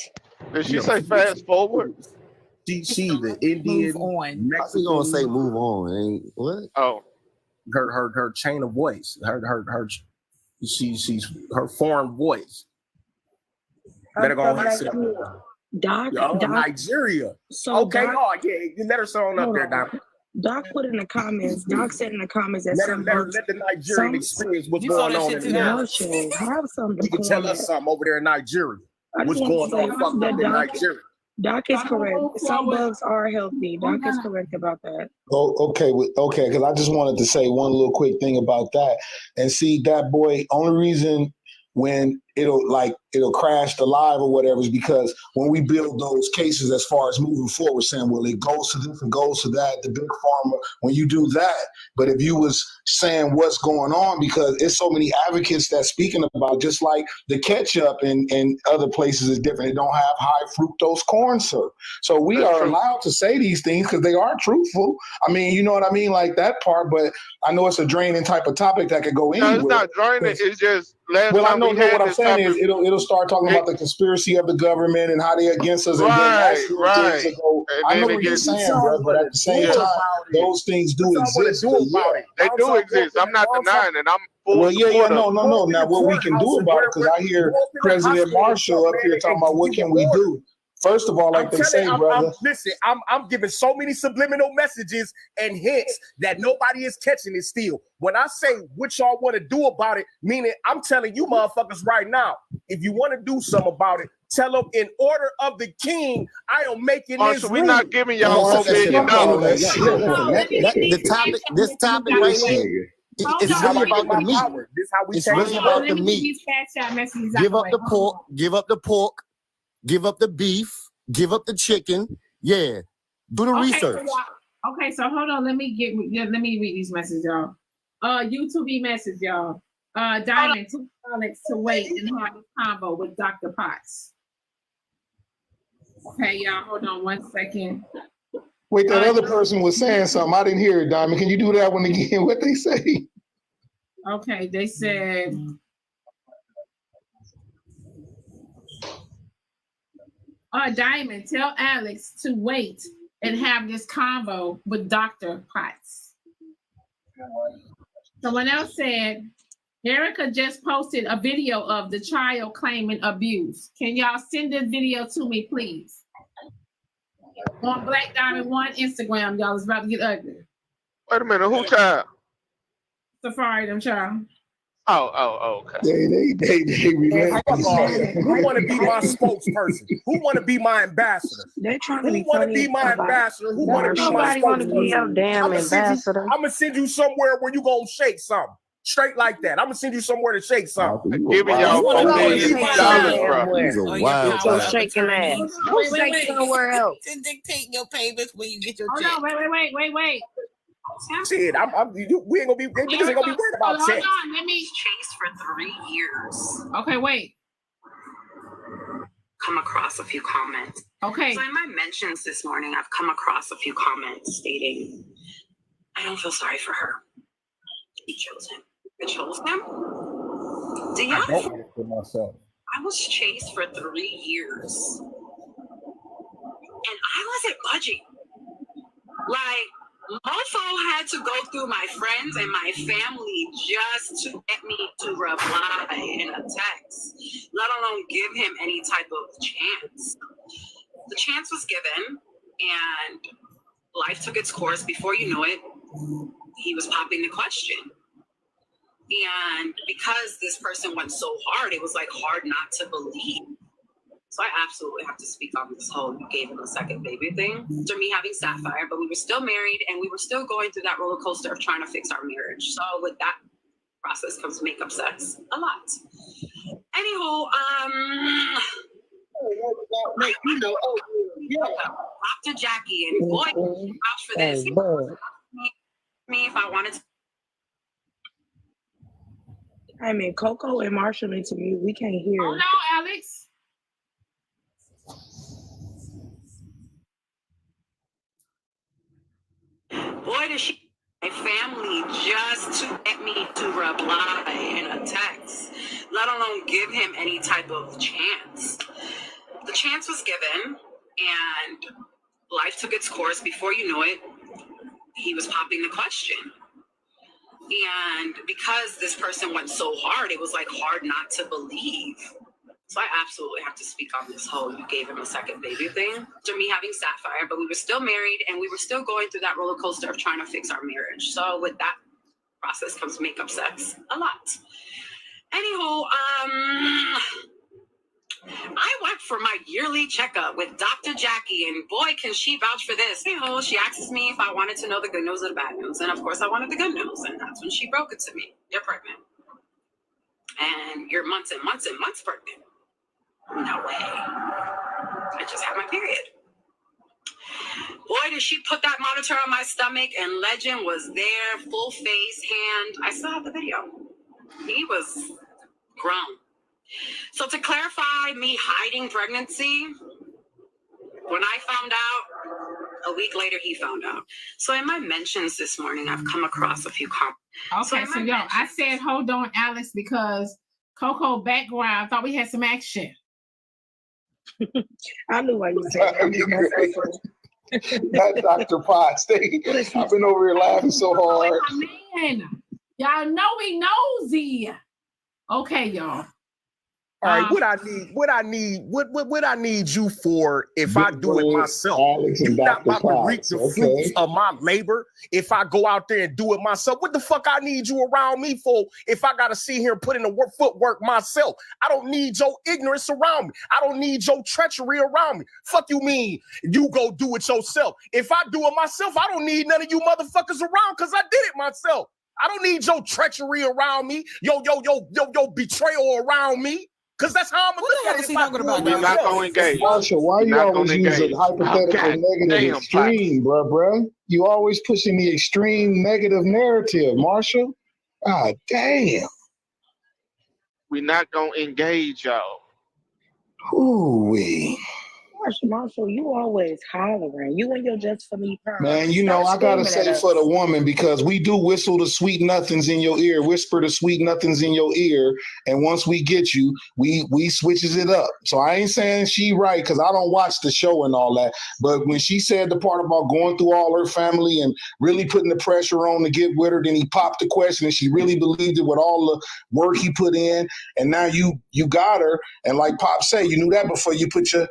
Did she say fast forward? She the Indian. On. I was gonna say move on. Ain't what? Oh, her chain of voice. She's her foreign voice. Better go on and sit up. Doc, Nigeria. So okay, Doc, you let her song up there, Doc. Doc put in the comments. Doc said in the comments that let the Nigerian experience what's going on in the Marshall, have some You can tell us something over there in Nigeria. What's going on fucked up in Nigeria? Doc is correct. Some bugs are healthy. Doc is correct about that. Oh, okay, because I just wanted to say one little quick thing about that. And see, that boy, only reason when it'll crash the live or whatever is because when we build those cases as far as moving forward, saying, well, it goes to this and goes to that, the big pharma, when you do that. But if you was saying what's going on, because it's so many advocates that speaking about, just like the ketchup in other places is different. It don't have high fructose corn syrup. So we are allowed to say these things because they are truthful. I mean, you know what I mean? Like that part, but I know it's a draining type of topic that could go anywhere. No, it's not draining. It's just well, I know what I'm saying is it'll start talking about the conspiracy of the government and how they're against us. And Right. I know what you're saying, bro, but at the same time, those things do exist. They do exist. I'm not denying it. I'm full well, no. Now, what we can do about it, because I hear President Marshall up here talking about what can we do. First of all, like they say, brother. Listen, I'm giving so many subliminal messages and hints that nobody is catching it still. When I say what y'all want to do about it, meaning I'm telling you motherfuckers right now, if you want to do something about it, tell them in order of the king, I am making this. So we're not giving y'all $4 million. This topic right here. It's really about the meat. It's really about the meat. Give up the pork. Give up the pork. Give up the beef. Give up the chicken. Yeah. Do the research. Okay, so hold on. Let me read these messages, y'all. YouTube message, y'all. Diamond took Alex to wait and have a combo with Dr. Potts. Okay, y'all. Hold on 1 second. Wait, that other person was saying something. I didn't hear it, Diamond. Can you do that one again? What they say? Okay, they said. Diamond, tell Alex to wait and have this combo with Dr. Potts. Someone else said, Erica just posted a video of the child claiming abuse. Can y'all send this video to me, please? On Blaqqdiamond 1 Instagram, y'all, it's about to get ugly. Wait a minute, who child? Safaree, them child. Oh, okay. They who want to be my spokesperson? Who want to be my ambassador? They're trying to want to be my ambassador? Who want to be my spokesperson? I'm gonna send you somewhere where you gonna shake something. Straight like that. I'm gonna send you somewhere to shake something. Giving y'all $4 million, bro. Wild shaking ass. Wait. Somewhere else. To dictate your payments when you get your Hold check. on, wait. Shit, we ain't gonna be. Niggas ain't gonna be worried about checks. Hold on, let me chased for 3 years. Okay, wait. Come across a few comments. Okay. So in my mentions this morning, I've come across a few comments stating, I don't feel sorry for her. He chose him. I chose him? Do y'all? I don't want it for myself. I was chased for 3 years. And I wasn't budging. Like, mofo had to go through my friends and my family just to get me to reply in a text, let alone give him any type of chance. The chance was given, and life took its course. Before you know it, he was popping the question. And because this person went so hard, it was like hard not to believe. So I absolutely have to speak on this whole gave him a second baby thing. After me having Sapphire, but we were still married and we were still going through that roller coaster of trying to fix our marriage. So with that process comes makeup sex a lot. Anywho, Dr. Jackie and boy, vouch for this. He me if I wanted to. I mean, Coco and Marshall into you. We can't hear. Oh no, Alex. Boy, does she my family just to get me to reply in a text, let alone give him any type of chance. The chance was given, and life took its course. Before you know it, he was popping the question. And because this person went so hard, it was like hard not to believe. So I absolutely have to speak on this whole you gave him a second baby thing. After me having Sapphire, but we were still married and we were still going through that roller coaster of trying to fix our marriage. So with that process comes makeup sex a lot. Anyhow, I went for my yearly checkup with Dr. Jackie, and boy, can she vouch for this. Anyhow, she asks me if I wanted to know the good news or the bad news. And of course, I wanted the good news. And that's when she broke it to me. You're pregnant. And you're months and months and months pregnant. No way. I just had my period. Boy, did she put that monitor on my stomach, and Legend was there, full face, hand. I still have the video. He was grown. So to clarify me hiding pregnancy, when I found out, a week later he found out. So in my mentions this morning, I've come across a few comments. Okay, so yo, I said hold on, Alex, because Coco background, I thought we had some action. I knew why you said that. That Dr. Potts thing. I've been over here laughing so hard. Man, y'all know he nosy. Okay, y'all. All right, what I need you for if I do it myself? You're not about to reap the fruits of my labor if I go out there and do it myself. What the fuck I need you around me for if I gotta sit here and put in the footwork myself? I don't need your ignorance around me. I don't need your treachery around me. Fuck you mean you go do it yourself. If I do it myself, I don't need none of you motherfuckers around because I did it myself. I don't need your treachery around me, your betrayal around me. Because that's how I'm going to look at it. We're not going to engage. Marshall, why you always use a hypothetical negative extreme, bro? You always pushing the extreme negative narrative, Marshall. God damn. We're not going to engage, y'all. Ooh-wee. Marshall, you always hollering. You and your just for me pride. Man, you know, I gotta say for the woman, because we do whistle the sweet nothings in your ear, whisper the sweet nothings in your ear, and once we get you, we switches it up. So I ain't saying she right, because I don't watch the show and all that, but when she said the part about going through all her family and really putting the pressure on to get with her, then he popped the question and she really believed it with all the work he put in, and now you got her, and like Pop said, you knew that before you put your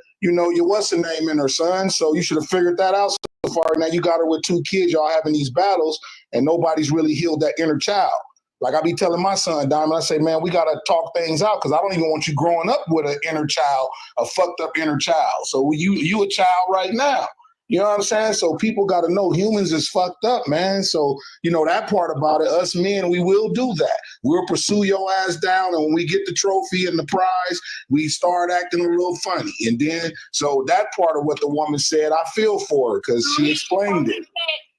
what's the name in her, son. So you should have figured that out so far. Now you got her with 2 kids, y'all having these battles, and nobody's really healed that inner child. Like I be telling my son, Diamond, I say, man, we got to talk things out because I don't even want you growing up with an inner child, a fucked up inner child. So you a child right now. You know what I'm saying? So people got to know humans is fucked up, man. So, you know, that part about it, us men, we will do that. We'll pursue your ass down. And when we get the trophy and the prize, we start acting a little funny. And then, so that part of what the woman said, I feel for her because she explained it.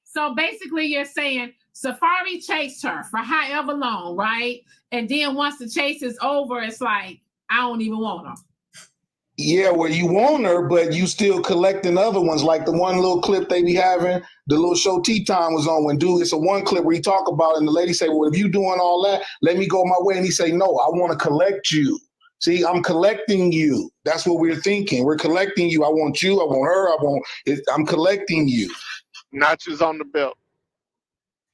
So basically you're saying Safaree chased her for however long, right? And then once the chase is over, it's like, I don't even want her. Yeah, well, you want her, but you still collecting other ones, like the one little clip they be having, the little show Tea Time was on when dude, it's a one clip where he talk about it, and the lady say, well, if you doing all that, let me go my way. And he say, no, I want to collect you. See, I'm collecting you. That's what we're thinking. We're collecting you. I want you. I want her. I'm collecting you. Notches on the belt.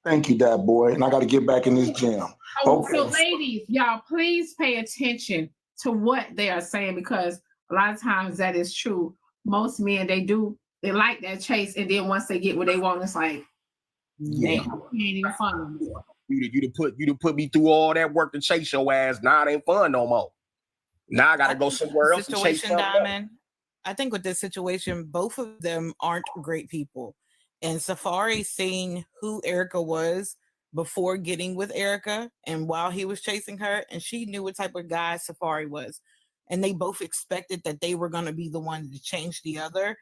Thank you, that boy. And I got to get back in this gym. Okay. So ladies, y'all, please pay attention to what they are saying, because a lot of times that is true. Most men, they like that chase, and then once they get what they want, it's like, yeah, ain't even fun no more. You done put me through all that work to chase your ass. Now it ain't fun no more. Now I gotta go somewhere else to chase something Diamond. I think with this situation, both of them aren't great people. And Safaree seeing who Erica was before getting with Erica and while he was chasing her, and she knew what type of guy Safaree was. And they both expected that they were going to be the one to change the other.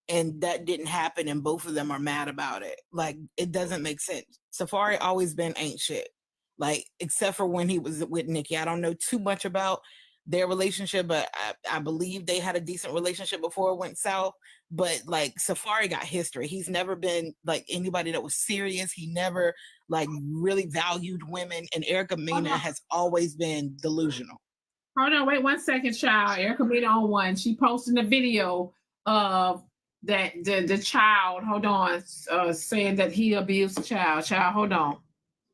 And that didn't happen. And both of them are mad about it. Like, it doesn't make sense. Safaree always been ain't shit. Like, except for when he was with Nikki. I don't know too much about their relationship, but I believe they had a decent relationship before it went south. But like Safaree got history. He's never been like anybody that was serious. He never like really valued women. And Erica Mena has always been delusional. Hold on, wait 1 second, child. Erica Mena on one. She posted a video of that the child. Hold on, saying that he abused the child. Child, hold on.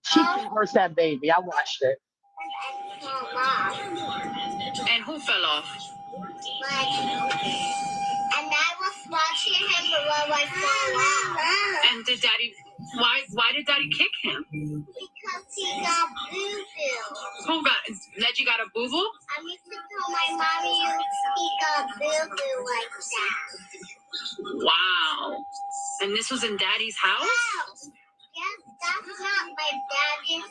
She hurts that baby. I watched it. And who fell off? And I was watching him below I fell off. And did Daddy? Why did Daddy kick him? Because he got boo-boo. Who got? Leggy got a boo-boo? I need to tell my mommy he got boo-boo like that. Wow. And this was in Daddy's house? Yes, that's not my daddy.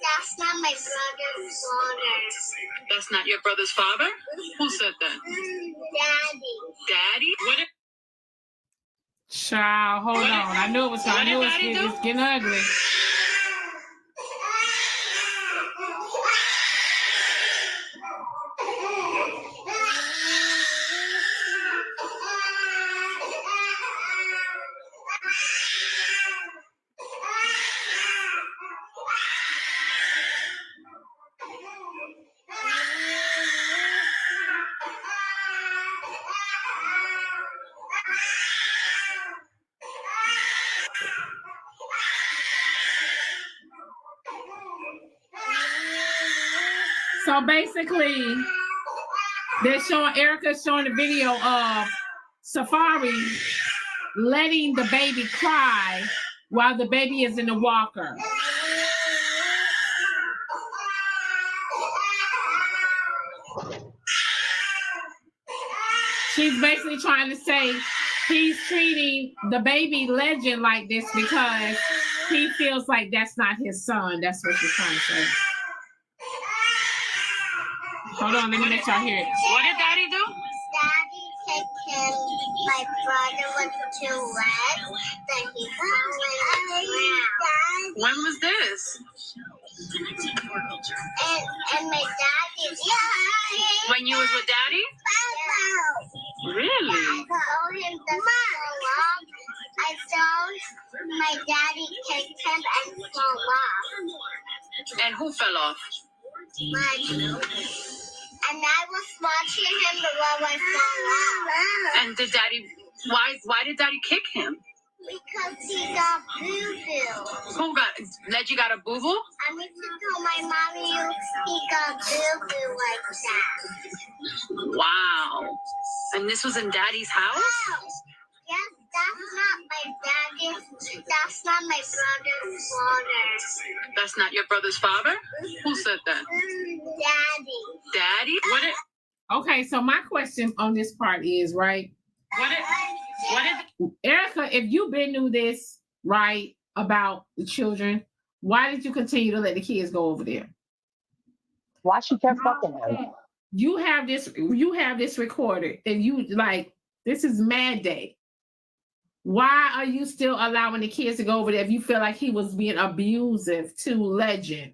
That's not my brother's father. That's not your brother's father? Who said that? Daddy. Daddy? What did Child, hold on. I knew it was. I knew it's getting ugly. So basically, they're showing Erica's showing the video of Safaree letting the baby cry while the baby is in the walker. She's basically trying to say he's treating the baby Legend like this because he feels like that's not his son. That's what she's trying to say. Hold on, let me let y'all hear it. What did Daddy do? Daddy kicked him. My brother was too red. Then he fell in the ground. When was this? And my daddy. When you was with Daddy? Really? I told him to fall off. I saw my daddy kicked him and fall off. And who fell off? And I was watching him while I fell off. And did Daddy? Why did Daddy kick him? Because he got boo-boo. Who got? Leggy got a boo-boo? I need to tell my mommy he got boo-boo like that. Wow. And this was in Daddy's house? Yes, that's not my daddy. That's not my brother's father. That's not your brother's father? Who said that? Daddy. Daddy? What did? Okay, so my question on this part is, right? What did Erica, if you been knew this, right, about the children, why did you continue to let the kids go over there? Why she kept fucking him? You have this recorded, and you like, this is Mad Day. Why are you still allowing the kids to go over there if you feel like he was being abusive to Legend?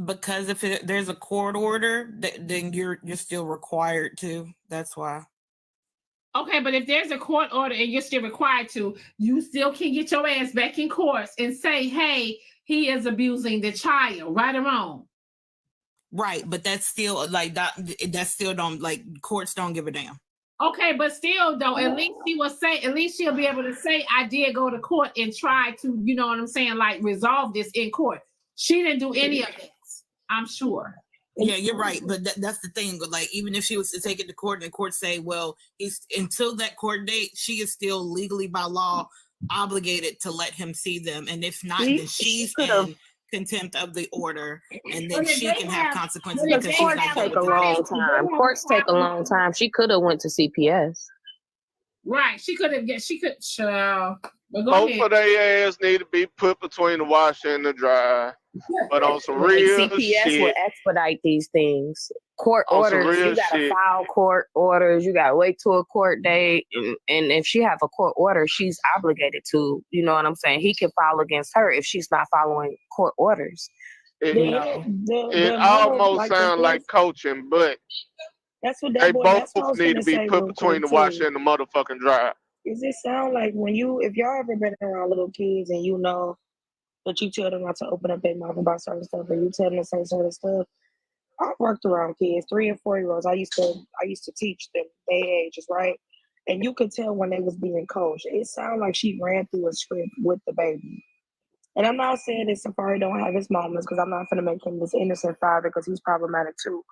Because if there's a court order, then you're still required to. That's why. Okay, but if there's a court order and you're still required to, you still can get your ass back in court and say, hey, he is abusing the child, right or wrong? Right, but that's still like that still don't, like, courts don't give a damn. Okay, but still though, at least she'll be able to say, I did go to court and try to, you know what I'm saying, like resolve this in court. She didn't do any of this, I'm sure. Yeah, you're right, but that's the thing. But like, even if she was to take it to court and the court say, well, he's until that court date, she is still legally by law obligated to let him see them, and if not, then she's in contempt of the order, and then she can have consequences because she's Courts not take a long time. Courts take a long time. She could have went to CPS. Right, she could. But go Both ahead. of their ass need to be put between the washer and the dryer. But on some real CPS shit, will expedite these things. Court On some orders, real you gotta shit. file court orders. You gotta wait till a court date, and if she have a court order, she's obligated to. You know what I'm saying? He can file against her if she's not following court orders. It almost sounds like coaching, but that's what they that boy. both That's what I was need gonna to be say put real between quick the too. washer and the motherfucking dryer. Does it sound like if y'all ever been around little kids and you know that you tell them not to open up their mouth about certain stuff, and you tell them to say certain stuff? I've worked around kids, 3 and 4 year olds. I used to teach them their ages, right? And you could tell when they was being coached. It sounded like she ran through a script with the baby. And I'm not saying that Safaree don't have his moments, because I'm not going to make him this innocent father, because he's problematic too.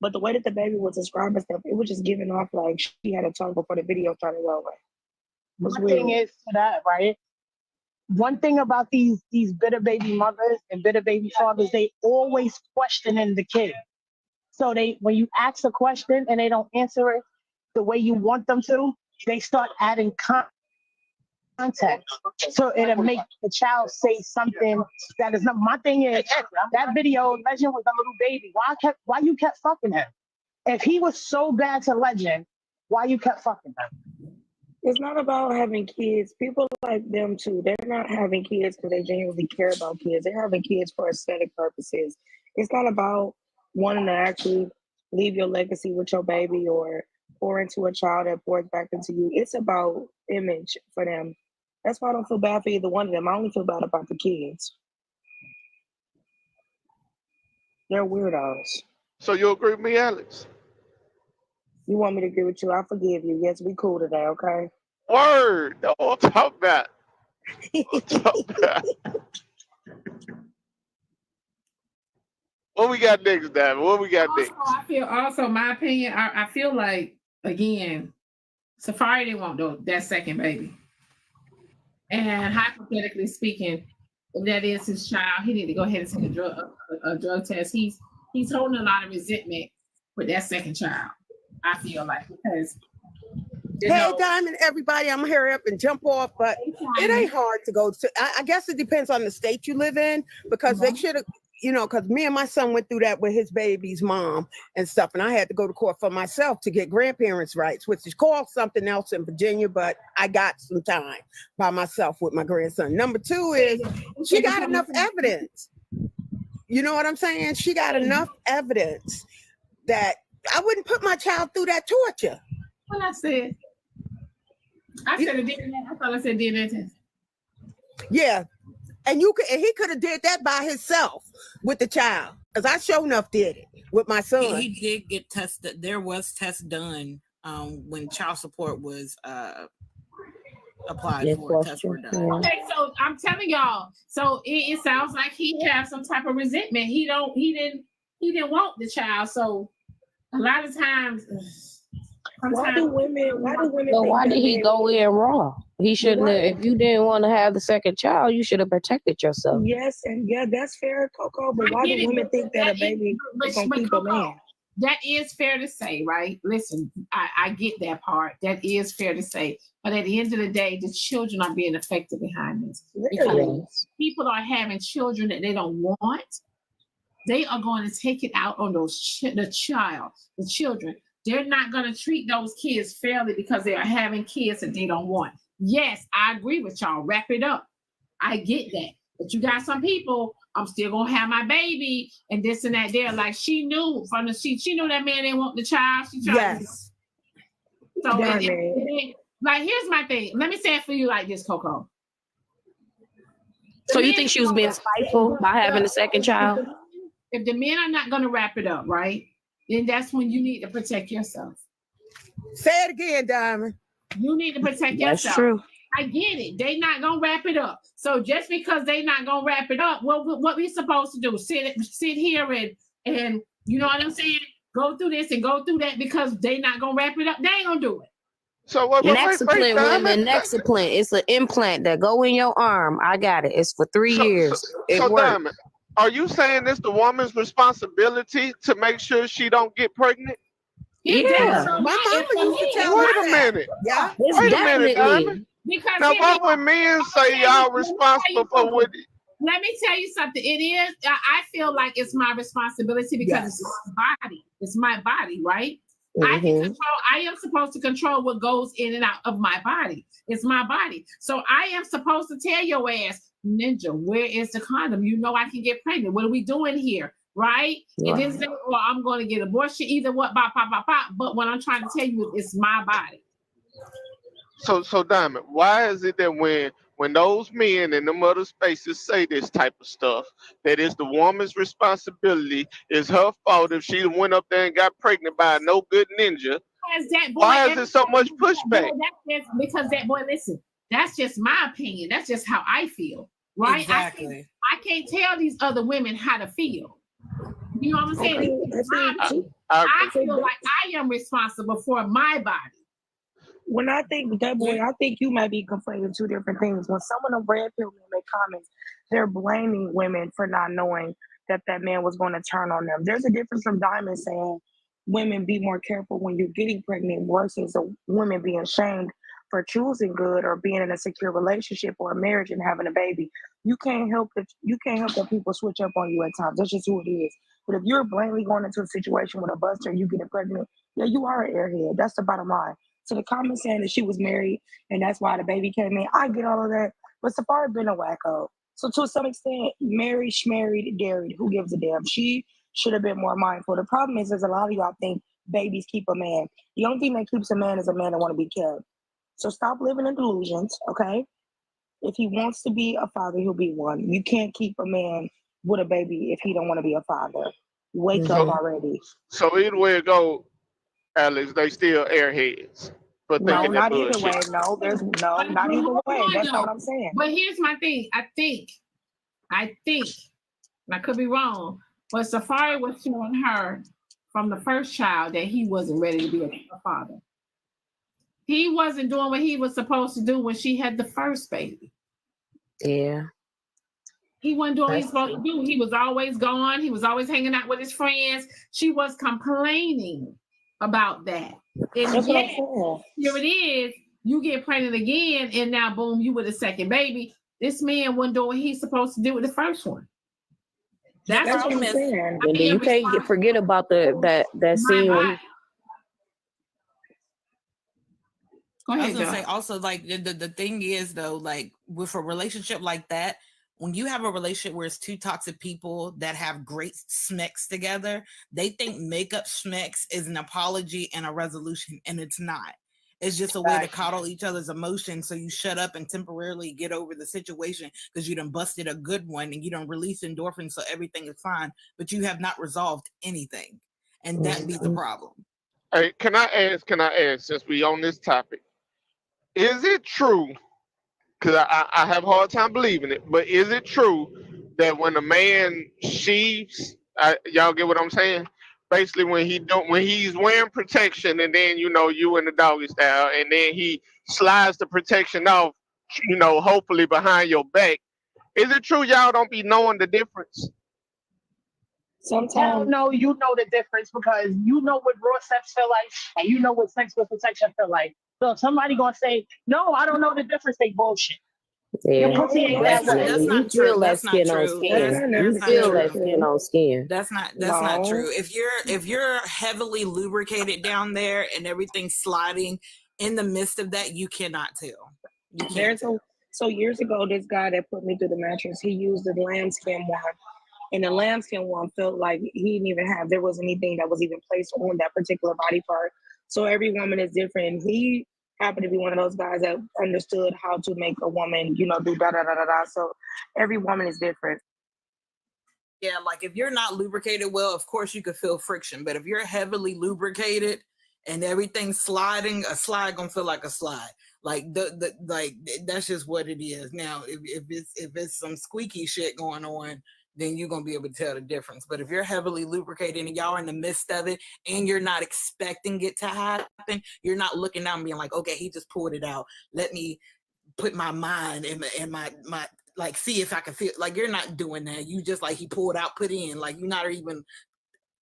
But the way that the baby was describing stuff, it was just giving off like she had a tongue before the video started rolling. One thing is to that, right? One thing about these bitter baby mothers and bitter baby fathers, they always questioning the kid. So when you ask a question and they don't answer it the way you want them to, they start adding context. So it'll make the child say something that is not. My thing is that video, Legend was a little baby. Why you kept fucking him? If he was so bad to Legend, why you kept fucking him? It's not about having kids. People like them too. They're not having kids because they genuinely care about kids. They're having kids for aesthetic purposes. It's not about wanting to actually leave your legacy with your baby or pour into a child that pours back into you. It's about image for them. That's why I don't feel bad for either one of them. I only feel bad about the kids. They're weirdos. So you agree with me, Alex? You want me to agree with you? I forgive you. Yes, we cool today, okay? Word. That's what I'm talking about. What we got next, David? What we got next? I feel also, my opinion, I feel like, again, Safaree didn't want that second baby. And hypothetically speaking, if that is his child, he need to go ahead and take a drug test. He's holding a lot of resentment with that second child, I feel like, because Diamond, everybody, I'm gonna hurry up and jump off, but it ain't hard to go to. I guess it depends on the state you live in, because they should have, because me and my son went through that with his baby's mom and stuff, and I had to go to court for myself to get grandparents' rights, which is called something else in Virginia, but I got some time by myself with my grandson. Number 2 is she got enough evidence. You know what I'm saying? She got enough evidence that I wouldn't put my child through that torture. What I said a DNA. I thought I said DNA test. Yeah, and he could have did that by himself with the child, because I sure enough did it with my son. He did get tested. There was tests done when child support was applied for. Tests were done. Okay, so I'm telling y'all. So it sounds like he has some type of resentment. He didn't want the child. So a lot of times. Why do women? So why did he go in raw? He shouldn't have. If you didn't want to have the second child, you should have protected yourself. Yes, and that's fair, Coco. But why do women think that a baby is gonna keep a man? That is fair to say, right? Listen, I get that part. That is fair to say. But at the end of the day, the children are being affected behind this. Because people are having children that they don't want. They are going to take it out on the children. They're not going to treat those kids fairly because they are having kids that they don't want. Yes, I agree with y'all. Wrap it up. I get that. But you got some people, I'm still going to have my baby and this and that there. Like she knew from the she knew that man didn't want the child. She tried So like, here's my thing. Let me say it for you like this, Coco. So you think she was being spiteful by having a second child? If the men are not going to wrap it up, right? Then that's when you need to protect yourself. Say it again, Diamond. You need to protect yourself. That's true. I get it. They not gonna wrap it up. So just because they not gonna wrap it up, what we supposed to do? Sit here and you know what I'm saying? Go through this and go through that because they not gonna wrap it up. They ain't gonna do it. So what? Nexaplant. It's an implant that go in your arm. I got it. It's for 3 years. It works. Diamond, are you saying it's the woman's responsibility to make sure she don't get pregnant? Yeah. My mama used to tell Wait a minute. Yeah. Wait a minute, Diamond. Now, why would men say y'all responsible for what? Let me tell you something. It is. I feel like it's my responsibility because it's my body. It's my body, right? I can control. I am supposed to control what goes in and out of my body. It's my body. So I am supposed to tell your ass, Ninja, where is the condom? You know I can get pregnant. What are we doing here? Right? And then say, well, I'm going to get abortion, either what, bop. But what I'm trying to tell you is it's my body. So Diamond, why is it that when those men in them other spaces say this type of stuff, that it's the woman's responsibility, it's her fault if she went up there and got pregnant by a no good ninja? Why is there so much pushback? Because that boy, listen, that's just my opinion. That's just how I feel. Right? Exactly. I can't tell these other women how to feel. You know what I'm saying? I feel like I am responsible for my body. When I think that boy, I think you might be conflating two different things. When some of the red pill men make comments, they're blaming women for not knowing that man was going to turn on them. There's a difference from Diamond saying women be more careful when you're getting pregnant versus women being shamed for choosing good or being in a secure relationship or a marriage and having a baby. You can't help that people switch up on you at times. That's just who it is. But if you're blatantly going into a situation with a buster and you get pregnant, yeah, you are an airhead. That's the bottom line. So the comment saying that she was married and that's why the baby came in, I get all of that. But Safaree been a wacko. So to some extent, married, schmarried, dairy, who gives a damn? She should have been more mindful. The problem is a lot of y'all think babies keep a man. The only thing that keeps a man is a man that want to be kept. So stop living in delusions, okay? If he wants to be a father, he'll be one. You can't keep a man with a baby if he don't want to be a father. Wake up already. So either way it go, Alex, they still airheads for No, thinking not that either way. bullshit. No, not either way. That's not what I'm saying. But here's my thing. I think, and I could be wrong, but Safaree was showing her from the first child that he wasn't ready to be a father. He wasn't doing what he was supposed to do when she had the first baby. Yeah. He wasn't doing what he was supposed to do. He was always gone. He was always hanging out with his friends. She was complaining about that. And yet, here it is, you get pregnant again, and now boom, you with a second baby. This man wasn't doing what he's supposed to do with the first one. That's what I'm saying. And you can't forget about that scene when I was gonna say also, like, the thing is though, like with a relationship like that, when you have a relationship where it's two toxic people that have great smecks together, they think makeup smecks is an apology and a resolution, and it's not. It's just a way to coddle each other's emotions so you shut up and temporarily get over the situation because you done busted a good one and you done release endorphins so everything is fine, but you have not resolved anything, and that be the problem. Hey, can I ask, since we on this topic, is it true, because I have a hard time believing it, but is it true that when a man sheaves, y'all get what I'm saying? Basically, when he's wearing protection, and then you in the doggy style, and then he slides the protection off, hopefully behind your back. Is it true y'all don't be knowing the difference? Sometimes you know the difference because you know what raw sex feel like, and you know what sex with protection feel like. So if somebody gonna say, "No, I don't know the difference," they bullshit. Yeah, Your pussy ain't that way. you feel that skin on skin. You feel that skin on skin. That's not true. If you're heavily lubricated down there and everything's sliding in the midst of that, you cannot tell. You can't. So years ago, this guy that put me through the mattress, he used the lambskin one. And the lambskin one felt like he didn't even have, there wasn't anything that was even placed on that particular body part. So every woman is different. He happened to be one of those guys that understood how to make a woman, do da-da-da-da-da. So every woman is different. Yeah, like if you're not lubricated well, of course you could feel friction. But if you're heavily lubricated and everything's sliding, a slide gonna feel like a slide. Like that's just what it is. Now, if it's some squeaky shit going on, then you're gonna be able to tell the difference. But if you're heavily lubricated and y'all are in the midst of it and you're not expecting it to happen, you're not looking down and being like, okay, he just pulled it out. Let me put my mind in my like see if I can feel, like you're not doing that. You just like he pulled out, put in, like you're not even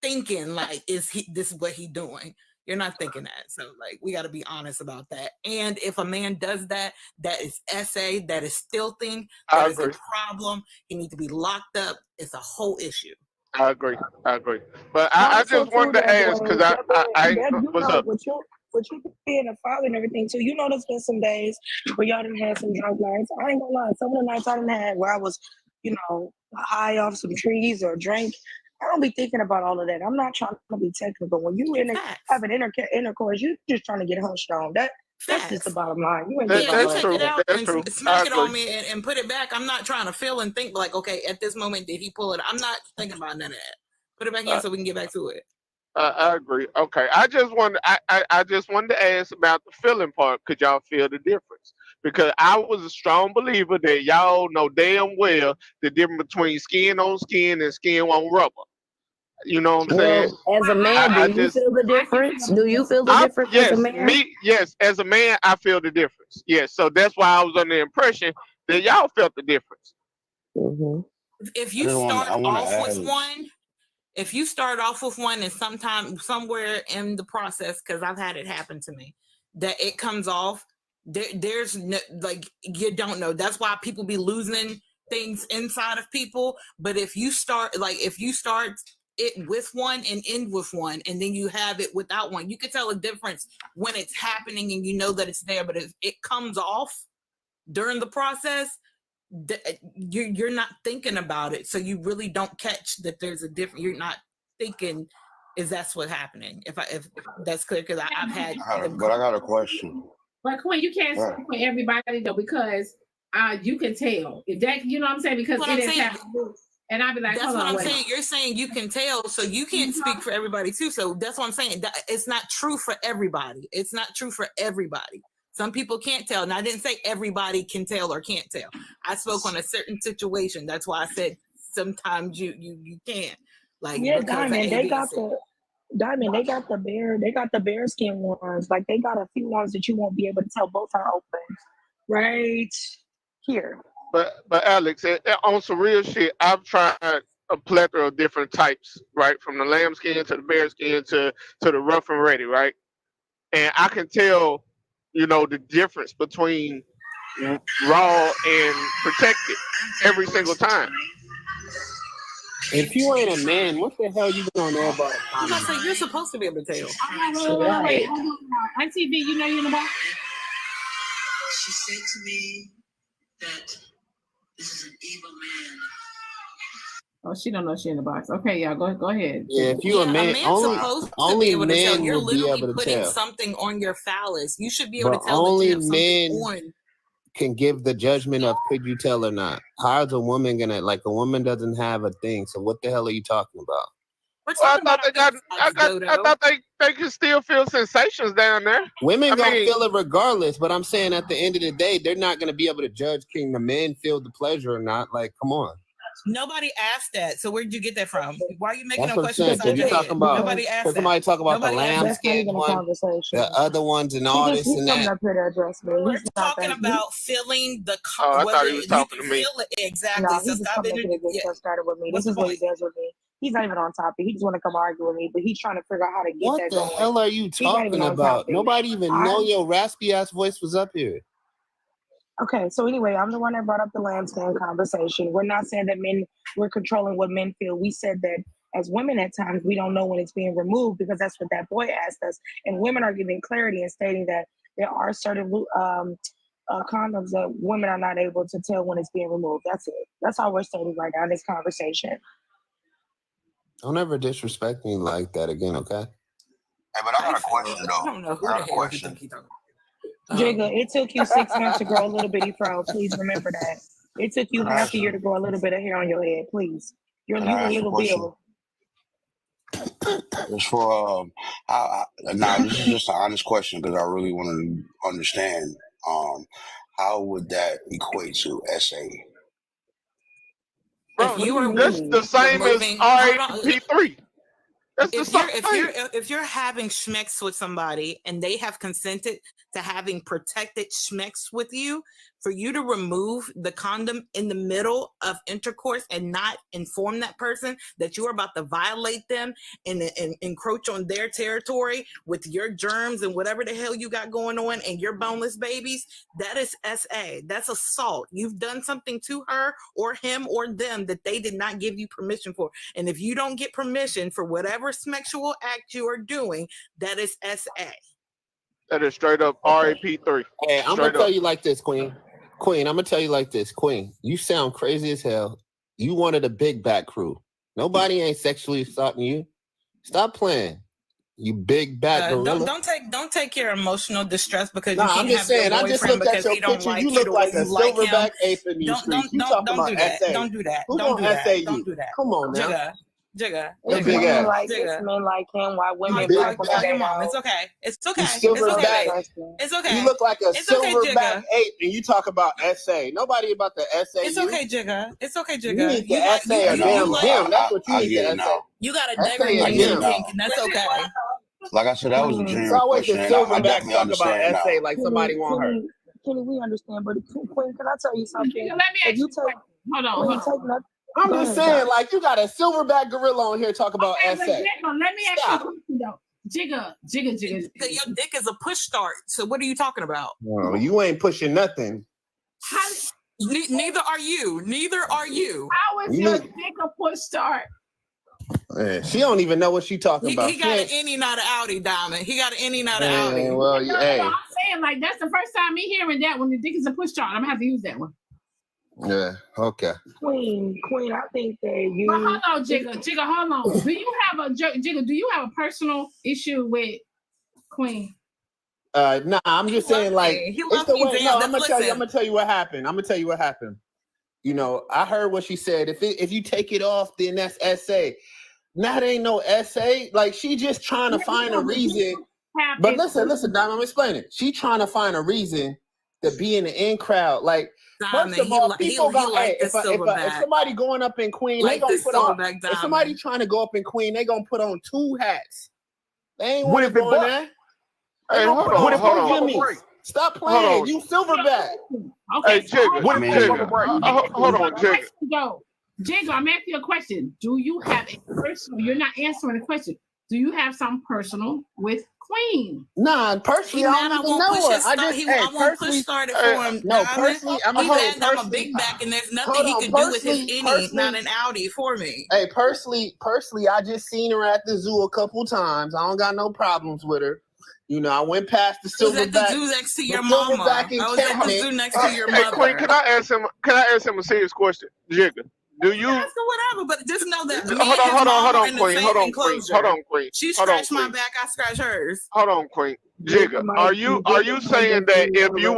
thinking like this is what he doing. You're not thinking that. So like we got to be honest about that. And if a man does that, that is SA, that is stilting, that is a problem. He needs to be locked up. It's a whole issue. I agree. But I just wanted to ask because I what's up? with you being a father and everything too, you know there's been some days where y'all done had some drunk nights. I ain't gonna lie, some of the nights I done had where I was, high off some trees or drank. I don't be thinking about all of that. I'm not trying to be technical. When you having intercourse, you're just trying to get hushed on. That's just the bottom line. You ain't That, thinking that's about true. It out That's and true. smack it on me and put it back. I'm not trying to feel and think like, okay, at this moment did he pull it? I'm not thinking about none of that. Put it back in so we can get back to it. I agree. Okay, I just wanted to ask about the feeling part. Could y'all feel the difference? Because I was a strong believer that y'all know damn well the difference between skin on skin and skin on rubber. You know what I'm saying? Well, as a man, do you feel the difference? Do you feel the difference as a man? Yes, as a man, I feel the difference. Yes, so that's why I was under the impression that y'all felt the difference. If you start off with one and somewhere in the process, because I've had it happen to me, that it comes off, there's no, like, you don't know. That's why people be losing things inside of people. But if you start it with one and end with one, and then you have it without one, you can tell a difference when it's happening and you know that it's there. But if it comes off during the process, you're not thinking about it, so you really don't catch that there's a difference. You're not thinking, is that's what's happening? If that's clear, because I've had. But I got a question. But Quinn, you can't speak for everybody though, because you can tell if that, you know what I'm saying, because it is happening. And I'd be like, that's what I'm saying. You're saying you can tell, so you can't speak for everybody too. So that's what I'm saying. It's not true for everybody. It's not true for everybody. Some people can't tell. And I didn't say everybody can tell or can't tell. I spoke on a certain situation. That's why I said sometimes you can't. Like, yeah, Diamond, they got the bear skin ones. Like, they got a few ones that you won't be able to tell both are open. Right here. But Alex, on some real shit, I've tried a plethora of different types, right? From the lamb skin to the bear skin to the rough and ready, right? And I can tell, the difference between raw and protected every single time. If you ain't a man, what the hell you gonna know about? I'm not saying you're supposed to be able to tell. Wait. Auntie B, you know you're in the box? She said to me that this is an evil man. Oh, she don't know she in the box. Okay, y'all, go ahead. Yeah, if you a man, only men You're will be literally able to putting tell. something on your phallus. You should be able But to tell only that you have men something on. can give the judgment of could you tell or not. How's a woman gonna, like, a woman doesn't have a thing, so what the hell are you talking about? Well, I thought they could still feel sensations down there. Women gonna feel it regardless, but I'm saying at the end of the day, they're not gonna be able to judge can the men feel the pleasure or not. Like, come on. Nobody asked that. So where did you get that from? Why are you making That's no what I'm questions? saying. You're talking about, Nobody asked that. somebody talk about Nobody the asked lamb that. skin one, the other ones, and all this and that. We're talking about feeling the. I thought he was talking to me. Feel it exactly. No, so he's just stop coming it. to get stuff started with me. What's This is the what he point? does with me. He's not even on topic. He just want to come argue with me, but he's trying to figure out how to get What that the going. hell are you He's not even talking on about? topic. Nobody even know your raspy ass voice was up here. Okay, so anyway, I'm the one that brought up the lambskin conversation. We're not saying that we're controlling what men feel. We said that as women at times, we don't know when it's being removed because that's what that boy asked us. And women are giving clarity and stating that there are certain condoms that women are not able to tell when it's being removed. That's it. That's all we're stating right now in this conversation. Don't ever disrespect me like that again, okay? Hey, but I got a question though. I don't know who the hell you think he's talking about. Jigga, it took you 6 months to grow a little bitty fro. Please remember that. It took you half a year to grow a little bit of hair on your head. Please. You're a little Bill. It's for this is just an honest question because I really want to understand. How would that equate to SA? Bro, that's the same as RAP3. If you're having schmecks with somebody and they have consented to having protected schmecks with you, for you to remove the condom in the middle of intercourse and not inform that person that you're about to violate them and encroach on their territory with your germs and whatever the hell you got going on and your boneless babies, that is SA. That's assault. You've done something to her or him or them that they did not give you permission for. And if you don't get permission for whatever sexual act you are doing, that is SA. That is straight up RAP3. Hey, I'm gonna tell you like this, Queen. Queen, I'm gonna tell you like this, Queen. You sound crazy as hell. You wanted a big back crew. Nobody ain't sexually assaulting you. Stop playing. You big back gorilla. Don't take your emotional distress because Nah, you can't I'm just have saying. your I just boyfriend looked at because your he don't picture. like You you look the like way a you like him. silverback ape in these streets. You talking about do that. SA? Don't do that. Who Don't gonna do that. SA you? Don't do that. Come on now. Jigga. It's big men ass. like it's men like him. Why women big black women back. Your they mom. don't. It's okay. It's okay. You It's okay, silverback. babe. It's okay. You look like a It's okay, silverback Jigga. ape, and you talk about SA. Nobody about the SA. It's okay, Jigga. It's okay, You Jigga. need to SA a damn gym. That's what you I need get to it now. You got a SA a degradation gym. kink, and that's okay. Like I said, that was a It's genuine always the question, and I silverback definitely talk about understand now. SA like somebody want her. Kenny, we understand, but Queen, can I tell you something? Let me If ask you you. take, Hold on. Queen, Hold on. take nothing. I'm Go just ahead, saying, guys. like, you got a silverback gorilla on here talk about Okay, SA. but Jigga, let me ask you a Stop. question though. Jigga. Your dick is a push start. So what are you talking about? No, you ain't pushing nothing. Neither are you. Neither are you. How is your dick a push start? Man, she don't even know what she talking about. He got an any, not an outie, Diamond. He got an any, not an Man, outie. well, No, hey. I'm saying like that's the first time me hearing that when the dick is a push start. I'm gonna have to use that one. Yeah, okay. Queen, I think that you. But hold on, Jigga, hold on. Do you have a personal issue with Queen? Nah, I'm just saying, like, He it's loves the me, way. damn. No, I'm Listen. gonna tell you what happened. You know, I heard what she said. If you take it off, then that's SA. Now it ain't no SA. Like, she just trying to find a reason. But listen, Dom, I'm explaining. She trying to find a reason to be in the in crowd. Like, first of all, people go, hey, if somebody going up in Queen, they gonna put on. If somebody trying to go up in Queen, they gonna put on 2 hats. They ain't want to go in there. Hey, hold on. Stop playing. You silverback. Okay, Hey, Jigga. Hold on, Jigga. Jigga, I'm asking you a question. Do you have a personal? You're not answering the question. Do you have some personal with Queen? Nah, personally, I don't even know her. I won't push started for him. No, Diamond. personally, I'm He gonna mad that I'm a big back and there's nothing he could do with his any, not an outie for me. Hey, personally, I just seen her at the zoo a couple times. I don't got no problems with her. You know, I went past the silverback. I was at the zoo next to your mama. I was at the zoo next to your mother. Hey, Queen, can I ask him a serious question? Jigga, do you? Ask her whatever, but just know that hold on, Queen. Hold on, Queen. She scratched my back, I scratched hers. Hold on, Queen. Jigga, are you saying that if you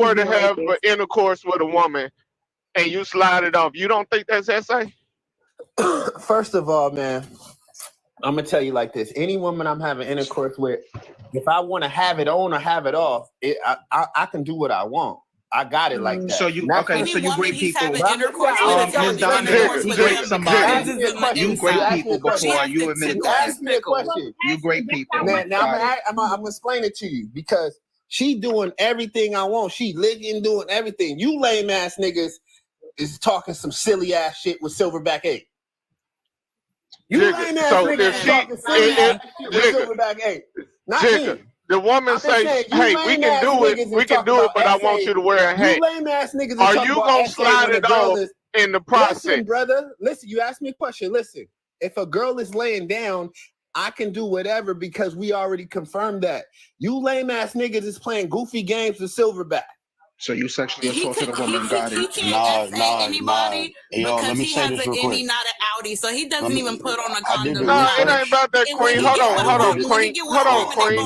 were to have an intercourse with a woman and you slide it off, you don't think that's SA? First of all, man, I'm gonna tell you like this: any woman I'm having intercourse with, if I want to have it on or have it off, I can do what I want. I got it like that. So you great people. You great somebody. You great people before you admit that. Ask me a question. You great people. Now I'm gonna explain it to you because she doing everything I want. She licking, doing everything. You lame ass niggas is talking some silly ass shit with silverback ape. You lame ass niggas talking silly ass shit with silverback ape. Not me. The woman say, "Hey, we can do it, but I want you to wear a hat." You lame ass niggas. Are you gonna slide it off in the process? Listen, brother. Listen, you asked me a question. Listen, if a girl is laying down, I can do whatever because we already confirmed that. You lame ass niggas is playing goofy games with silverback. So you sexually assaulted a woman. Got it. He can't anybody Yo, let me he say has this an real any, quick. not an outie, so he doesn't even put on a I did condom. the No, it ain't about that, Queen. Hold on, Queen. Hold on, Queen.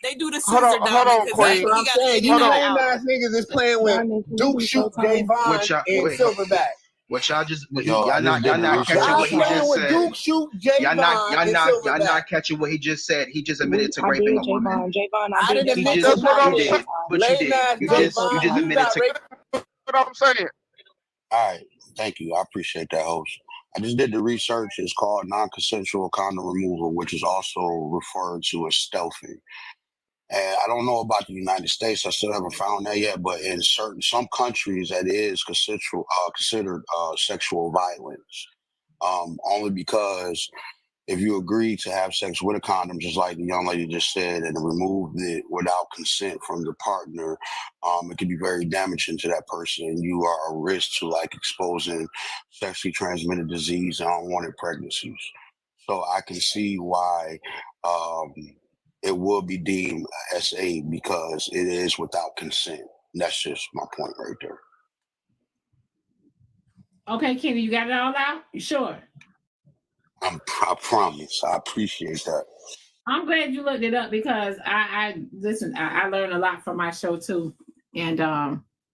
They do the Hold on, Queen. That's what I'm saying. You lame ass niggas is playing with Duke Shoot, Davon, and Silverback. What y'all just Yo, y'all not catching what he just said. Duke Shoot, Javon, y'all not catching what he just said. He just admitted to raping a woman. I didn't admit He to just, nothing. you did, but you did. You just admitted to. What I'm saying. All right, thank you. I appreciate that, host. I just did the research. It's called non-consensual condom removal, which is also referred to as stealthing. And I don't know about the United States. I still haven't found that yet. But in some countries, that is considered sexual violence. Only because if you agree to have sex with a condom, just like the young lady just said, and remove it without consent from your partner, it can be very damaging to that person. And you are a risk to like exposing sexually transmitted disease and unwanted pregnancies. So I can see why it will be deemed SA because it is without consent. That's just my point right there. Okay, Kenny, you got it all out? You sure? I promise. I appreciate that. I'm glad you looked it up because I listen. I learned a lot from my show too, and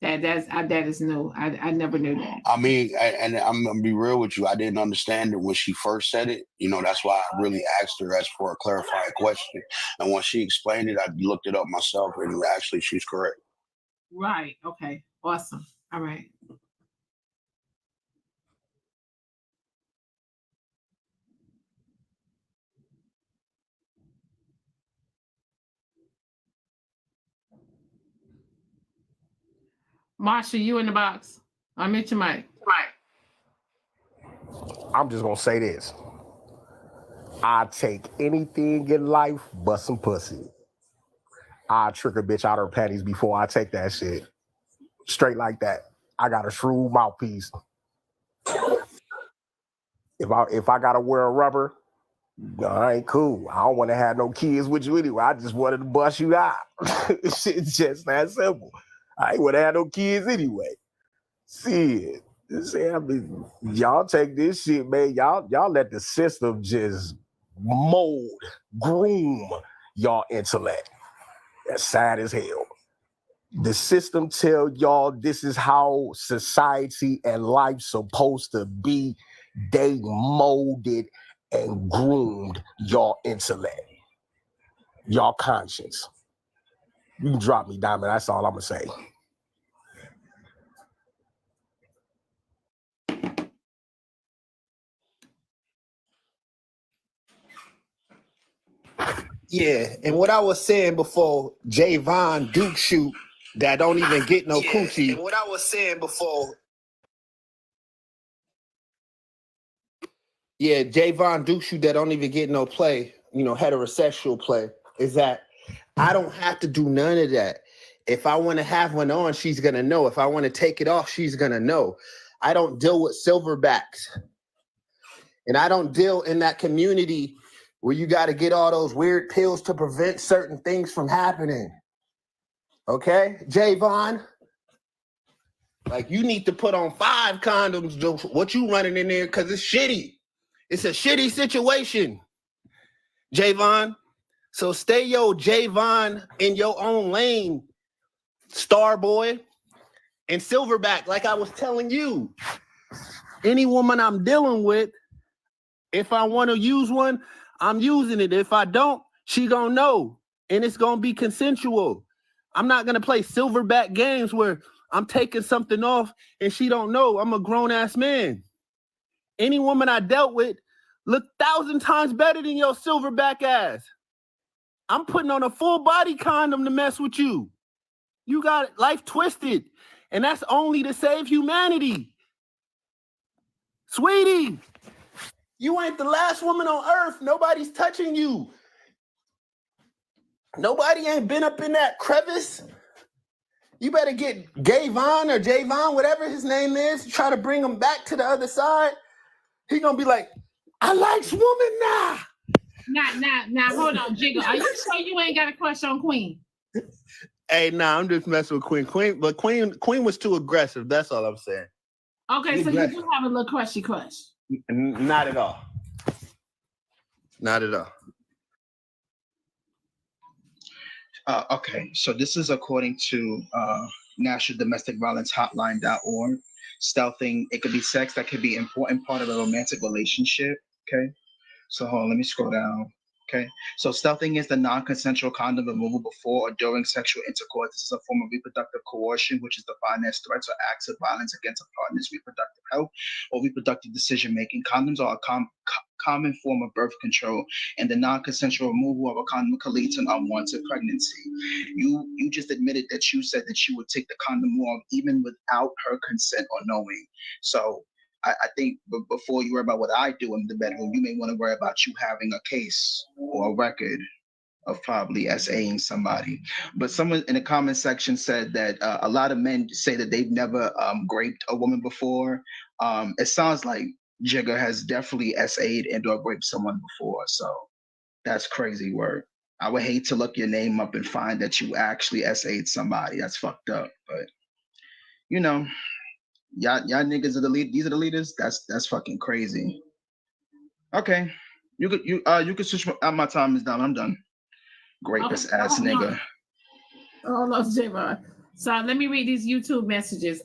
that is new. I never knew that. I mean, and I'm gonna be real with you. I didn't understand it when she first said it. You know, that's why I really asked her as for a clarifying question. And when she explained it, I looked it up myself, and actually, she's correct. Right. Okay. Awesome. All right. Marsha, you in the box. Unmute your mic. I'm just gonna say this. I take anything in life but some pussy. I trick a bitch out her panties before I take that shit. Straight like that. I got a shrewd mouthpiece. If I gotta wear a rubber, I ain't cool. I don't want to have no kids with you anyway. I just wanted to bust you out. Shit's just that simple. I ain't want to have no kids anyway. Shit. I mean, y'all take this shit, man. Y'all let the system just mold, groom y'all intellect. That's sad as hell. The system tell y'all this is how society and life's supposed to be. They molded and groomed y'all intellect, y'all conscience. You can drop me, Diamond. That's all I'm gonna say. Yeah, and what I was saying before, Javon Duke shoot that don't even get no coochie. And what I was saying before. Yeah, Javon Duke shoot that don't even get no play, heterosexual play, is that I don't have to do none of that. If I want to have one on, she's gonna know. If I want to take it off, she's gonna know. I don't deal with silverbacks. And I don't deal in that community where you got to get all those weird pills to prevent certain things from happening. Okay, Javon? Like, you need to put on 5 condoms, what you running in there, because it's shitty. It's a shitty situation, Javon. So stay your Javon in your own lane, star boy. And silverback, like I was telling you, any woman I'm dealing with, if I want to use one, I'm using it. If I don't, she gonna know. And it's gonna be consensual. I'm not gonna play silverback games where I'm taking something off and she don't know. I'm a grown-ass man. Any woman I dealt with look 1,000 times better than your silverback ass. I'm putting on a full body condom to mess with you. You got life twisted. And that's only to save humanity. Sweetie, you ain't the last woman on earth. Nobody's touching you. Nobody ain't been up in that crevice. You better get Gavon or Javon, whatever his name is, try to bring him back to the other side. He gonna be like, I like woman now. Now, hold on, Jiggle. Are you sure you ain't got a crush on Queen? Hey, nah, I'm just messing with Queen. But Queen was too aggressive. That's all I'm saying. Okay, so you do have a little crushy crush. Not at all. Not at all. Okay, so this is according to National Domestic Violence Hotline.org. Stealthing, it could be sex that could be an important part of a romantic relationship. Okay, so hold on, let me scroll down. Okay, so stealthing is the non-consensual condom removal before or during sexual intercourse. This is a form of reproductive coercion, which is defined as threats or acts of violence against a partner's reproductive health or reproductive decision-making. Condoms are a common form of birth control, and the non-consensual removal of a condom can lead to an unwanted pregnancy. You just admitted that you said that you would take the condom off even without her consent or knowing. So I think before you worry about what I do in the bedroom, you may want to worry about you having a case or a record of probably SAing somebody. But someone in the comment section said that a lot of men say that they've never raped a woman before. It sounds like Jigga has definitely SA'd and or raped someone before. So that's crazy work. I would hate to look your name up and find that you actually SA'd somebody. That's fucked up. But you know, y'all niggas are the lead. These are the leaders. That's fucking crazy. Okay, you could switch. My time is done. I'm done. Rapist ass nigga. Hold on, Javon. So let me read these YouTube messages.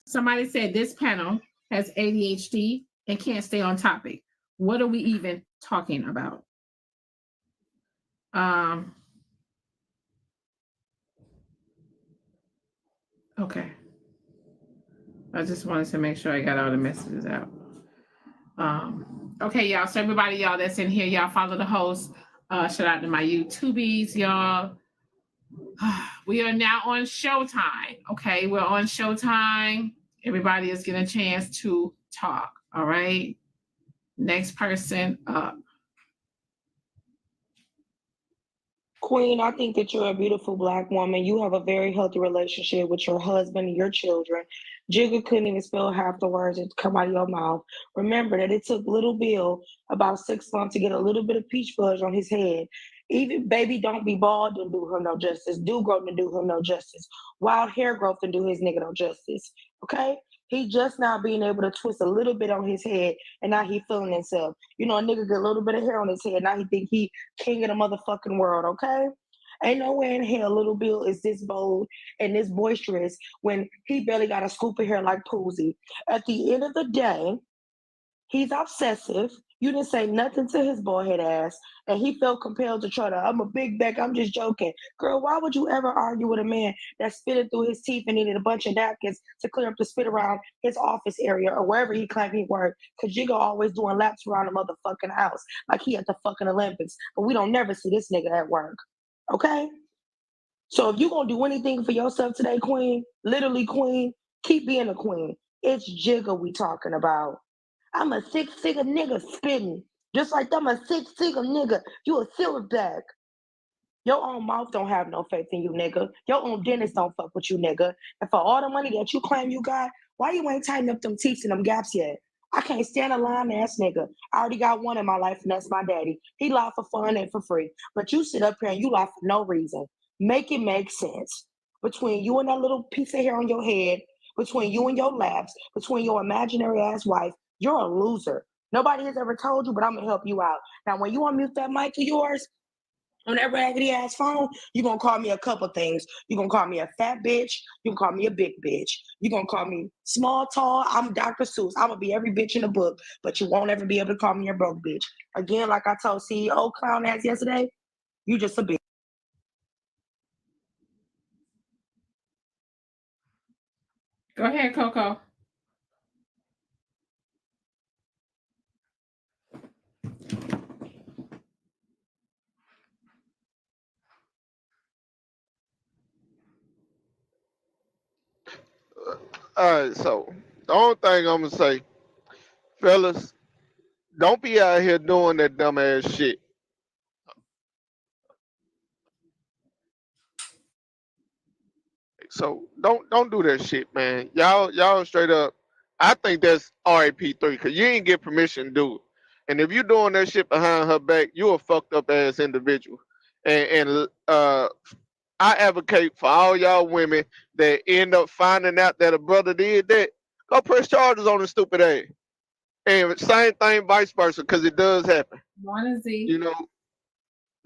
Somebody said this panel has ADHD and can't stay on topic. What are we even talking about? Okay. I just wanted to make sure I got all the messages out. Okay, y'all. So everybody, y'all that's in here, y'all follow the host. Shout out to my YouTubies, y'all. We are now on Showtime. Okay, we're on Showtime. Everybody is getting a chance to talk. All right. Next person up. Queen, I think that you're a beautiful Black woman. You have a very healthy relationship with your husband and your children. Jigga couldn't even spell half the words that come out of your mouth. Remember that it took little Bill about 6 months to get a little bit of peach fuzz on his head. Even baby don't be bald and do him no justice. Do growth and do him no justice. Wild hair growth and do his nigga no justice. Okay? He just now being able to twist a little bit on his head and now he feeling himself. You know, a nigga get a little bit of hair on his head. Now he think he king of the motherfucking world, okay? Ain't nowhere in hell little Bill is this bold and this boisterous when he barely got a scoop of hair like Poozy. At the end of the day, he's obsessive. You didn't say nothing to his boyhead ass, and he felt compelled to try to, I'm a big back, I'm just joking. Girl, why would you ever argue with a man that spitted through his teeth and needed a bunch of napkins to clear up the spit around his office area or wherever he claimed he worked? Because Jigga always doing laps around the motherfucking house like he at the fucking Olympics. But we don't never see this nigga at work. Okay? So if you gonna do anything for yourself today, queen, literally queen, keep being a queen. It's Jigga we talking about. I'm a six-figure nigga spitting. Just like I'm a six-figure nigga. You a silverback. Your own mouth don't have no faith in you, nigga. Your own dentist don't fuck with you, nigga. And for all the money that you claim you got, why you ain't tighten up them teeth and them gaps yet? I can't stand a lying ass nigga. I already got one in my life, and that's my daddy. He lie for fun and for free. But you sit up here and you lie for no reason. Make it make sense. Between you and that little piece of hair on your head, between you and your laps, between your imaginary ass wife, you're a loser. Nobody has ever told you, but I'm gonna help you out. Now, when you unmute that mic of yours, on that raggedy ass phone, you're gonna call me a couple things. You're gonna call me a fat bitch. You're gonna call me a big bitch. You're gonna call me small, tall. I'm Dr. Seuss. I'm gonna be every bitch in the book, but you won't ever be able to call me a broke bitch. Again, like I told CEO Clown ass yesterday, you just a bitch. Go ahead, Coco. All right, so the only thing I'm gonna say, fellas, don't be out here doing that dumb ass shit. So don't do that shit, man. Y'all straight up. I think that's RAP3 because you ain't get permission to do it. And if you doing that shit behind her back, you a fucked up ass individual. And I advocate for all y'all women that end up finding out that a brother did that. Go press charges on the stupid ass. And same thing, vice versa, because it does happen. You know,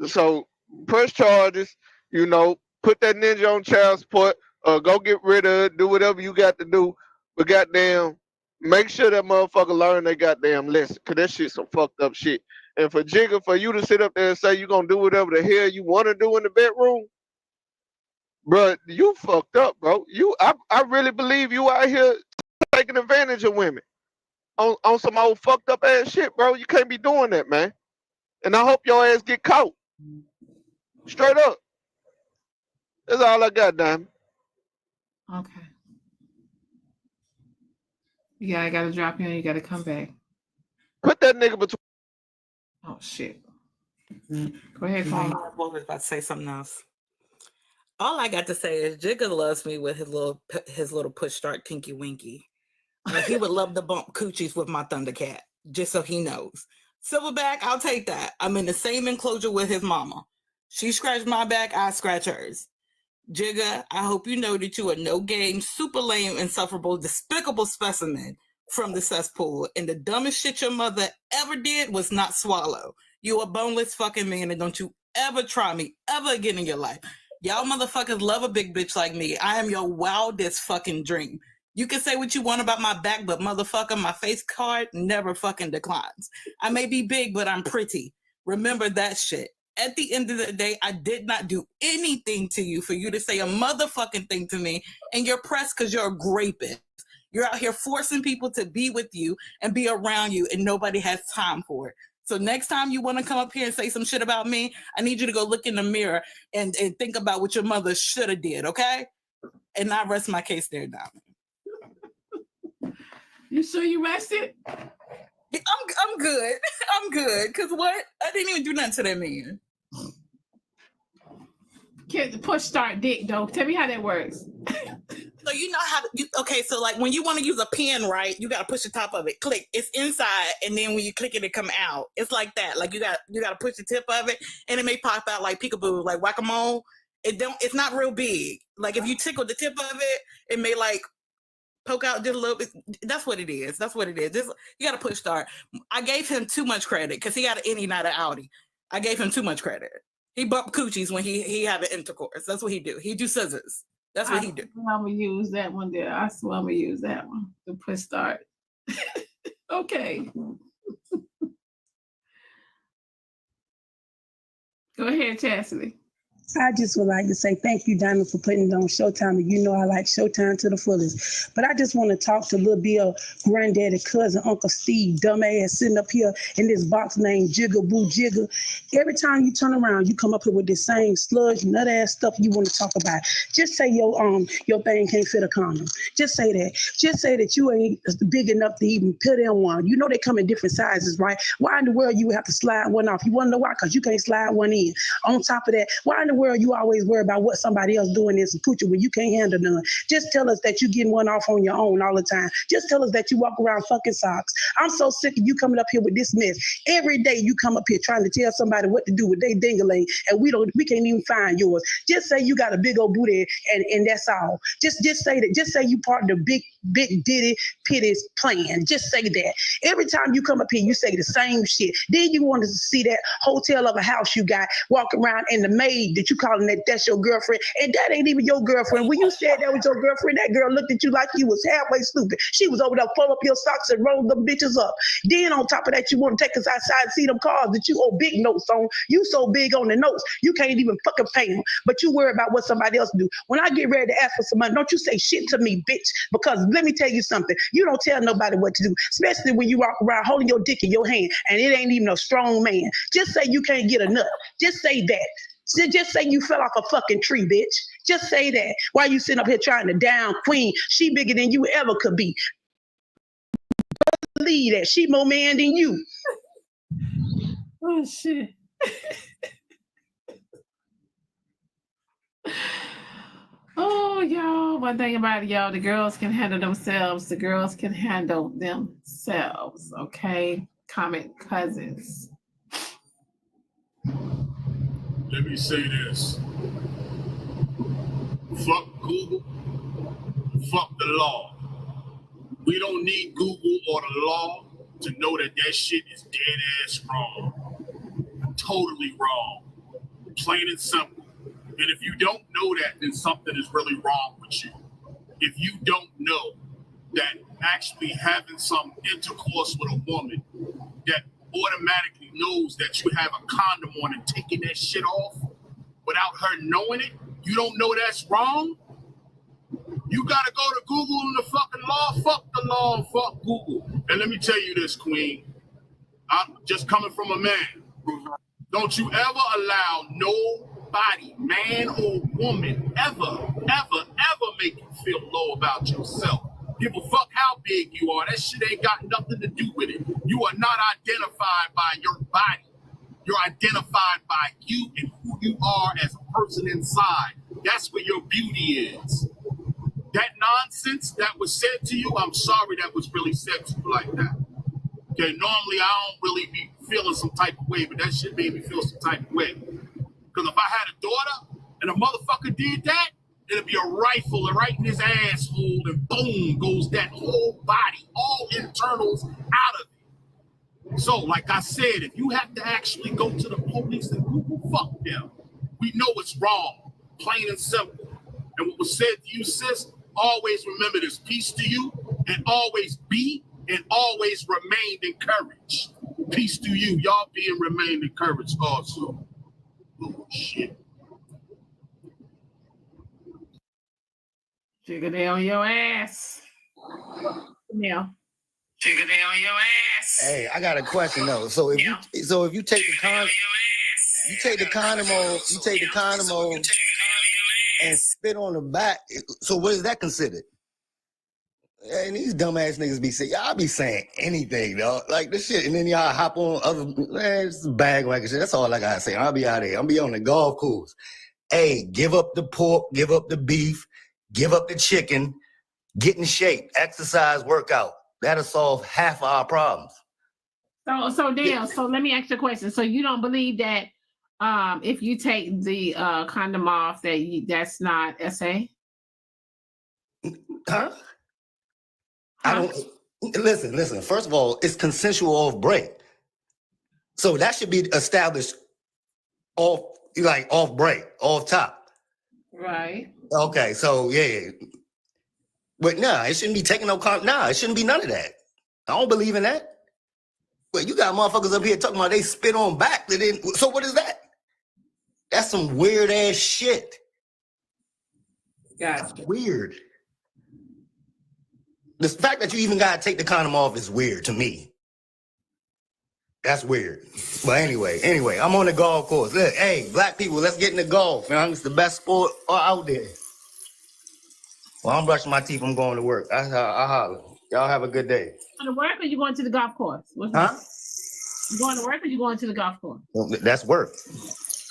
so press charges. You know, put that ninja on child support. Go get rid of it. Do whatever you got to do. But goddamn, make sure that motherfucker learn they goddamn lesson, cause that shit's some fucked up shit. And for Jigga, for you to sit up there and say you gonna do whatever the hell you want to do in the bedroom, bro, you fucked up, bro. I really believe you out here taking advantage of women on some old fucked up ass shit, bro. You can't be doing that, man. And I hope your ass get caught. Straight up. That's all I got, damn. Okay. Yeah, I gotta drop you and you gotta come back. Put that nigga between. Oh shit. Go ahead, I Queen. was about to say something else. All I got to say is Jigga loves me with his little push start tinky winky. But he would love to bump coochies with my Thundercat, just so he knows. Silverback, I'll take that. I'm in the same enclosure with his mama. She scratched my back, I scratch hers. Jigga, I hope you know that you are no game, super lame, insufferable, despicable specimen from the cesspool. And the dumbest shit your mother ever did was not swallow. You a boneless fucking man, and don't you ever try me ever again in your life. Y'all motherfuckers love a big bitch like me. I am your wildest fucking dream. You can say what you want about my back, but motherfucker, my face card never fucking declines. I may be big, but I'm pretty. Remember that shit. At the end of the day, I did not do anything to you for you to say a motherfucking thing to me, and you're pressed because you're a rapist. You're out here forcing people to be with you and be around you, and nobody has time for it. So next time you want to come up here and say some shit about me, I need you to go look in the mirror and think about what your mother should have did, okay? And I rest my case there, Diamond. You sure you rested? I'm good. I'm good. Cause what? I didn't even do nothing to that man. Can't push start dick though. Tell me how that works. So you know how to, okay, so like when you want to use a pen, right, you got to push the top of it, click, it's inside, and then when you click it, it come out. It's like that. Like you got to push the tip of it, and it may pop out like peekaboo, like whack-a-mole. It's not real big. Like if you tickle the tip of it, it may like poke out just a little bit. That's what it is. That's what it is. You got to push start. I gave him too much credit because he had an innie, not an outie. I gave him too much credit. He bumped coochies when he had an intercourse. That's what he do. He do scissors. That's what he do. I'm gonna use that one there. I swear I'm gonna use that one to push start. Okay. Go ahead, Chastity. I just would like to say thank you, Diamond, for putting it on Showtime. And you know I like Showtime to the fullest. But I just want to talk to Lil Bill, granddaddy, cousin, Uncle Steve, dumbass, sitting up here in this box named Jigga Boo Jigga. Every time you turn around, you come up here with this same sludge, nut ass stuff you want to talk about. Just say your thing can't fit a condom. Just say that. Just say that you ain't big enough to even put in one. You know they come in different sizes, right? Why in the world you have to slide one off? You want to know why? Because you can't slide one in. On top of that, why in the world you always worry about what somebody else doing in some coochie when you can't handle none? Just tell us that you getting one off on your own all the time. Just tell us that you walk around fucking socks. I'm so sick of you coming up here with this mess. Every day you come up here trying to tell somebody what to do with their dingling, and we can't even find yours. Just say you got a big old booty and that's all. Just say that. Just say you part of the big ditty pitties plan. Just say that. Every time you come up here, you say the same shit. Then you want to see that hotel of a house you got walking around and the maid that you calling that's your girlfriend, and that ain't even your girlfriend. When you said that was your girlfriend, that girl looked at you like you was halfway stupid. She was over there full up your socks and rolled them bitches up. Then on top of that, you want to take us outside and see them cars that you owe big notes on. You so big on the notes, you can't even fucking pay them, but you worry about what somebody else do. When I get ready to ask for some money, don't you say shit to me, bitch, because let me tell you something. You don't tell nobody what to do, especially when you walk around holding your dick in your hand and it ain't even a strong man. Just say you can't get a nut. Just say that. Just say you fell off a fucking tree, bitch. Just say that. Why you sitting up here trying to down Queen? She bigger than you ever could be. Believe that. She more man than you. Oh, shit. Oh, y'all. One thing about it, y'all, the girls can handle themselves. The girls can handle themselves, okay? Comment cousins. Let me say this. Fuck Google. Fuck the law. We don't need Google or the law to know that shit is dead ass wrong. Totally wrong. Plain and simple. And if you don't know that, then something is really wrong with you. If you don't know that actually having some intercourse with a woman that automatically knows that you have a condom on and taking that shit off without her knowing it, you don't know that's wrong? You gotta go to Google and the fucking law. Fuck the law and fuck Google. And let me tell you this, Queen. I'm just coming from a man. Don't you ever allow nobody, man or woman, ever make you feel low about yourself. Give a fuck how big you are. That shit ain't got nothing to do with it. You are not identified by your body. You're identified by you and who you are as a person inside. That's where your beauty is. that nonsense that was said to you, I'm sorry that was really said to you like that. Okay, normally I don't really be feeling some type of way, but that shit made me feel some type of way. Because if I had a daughter and a motherfucker did that, it'd be a rifle right in his asshole, and boom goes that whole body, all internals out of it. So, like I said, if you have to actually go to the police and Google, fuck them. We know it's wrong, plain and simple. And what was said to you, sis, always remember this. Peace to you, and always be and always remain encouraged. Peace to you. Y'all be and remain encouraged also. Oh, shit. Jigga they on your ass. Yeah. Jigga they on your ass. Hey, I got a question though. So if you take the condom, you take the condom off, and spit on the back. So what is that considered? And these dumbass niggas be saying, y'all be saying anything, dog. Like this shit, and then y'all hop on other, man, it's bag wagon shit. That's all I gotta say. I'll be out here. I'll be on the golf course. Hey, give up the pork, give up the beef, give up the chicken, get in shape, exercise, workout. That'll solve half of our problems. So Dale, so let me ask you a question. So you don't believe that if you take the condom off, that's not SA? Huh? I don't listen. First of all, it's consensual off break. So that should be established off break, off top. Right. Okay, so yeah. But nah, it shouldn't be taking no it shouldn't be none of that. I don't believe in that. But you got motherfuckers up here talking about they spit on back. So what is that? That's some weird ass shit. Gotcha. Weird. The fact that you even gotta take the condom off is weird to me. That's weird. But anyway, I'm on the golf course. Look, hey, black people, let's get in the golf. Man, it's the best sport out there. Well, I'm brushing my teeth. I'm going to work. I holler. Y'all have a good day. You going to work or you going to the golf course? Huh? You going to work or you going to the golf course? That's work.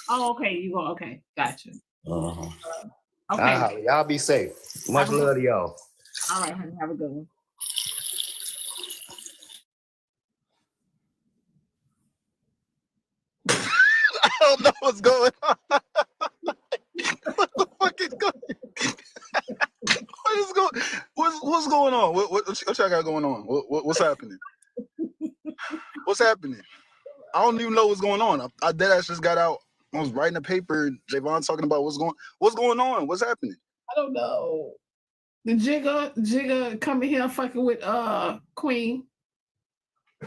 Oh, okay. You go. Okay, gotcha. Uh-huh. Okay. Y'all be safe. Much love to y'all. All right, honey. Have a good one. I don't know what's going on. What the fuck is going on? What's going on? What y'all got going on? What's happening? What's happening? I don't even know what's going on. I dead ass just got out. I was writing a paper. Javon talking about what's going on. What's happening? I don't know. The Jigga coming here fucking with Queen.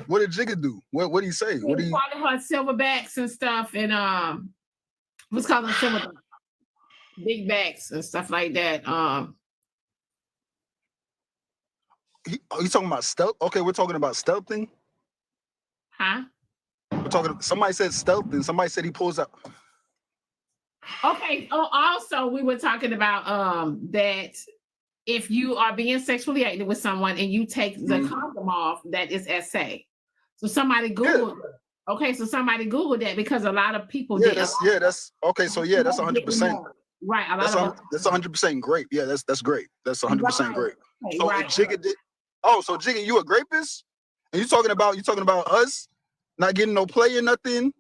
What did Jigga do? What did he say? What He calling her silverbacks and stuff, and what's called them silverbacks, big backs and stuff like that. You talking about stealth? Okay, we're talking about stealthing. Huh? We're talking. Somebody said stealthing. Somebody said he pulls out. Okay. Oh, also we were talking about that if you are being sexually active with someone and you take the condom off, that is SA. So somebody Googled. Yeah. Okay, so somebody Googled that because a lot of people did. That's okay. So yeah, that's 100%. Right. That's 100% grape. Yeah, that's great. That's 100% great. Okay, so Jigga did. Oh, so Jigga, you a grapist? And you talking about us not getting no play or nothing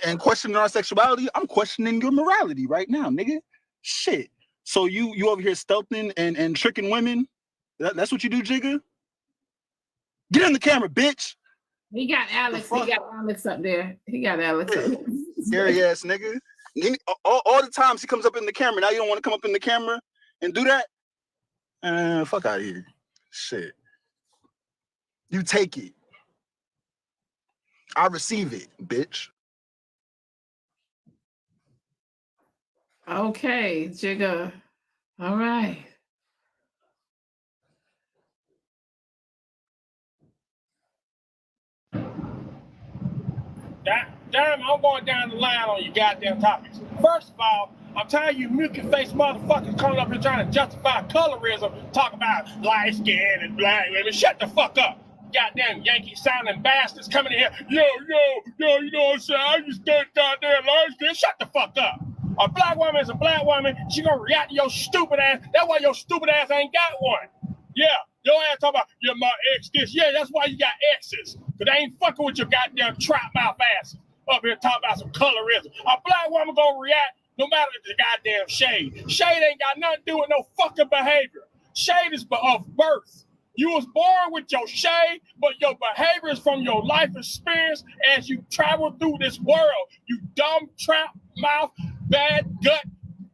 and questioning our sexuality? I'm questioning your morality right now, nigga. Shit. So you over here stealthing and tricking women? That's what you do, Jigga? Get in the camera, bitch. He got Alex. He got Alex up there. He got Alex up there. Scary ass nigga. All the times he comes up in the camera. Now you don't want to come up in the camera and do that? Fuck out of here. Shit. You take it. I receive it, bitch. Okay, Jigga. All right. Damn, I'm going down the line on your goddamn topics. First of all, I'm tired of you milky-faced motherfuckers coming up here trying to justify colorism, talk about light skin and black women. Shut the fuck up. Goddamn Yankee sounding bastards coming in here. Yo, you know what I'm saying? I just think goddamn light skin. Shut the fuck up. A black woman is a black woman. She gonna react to your stupid ass. That's why your stupid ass ain't got one. Yeah, your ass talking about, yeah, my ex this. Yeah, that's why you got exes. Because they ain't fucking with your goddamn trap mouth asses up here talking about some colorism. A black woman gonna react no matter the goddamn shade. Shade ain't got nothing to do with no fucking behavior. Shade is of birth. You was born with your shade, but your behavior is from your life experience as you travel through this world. You dumb trap mouth, bad gut,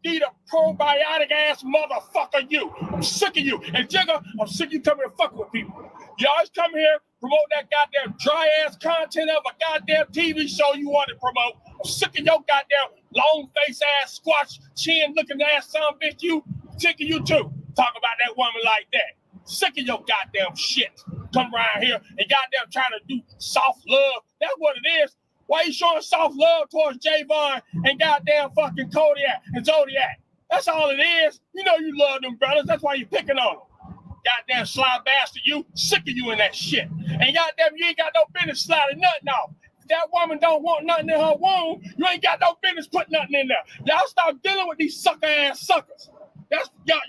need a probiotic ass motherfucker, you. I'm sick of you. And Jigga, I'm sick of you coming and fucking with people. You always come here, promote that goddamn dry ass content of a goddamn TV show you want to promote. I'm sick of your goddamn long face ass, squash, chin looking ass son bitch, you. Sick of you too. Talk about that woman like that. Sick of your goddamn shit. Come around here and goddamn trying to do soft love. That's what it is. Why you showing soft love towards Javon and goddamn fucking Kodiak and Zodiac? That's all it is. You know you love them brothers. That's why you picking on them. Goddamn slime bastard, you. Sick of you in that shit. And goddamn, you ain't got no business sliding nothing off. If that woman don't want nothing in her womb, you ain't got no business putting nothing in there. Y'all start dealing with these sucker ass suckers. That's y'all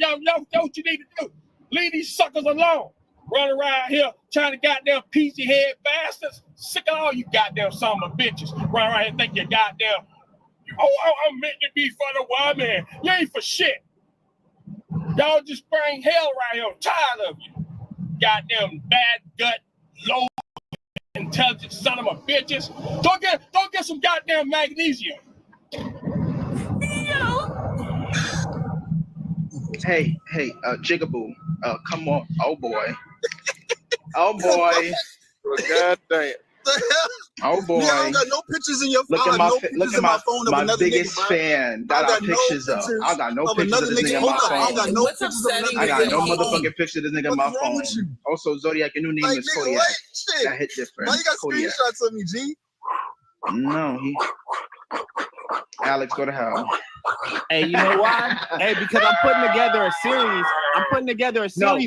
what you need to do. Leave these suckers alone. Run around here trying to goddamn peasy head bastards. Sick of all you goddamn son of bitches. Run around here and think you goddamn, I'm meant to be for the woman. You ain't for shit. Y'all just bring hell around here. I'm tired of you. Goddamn bad gut, low intelligent son of a bitches. Go get some goddamn magnesium. Hey, Jigaboo, come on. Oh boy. Oh boy. God damn. Oh boy. Yeah, I don't got no pictures in your phone. Look at my biggest fan that I pictures of. I got no pictures of this nigga in my phone. I got no motherfucking picture of this nigga in my phone. Also, Zodiac, your new name is Kodiak. That hit different. Why you got screenshots of me, G? No, Alex, go to hell. Hey, you know why? Hey, because I'm putting together a series.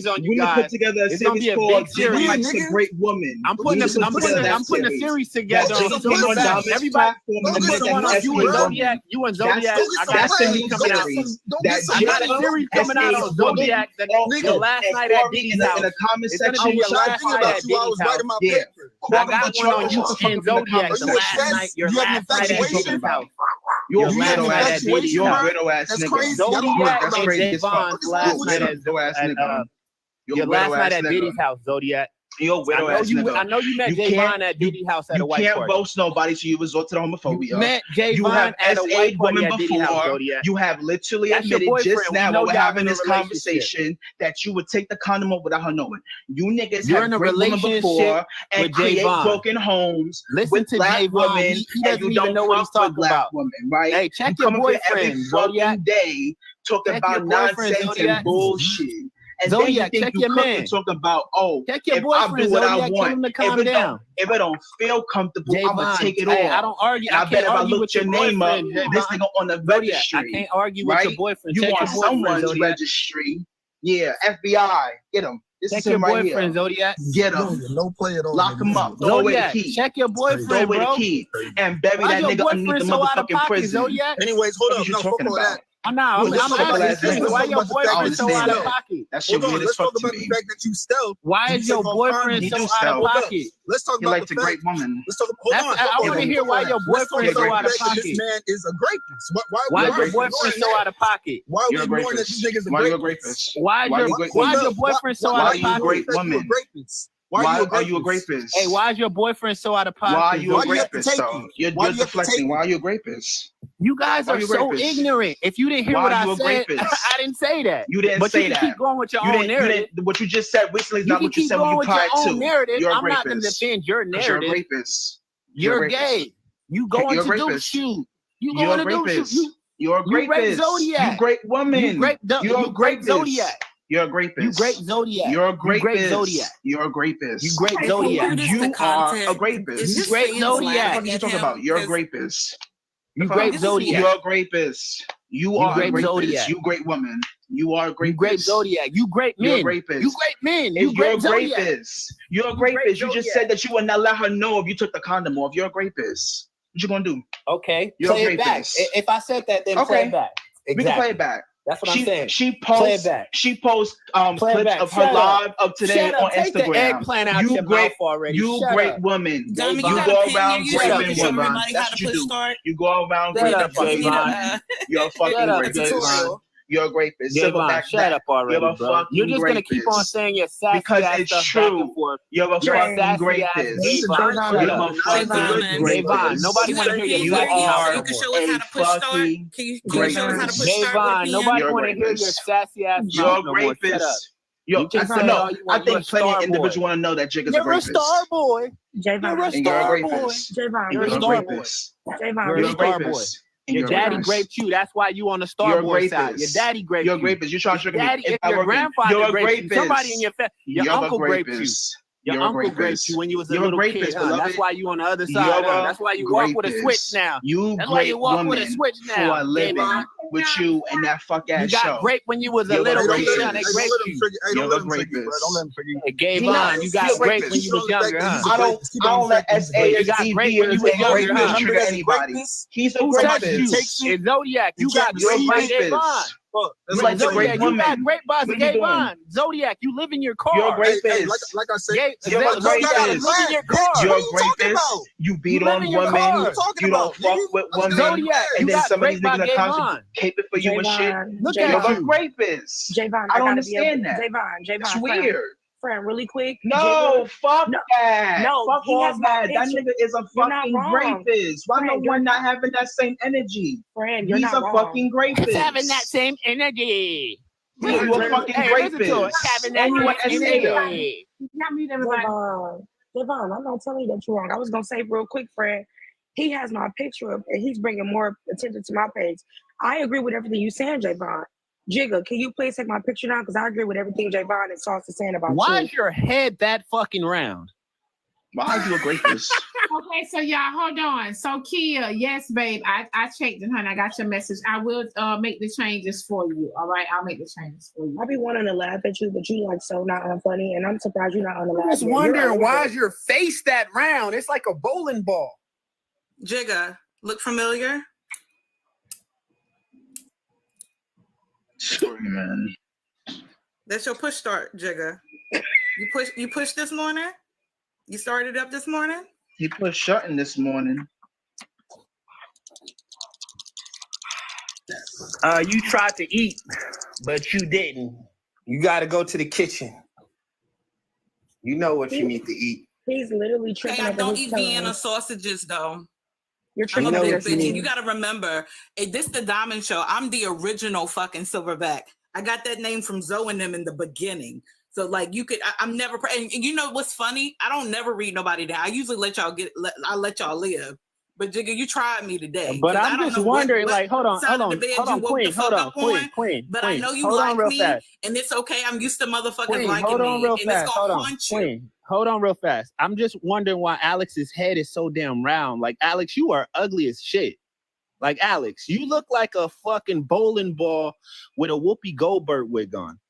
On you guys. Put together a it's series gonna be a called big series. Likes a Great Woman. I'm putting a series together. Everybody, Zodiac, you and Zodiac. I got a series coming out. I got a series coming out on Zodiac. The last night at Diddy's house. In the comment section, your last night at Diddy's house. Yeah. I got one on you and Zodiac. The last night, your last night at Diddy's house. You're a weirdo ass nigga. You're a weirdo ass nigga. Zodiac and Javon's last night at Diddy's house, Zodiac. You're a widow ass nigga. I know you met Javon at Diddy's house at a white party. You can't boast nobody, so you resort to the homophobia. You met Javon at a white party at Diddy's house, Zodiac. You have literally admitted just now while we're having this conversation that you would take the condom off without her knowing. You niggas have great women before and create broken homes. Listen to Javon. He doesn't even know what he's talking about. Women, right? Hey, check your boyfriend, Zodiac. Day talking about nonsense and bullshit. And Zodiac, then you check think your you man. Talk about, check your if boyfriend, I do what Zodiac, I want, tell him to calm down. If it don't feel comfortable, I'm gonna take it off. I don't argue. I bet if I look with your name up, Javon. this nigga on the registry. I can't argue with your boyfriend. You check on your boyfriend, someone's Zodiac. registry. Yeah, FBI, get him. This Check is your him right boyfriend, here. Zodiac. Get him. No play at all. Lock him up. Throw away the Zodiac, key. check your boyfriend, Throw away bro. the key and bury Why that your nigga underneath the boyfriend so out of motherfucking pocket, prison. Zodiac? Anyways, hold up. What you No, talking fuck all about? that. I'm asking why your boyfriend so out of pocket. That shit weird as Let's fuck talk to about me. the fact that you stealth. Why is your boyfriend so out of pocket? Let's talk He about liked the a great fact. woman. Let's talk. Hold on. I want to hear why your boyfriend so out of pocket. This man is a rapist. Why is your boyfriend so out of pocket? Why are we ignoring that this nigga's a Why are you a rapist? rapist? Why is your boyfriend so out of Why are you a pocket? great woman? Why are you a rapist? Hey, why is your boyfriend so out of pocket? Why are you a rapist, though? You're deflecting. Why are you a rapist? You guys are so ignorant. If you didn't hear what I said, I didn't say that. You didn't but say you that. Keep going with your own narrative. What you just said recently is You not can what you keep said when going you with your prior own to. narrative. You're a I'm not going to rapist. defend your narrative. You're a rapist. You're gay. You going to do shoot. You going to do shoot. You're a rapist. Zodiac. You great woman. You're a great Zodiac. You're a rapist. You great Zodiac. You're a rapist. Zodiac. You're a rapist. You great Zodiac. You are a rapist. You great Zodiac. What are you talking about? You're a rapist. You great Zodiac. You're a rapist. You are a rapist. Zodiac. You great woman. You are a rapist. You great Zodiac. You great men. You're a rapist. You great men. You're great a Zodiac. rapist. You're a rapist. You just said that you would not let her know if you took the condom off. You're a rapist. What you gonna do? Okay, You're play a it back. rapist. If I said that, then play it back. We can play it back. That's what I'm saying. She Play posts. it back. She posts Play it clips back. of her Shut up. live of today Shut up. on Take the Instagram. eggplant out your mouth already. You Shut great up. woman. Diamond, You you got go a pen around here. You raping show women. everybody how That's to what you push do. start. You go around Shut up, raping fucking Javon. women. You're a fucking Shut up, rapist. Javon. You're a rapist. Javon, Silverback shut that. up already, You're a bro. fucking You're just gonna keep on rapist. saying your sassy Because ass it's stuff true. back and forth. You're a You're fucking sassy rapist. ass Javon. Shut You're up. a fucking Javon, nobody want to hear your You sassy mouth are no You can more. show us how to push start. Can you show us how to push start with a Javon, pen? nobody You're a want to hear your rapist. sassy ass You're mouth a no more. Shut up. rapist. Yo, You can say no, all you want. I think plenty of individuals want to know that Jig is a You're a rapist. star boy. Javon. You're a And you're a star boy. rapist. Javon. You're a You're a star boy. rapist. Javon. You're You're a a star boy. rapist. And Your you're a daddy rapist. raped you. That's why you on the You're star a boy side. Your rapist. daddy raped You're a you. rapist. You're trying to Your trick me. daddy, It's if not your working. grandfather You're a raped you, rapist. somebody in your family, your You're a uncle raped you. rapist. Your You're a uncle raped rapist. you when you was a You're a little kid, rapist, huh? beloved. That's why you on the other side, You're huh? a That's why you walk with a switch rapist. now. You That's why great you walk with a woman switch for now. a living Javon. with you and that fuck ass You show. got raped when you was a You're little a kid, huh? They rapist. raped you. You're a rapist. Hey, Gavon, you got raped when you was younger, huh? I don't let You got raped when you was younger, huh? trigger anybody. He's a Who touched you? rapist. It's Zodiac. You got You're a raped by rapist. Gavon. You like a Zodiac, great you woman. got raped by What are you doing? Gavon. Zodiac, you live in your car. You're a rapist. Like I said, You're a Zodiac, you rapist. live in your car. You're a rapist. You beat live on in your women. car. You don't fuck with women. Zodiac, you And then got some of these raped by niggas are Gavon. constantly caping for you and shit. Look You're at a you. rapist. Javon, I don't gotta be understand that. Javon, It's friend, weird. friend, really quick. No, fuck No, that. no, fuck he all has my that. That picture. nigga is a You're not fucking wrong. rapist. Why Friend, no one not having that same energy? Friend, you're He's not a wrong. fucking rapist. He's having that same energy. Yeah, you a fucking Hey, listen to it. rapist. Having that And you an same SAer. energy. Not mute everybody. Javon, I'm not telling you that you're wrong. I was gonna say real quick, friend. He has my picture up, and he's bringing more attention to my page. I agree with everything you saying, Javon. Jigga, can you please take my picture down? Because I agree with everything Javon and Sauce is saying about Why you. is your head that fucking round? Why are you a rapist? Okay, so y'all hold on. So Kia, yes, babe, I checked it, honey. I got your message. I will make the changes for you. All right, I'll make the changes for you. I be wanting to laugh at you, but you like so not unfunny, and I'm surprised you're not on the laugh. I'm just wondering why is your face that round? It's like a bowling ball. Jigga, look familiar? Sorry, man. That's your push start, Jigga. You pushed this morning? You started up this morning? He put shutting this morning. You tried to eat, but you didn't. You got to go to the kitchen. You know what you need to eat. He's literally tripping Hey, I over don't his eat tongue. Vienna sausages though. You're I'm tripping a over big your bitch, and tongue. you gotta remember, this the Diamond Show. I'm the original fucking Silverback. I got that name from Zoe and them in the beginning. So like you could, I'm never. And you know what's funny? I don't never read nobody down. I usually let y'all I let y'all live. But Jigga, you tried me today. But 'Cause I I'm don't just know wondering, what like, hold on, side of the bed you woke the fuck up on. But I know you like me, and it's okay. I'm used to motherfuckers liking me, and it's gonna haunt you. Hold on real fast. I'm just wondering why Alex's head is so damn round. Like, Alex, you are ugly as shit. Like, Alex, you look like a fucking bowling ball with a Whoopi Goldberg wig on.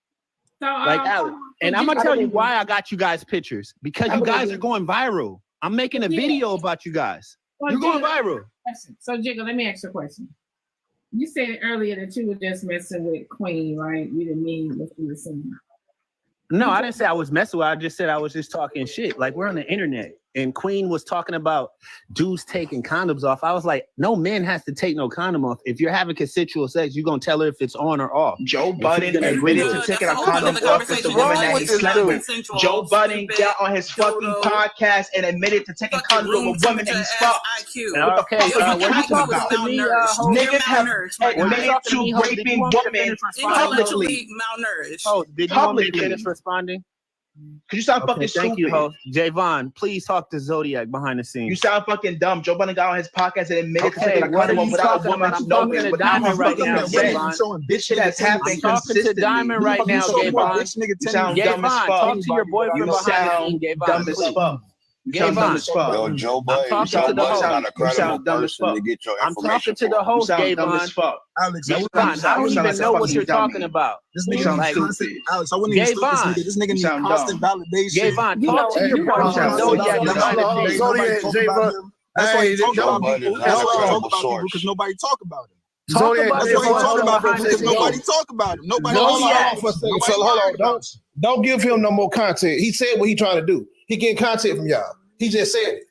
So, like, Alex. And I'm going to tell you why I got you guys pictures. Because you guys are going viral. I'm making a video about you guys. Well, You're going Jigga, viral. So, Jigga, let me ask you a question. You said earlier that you were just messing with Queen, right? You didn't mean what you were saying. No, I didn't say I was messing with her. I just said I was just talking shit. Like, we're on the internet. And Queen was talking about dudes taking condoms off. I was like, no man has to take no condom off. If you're having consensual sex, you're going to tell her if it's on or off. Joe Budden admitted to taking a condom off with the woman that he slept with. Joe Budden got on his fucking podcast and admitted to taking condoms with a woman that he's fucked. What the fuck are you talking about? Niggas have admitted to raping women publicly. Malnourished. Oh, did you want me to finish responding? Cause you sound fucking stupid. Thank you, host. Javon, please talk to Zodiac behind the scenes. You sound fucking dumb. Joe Budden got on his podcast and admitted to taking a what are condom you without a talking woman's about? I'm talking knowing. to Diamond right now, Javon. This shit has happened I'm talking to Diamond right now, Javon. You sound dumb as fuck. Talk to your boyfriend You behind the sound scenes, dumb as fuck. Javon. Yo, Joe Budden, I'm talking to the host. not a credible person to get your I'm information talking to the host, Javon. Alex, Javon, I don't even know what you're talking about. This nigga like, constant. Alex, I wouldn't even stop this nigga. This nigga needs constant validation. Javon, talk to your boyfriend, Zodiac. Javon. That's why Hey, you talk about people. Joe That's why you Budden talk is about people source. because nobody talk about them. Zodiac, That's why you talk about people because Zodiac. nobody talk about them. Nobody. Hold on Nobody for a second, fella. Hold on. Don't give him no more content. He said what he trying to do. He getting content from y'all. He just said it.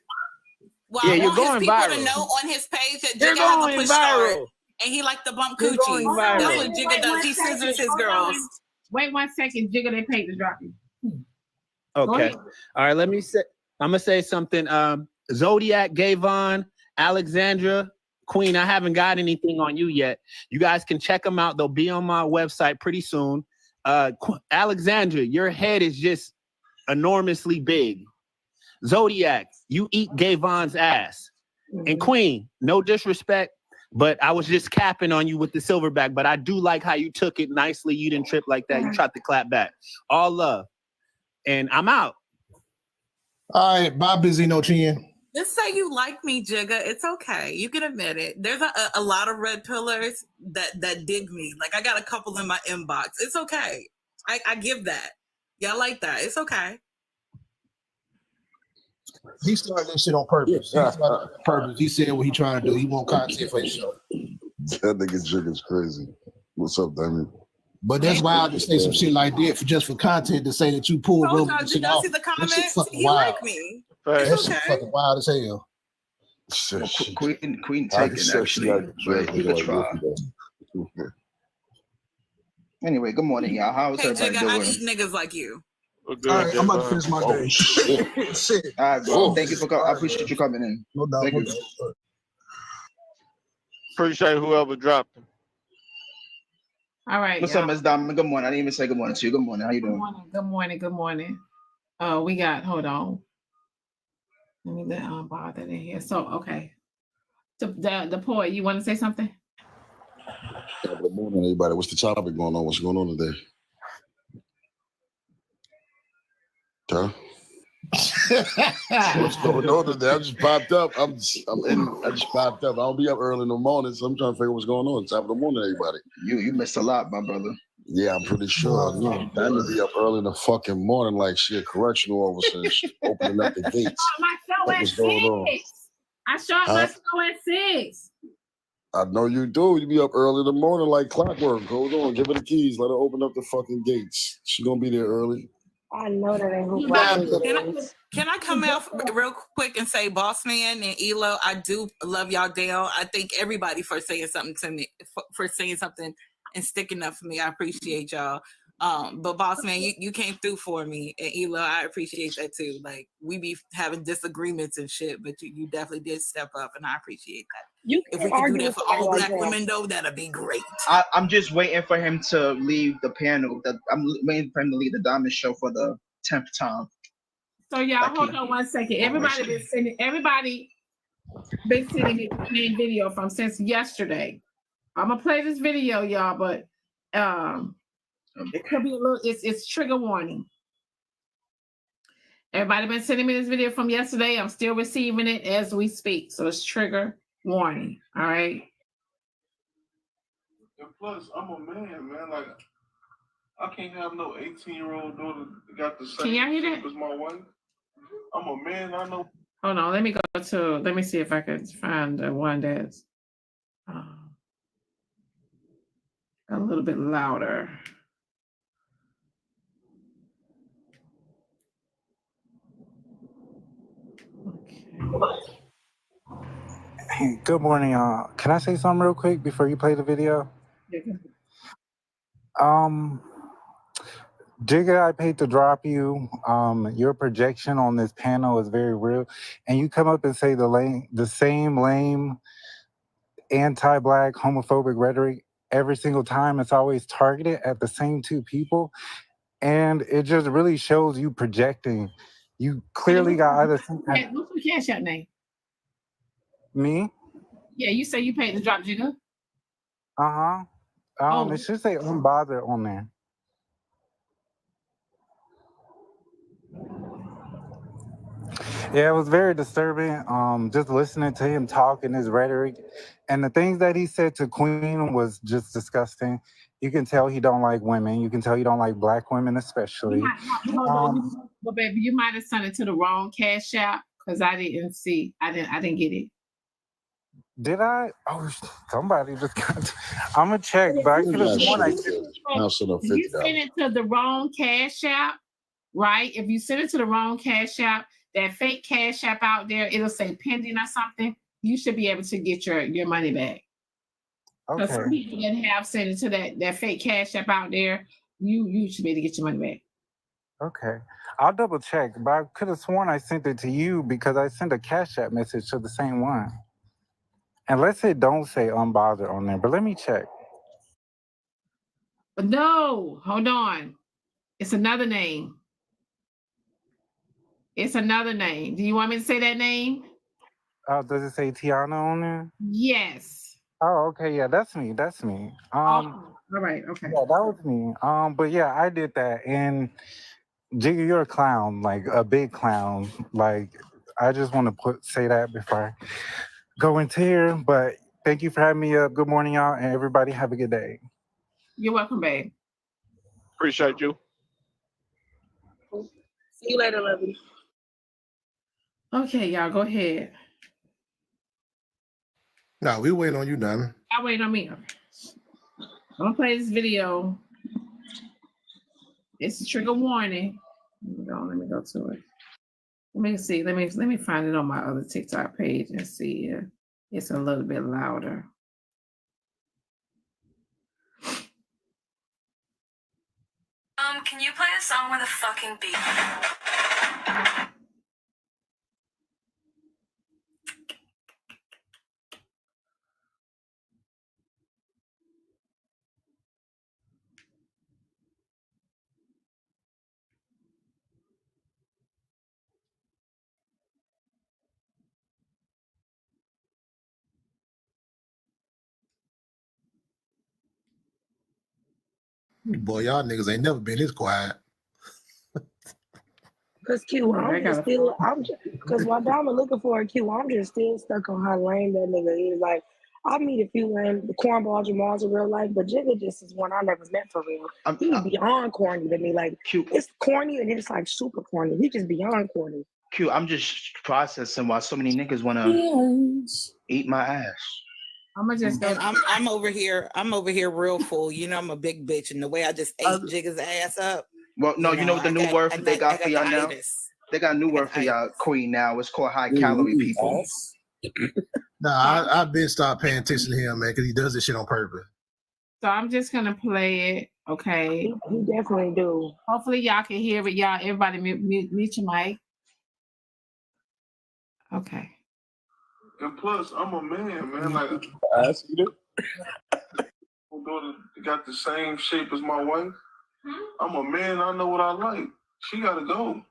Well, Yeah, I you're want his going people viral. to know on his page that You're Jigga has a going push start, viral. and he like to bump You're coochies. going That's viral. what Jigga does. He scissors his girls. Wait 1 second. Jigga, they paid to drop you. Okay. All right. Let me say. I'm gonna say something. Zodiac, Gavon, Alexandra, Queen. I haven't got anything on you yet. You guys can check them out. They'll be on my website pretty soon. Alexandra, your head is just enormously big. Zodiac, you eat Gavon's ass. And Queen, no disrespect, but I was just capping on you with the silverback. But I do like how you took it nicely. You didn't trip like that. You tried to clap back. All love. And I'm out. All right, bye, Busy No Chin. Just say you like me, Jigga. It's okay. You can admit it. There's a lot of red pillars that dig me. Like, I got a couple in my inbox. It's okay. I give that. Y'all like that. It's okay. He started this shit on purpose. He said what he trying to do. He want content for his show. That nigga Jigga's crazy. What's up, Damien? But that's wild to say some shit like that for just for content to say that you pulled Told over y'all, and did shit y'all off. see the That shit comments? fucking He wild. like me. That It's shit okay. fucking wild as hell. Queen taken actually. But he could try. Anyway, good morning, y'all. How's Hey, everybody Jigga, I doing? eat niggas like you. All right, I'm about to finish my day. Shit. All right, bro. Thank you for coming. I appreciate you coming in. No doubt. Thank No you. doubt. Appreciate whoever dropped him. All right. What's up, Ms. Diamond? Good morning. I didn't even say good morning to you. Good morning. How you doing? Good morning. Good morning. We got, hold on. Let me bar that in here. So, okay. The poet, you want to say something? Good morning, everybody. What's the topic going on? What's going on today? Huh? What's going on today? I just popped up. I just popped up. I'll be up early in the morning, so I'm trying to figure what's going on. Top of the morning, everybody. You missed a lot, my brother. Yeah, I'm pretty sure. I'm to be up early in the fucking morning like shit, correctional officer, opening up the gates. My show Like, at what's going on? 6. I start my show at 6. I know you do. You be up early in the morning like clockwork. Hold on, give her the keys. Let her open up the fucking gates. She gonna be there early. I know that ain't who Can I come out real quick and say, Boss Man and Elo, I do love y'all down. I thank everybody for saying something to me, for saying something and sticking up for me. I appreciate y'all. But Boss Man, you came through for me, and Elo, I appreciate that too. Like, we be having disagreements and shit, but you definitely did step up, and I appreciate that. If we could do that for all black women, though, that'd be great. I'm just waiting for him to leave the panel. I'm waiting for him to leave the Diamond Show for the 10th time. So y'all, hold on 1 second. Everybody been sending me the main video from since yesterday. I'm gonna play this video, y'all, but it could be a little. It's trigger warning. Everybody been sending me this video from yesterday. I'm still receiving it as we speak, so it's trigger warning. All right. And plus, I'm a man. Like, I can't have no 18-year-old daughter that got the same Can y'all hear that? as my wife. I'm a man. I know. Hold on. Let me see if I can find the one that's a little bit louder. Good morning, y'all. Can I say something real quick before you play the video? Jigga, I paid to drop you. Your projection on this panel is very real, and you come up and say the same lame, anti-black, homophobic rhetoric every single time. It's always targeted at the same two people, and it just really shows you projecting. You clearly got either What's your cash out name? me. Yeah, you say you paid to drop Jigga. It should say unbothered on there. Yeah, it was very disturbing. Just listening to him talk and his rhetoric, and the things that he said to Queen was just disgusting. You can tell he don't like women. You can tell he don't like black women, especially. But baby, you might have sent it to the wrong cash app because I didn't see. I didn't get it. Did I? Oh, somebody just got. I'm gonna check, but I could have sworn I did. If you send it to the wrong Cash App, right? If you send it to the wrong Cash App, that fake Cash App out there, it'll say pending or something. You should be able to get your money back. Because some people that have sent it to that fake Cash App out there, you should be able to get your money back. Okay, I'll double check, but I could have sworn I sent it to you because I sent a Cash App message to the same one. Unless it don't say unbothered on there, but let me check. But no, hold on. It's another name. It's another name. Do you want me to say that name? Does it say Tiana on there? Yes. Oh, okay, yeah, that's me. That's me. All right, okay. Yeah, that was me. But yeah, I did that, and Jiggy, you're a clown, like a big clown. Like, I just want to say that before I go into here. But thank you for having me up. Good morning, y'all, and everybody have a good day. You're welcome, babe. Appreciate you. See you later, Lovey. Okay, y'all, go ahead. No, we waiting on you, Diamond. I'll wait on me. I'm gonna play this video. It's a trigger warning. Let me go to it. Let me see. Let me find it on my other TikTok page and see if it's a little bit louder. Can you play a song with a fucking beat? Boy, y'all niggas ain't never been this quiet. Because Q, because while Diamond looking for a Q, I'm just still stuck on how lame that nigga is. Like, I meet a few lame cornball Jamals in real life, but Jigga just is one I never met for real. He's beyond corny to me. Like, Q, it's corny and it's like super corny. He just beyond corny. Q, I'm just processing why so many niggas wanna eat my ass. I'm over here. I'm over here real full. You know, I'm a big bitch, and the way I just ate Jigga's ass up. Well, no, you know what the new word they got for y'all now? They got a new word for y'all queen now. It's called high calorie people. Nah, I've been stopped paying attention to him, man, because he does this shit on purpose. So I'm just gonna play it. Okay. He definitely do. Hopefully y'all can hear it. Y'all, everybody mute your mic. Okay. And plus, I'm a man. Like, I see that. my daughter got the same shape as my wife. I'm a man. I know what I like. She gotta go.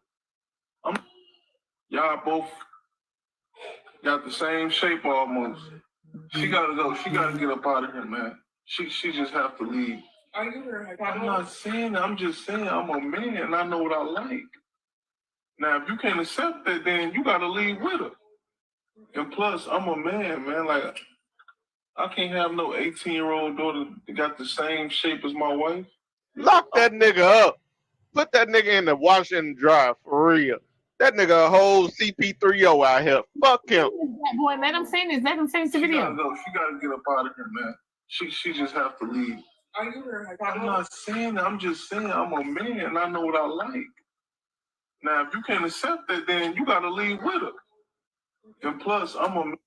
Y'all both got the same shape almost. She gotta go. She gotta get up out of here, man. She just have to leave. I'm not saying that. I'm just saying I'm a man. I know what I like. Now, if you can't accept that, then you gotta leave with her. And plus, I'm a man. Like, I can't have no 18-year-old daughter that got the same shape as my wife. Lock that nigga up. Put that nigga in the wash and dry for real. That nigga a whole CP3O out here. Fuck him. Boy, let him finish. Let him finish the video. Gotta go. She gotta get up out of here, man. She just have to leave. I'm not saying that. I'm just saying I'm a man. I know what I like. Now, if you can't accept that, then you gotta leave with her. And plus, I'm a man.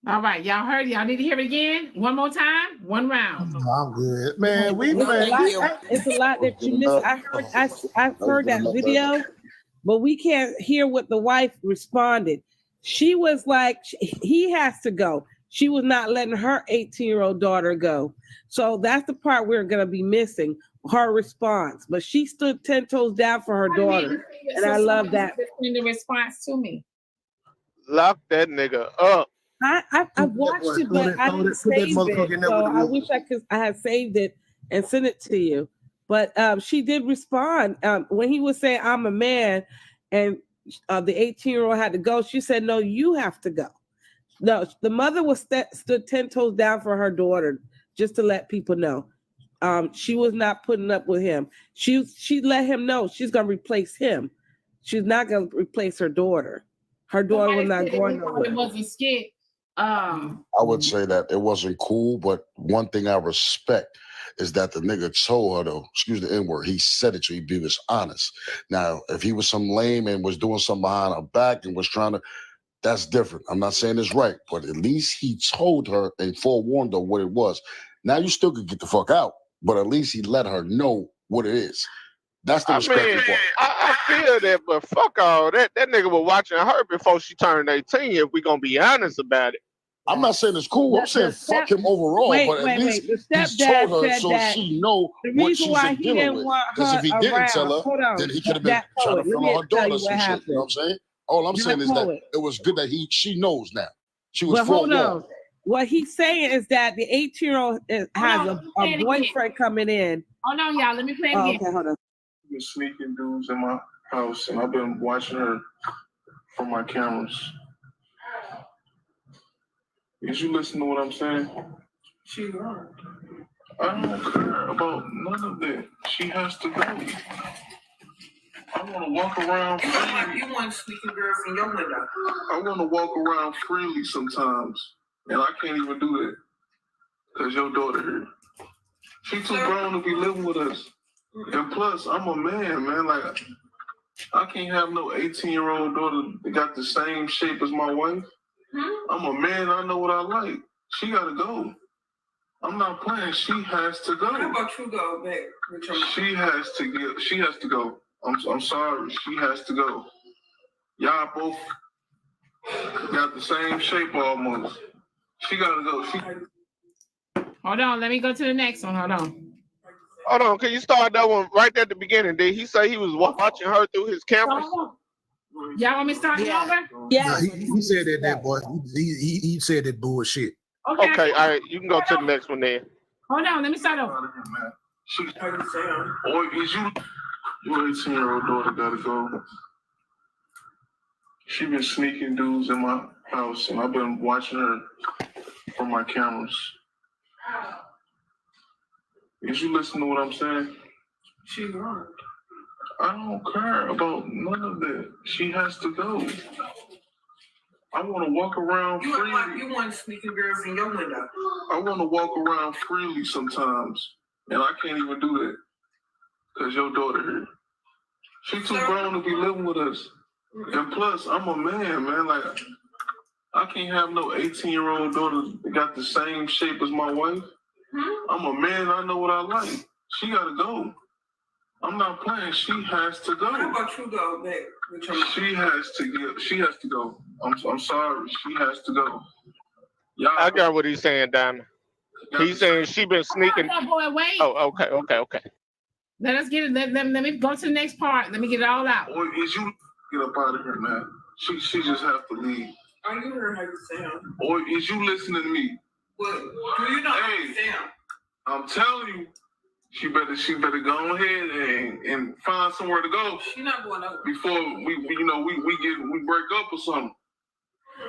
All right, y'all heard it. Y'all need to hear it again? One more time? One round. No, I'm good. Man, It's a lot that you missed. I heard that video, but we can't hear what the wife responded. She was like, he has to go. She was not letting her 18-year-old daughter go. So that's the part we're going to be missing, her response. But she stood 10 toes down for her daughter. And I love that. In the response to me. Lock that nigga up. I watched it, but I didn't save it. So I wish I had saved it and sent it to you. But she did respond when he was saying, "I'm a man," and the 18-year-old had to go. She said, "No, you have to go." No, the mother was stood 10 toes down for her daughter, just to let people know. She was not putting up with him. She let him know she's gonna replace him. She's not gonna replace her daughter. Her daughter was not going nowhere. It was a skit. I would say that it wasn't cool, but one thing I respect is that the nigga told her, though, excuse the N-word, he said it to you, he was honest. Now, if he was some lame and was doing something behind her back and was trying to, that's different. I'm not saying it's right, but at least he told her and forewarned her what it was. Now you still could get the fuck out, but at least he let her know what it is. That's the respect part. I feel that, but fuck all that. That nigga was watching her before she turned 18, if we gonna be honest about it. I'm not saying it's cool. I'm saying fuck him overall, but at least he told her so she know what she's dealing with. Because if he didn't tell her, then he could have been trying to front on her daughter some shit. You know what I'm saying? All I'm saying is that it was good that she knows now. She was forewarned. What he's saying is that the 18-year-old has a boyfriend coming in. Hold on, y'all. Let me play it again. Okay, hold on. Been sneaking dudes in my house, and I've been watching her from my cameras. Did you listen to what I'm saying? She learned. I don't care about none of that. She has to go. I want to walk around freely. You want sneaking girls in your window. I want to walk around freely sometimes, and I can't even do that because your daughter here. She too grown to be living with us. And plus, I'm a man. Like, I can't have no 18-year-old daughter that got the same shape as my wife. I'm a man. I know what I like. She got to go. I'm not playing. She has to go. How about you go back? She has to go. I'm sorry. She has to go. Y'all both got the same shape almost. She got to go. Hold on. Let me go to the next one. Hold on. Hold on, can you start that one right at the beginning? Did he say he was watching her through his cameras? Y'all want me to start over? Yeah. No, he said that boy. He said that bullshit. Okay, all right. You can go to the next one then. Hold on, let me start over. Or is your 18-year-old daughter gotta go? She been sneaking dudes in my house, and I've been watching her from my cameras. Did you listen to what I'm saying? She learned. I don't care about none of that. She has to go. I want to walk around freely. You want sneaking girls in your window. I want to walk around freely sometimes, and I can't even do that because your daughter here. She too grown to be living with us. And plus, I'm a man. Like, I can't have no 18-year-old daughter that got the same shape as my wife. I'm a man. I know what I like. She got to go. I'm not playing. She has to go. How about you go back? She has to go. I'm sorry. She has to go. I got what he's saying, Diamond. He's saying she been sneaking. Wait. Oh, okay. Let us get it. Let me go to the next part. Let me get it all out. Or is you get up out of here, man? She just have to leave. I you heard how you sound. Or is you listening to me? What? Do you know how you sound? I'm telling you. She better go ahead and find somewhere to go. She not going out before we break up or something.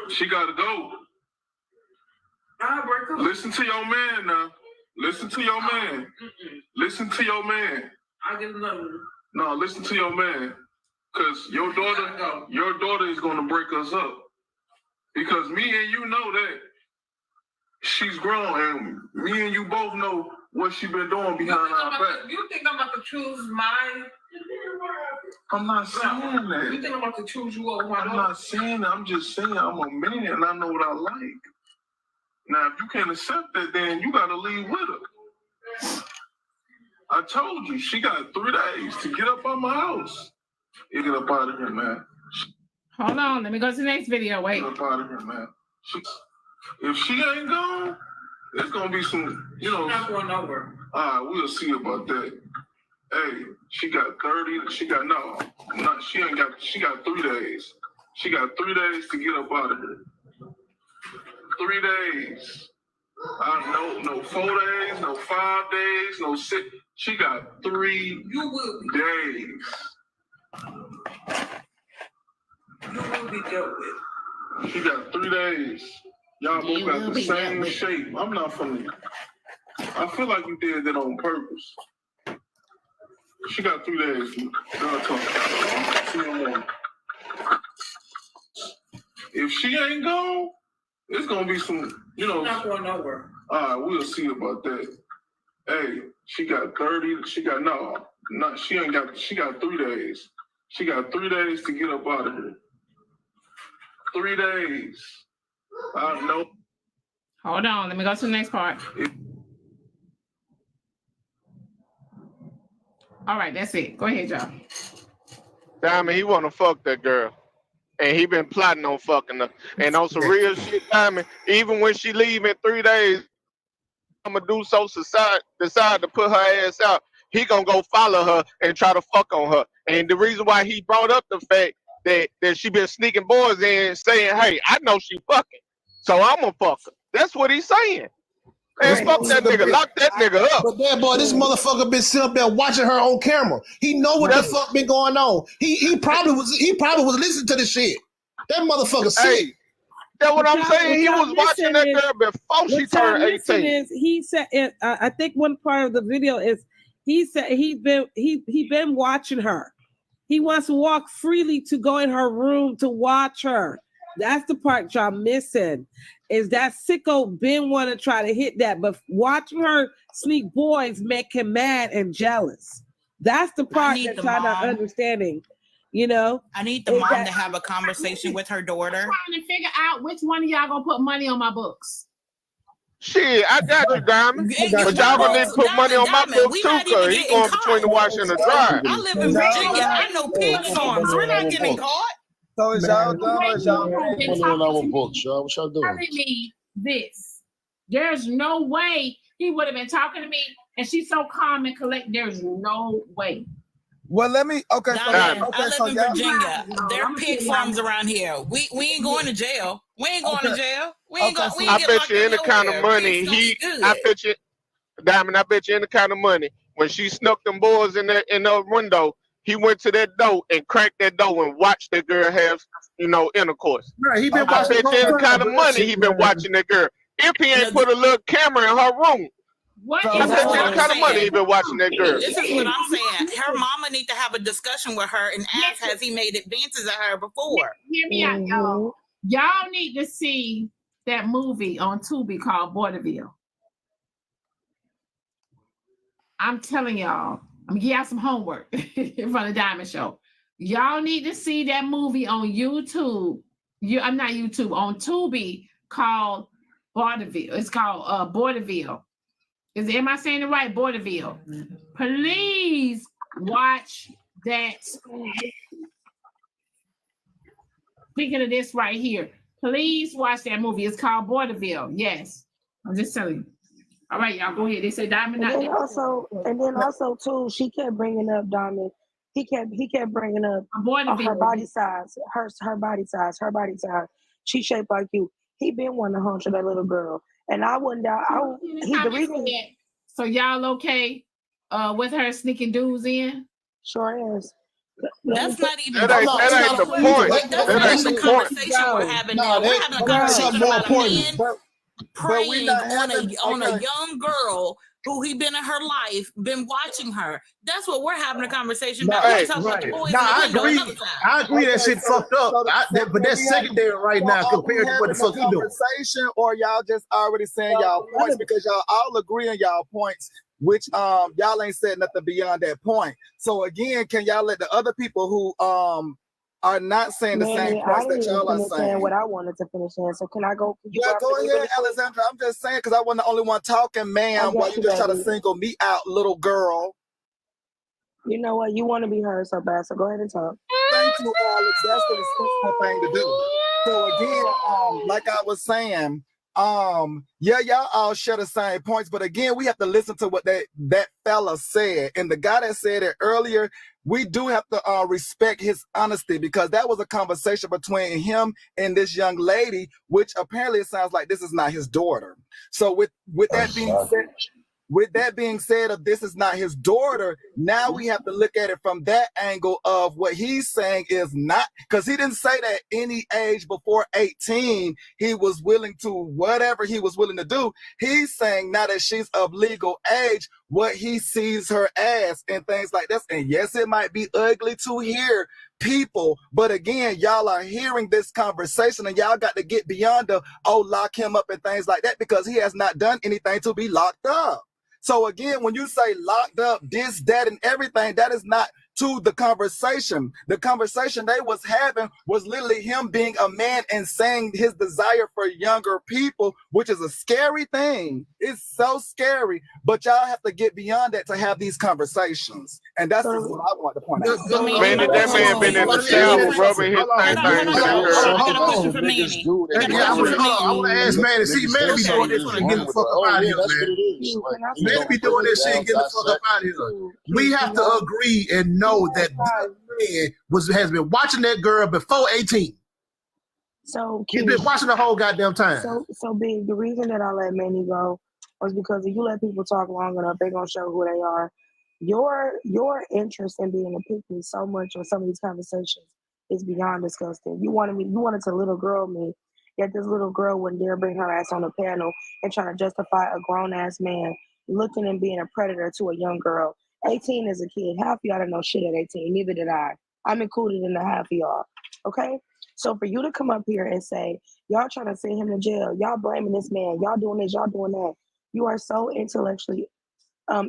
She gotta go. I'll break up. Listen to your man now. Listen to your man. Listen to your man. I get another. No, listen to your man. Cause your daughter is gonna break us up. Because me and you know that she's grown, and me and you both know what she been doing behind our back. You think I'm about to choose my? I'm not saying that. You think I'm about to choose you over my daughter? I'm not saying that. I'm just saying I'm a man and I know what I like. Now, if you can't accept that, then you got to leave with her. I told you, she got 3 days to get up out my house. You get up out of here, man. Hold on. Let me go to the next video. Wait. Get up out of here, man. If she ain't gone, there's gonna be some, She's not going nowhere. All right, we'll see about that. Hey, she got 30. She got She got 3 days. She got 3 days to get up out of here. 3 days. No 4 days, no 5 days, no 6. She got 3 days. You will be dealt with. She got 3 days. Y'all both got the same shape. I'm not funny. I feel like you did that on purpose. She got 3 days. See you in the morning. If she ain't gone, it's gonna be some, you know. Not going nowhere. All right, we'll see about that. Hey, she got 30. She got she ain't got. She got 3 days. She got 3 days to get up out of here. 3 days. I know. Hold on, let me go to the next part. All right, that's it. Go ahead, y'all. Diamond, he wanna fuck that girl. And he been plotting on fucking her. And on some real shit, Diamond, even when she leave in 3 days, I'm gonna do so decide to put her ass out. He gonna go follow her and try to fuck on her. And the reason why he brought up the fact that she been sneaking boys in saying, hey, I know she fucking, so I'm gonna fuck her. That's what he's saying. Man, fuck that nigga. Lock that nigga up. But that boy, this motherfucker been sitting up there watching her on camera. He know what the fuck been going on. He probably was listening to this shit. That motherfucker sick. Hey, that's what I'm saying. He was watching that girl before she turned 18. Is he said, I think one part of the video is he said he been watching her. He wants to walk freely to go in her room to watch her. That's the part y'all missing. Is that sicko been want to try to hit that, but watching her sneak boys make him mad and jealous. That's the part that y'all not understanding. You know, I need the mom to have a conversation with her daughter. I'm trying to figure out which one of y'all gonna put money on my books. Shit, I got you, Diamond. But y'all gonna need to put money on my books too, cause he going between the wash and the dry. I live in Virginia. I know pig farms. We're not getting caught. So is y'all done? Y'all books, y'all. What y'all doing? Telling me this. There's no way he would have been talking to me, and she's so calm and collected. There's no way. Well, let me. Okay, I live in Virginia. There are pig farms around here. We ain't going to jail. We ain't going to jail. We ain't going. I bet you any kind of money I bet you, Diamond. I bet you any kind of money when she snuck them boys in the window. He went to that door and cracked that door and watched that girl have, intercourse. Right, he been I bet you any kind of money he been watching that girl. If he ain't put a little camera in her room. What I bet you any kind of money he been watching that girl. This is what I'm saying. Her mama need to have a discussion with her and ask, has he made advances at her before? Hear me out, y'all. Y'all need to see that movie on Tubi called Vaudeville. I'm telling y'all, I'm gonna give y'all some homework in front of Diamond Show. Y'all need to see that movie on YouTube. I'm not YouTube, on Tubi called Vaudeville. It's called Vaudeville. Am I saying it right? Vaudeville. Please watch that. Speaking of this right here, please watch that movie. It's called Vaudeville. Yes, I'm just telling you. All right, y'all go ahead. They say Diamond. And then also too, she kept bringing up Diamond. He kept bringing up her body size, her body size. She shaped like you. He been wanting to hunch that little girl, and I wouldn't doubt. The reason. So y'all okay with her sneaking dudes in? Sure is. That's not even. That ain't the point. That ain't the conversation we're having now. We're having a conversation about a man preying on a young girl who he been in her life, been watching her. That's what we're having a conversation about. I agree that shit fucked up. But that's secondary right now compared to what the fuck he doing. Or y'all just already saying y'all points because y'all all agree on y'all points, which y'all ain't said nothing beyond that point. So again, can y'all let the other people who are not saying the same points that y'all are saying? What I wanted to finish saying. So can I go? Yeah, go ahead, Alexandra. I'm just saying because I wasn't the only one talking, ma'am. While you just try to single me out, little girl. You know what? You want to be heard so bad, so go ahead and talk. Thank you, Alex. That's the respectful thing to do. So again, like I was saying, yeah, y'all all share the same points, but again, we have to listen to what that fella said. And the guy that said it earlier, we do have to respect his honesty because that was a conversation between him and this young lady, which apparently it sounds like this is not his daughter. So with that being said, with that being said, if this is not his daughter, now we have to look at it from that angle of what he's saying is not, because he didn't say that any age before 18, he was willing to whatever he was willing to do. He's saying now that she's of legal age, what he sees her as and things like this. And yes, it might be ugly to hear people, but again, y'all are hearing this conversation and y'all got to get beyond the, oh, lock him up and things like that, because he has not done anything to be locked up. So again, when you say locked up, this, that, and everything, that is not to the conversation. The conversation they was having was literally him being a man and saying his desire for younger people, which is a scary thing. It's so scary, but y'all have to get beyond that to have these conversations. And that's what I want to point out. Man, that man been in the shower rubbing his thing. I want to ask Manny. See, Manny be doing this and get the fuck up out of here, man. Manny be doing this shit and get the fuck up out of here. We have to agree and know that this man has been watching that girl before 18. So he's been watching the whole goddamn time. So big. The reason that I let Manny go was because if you let people talk long enough, they're gonna show who they are. Your interest in being a pick-me so much on some of these conversations is beyond disgusting. You wanted to little girl me, yet this little girl wouldn't dare bring her ass on the panel and try to justify a grown-ass man looking and being a predator to a young girl. 18 is a kid. Half of y'all didn't know shit at 18. Neither did I. I'm included in the half of y'all. Okay? So for you to come up here and say, y'all trying to send him to jail, y'all blaming this man, y'all doing this, y'all doing that, you are so intellectually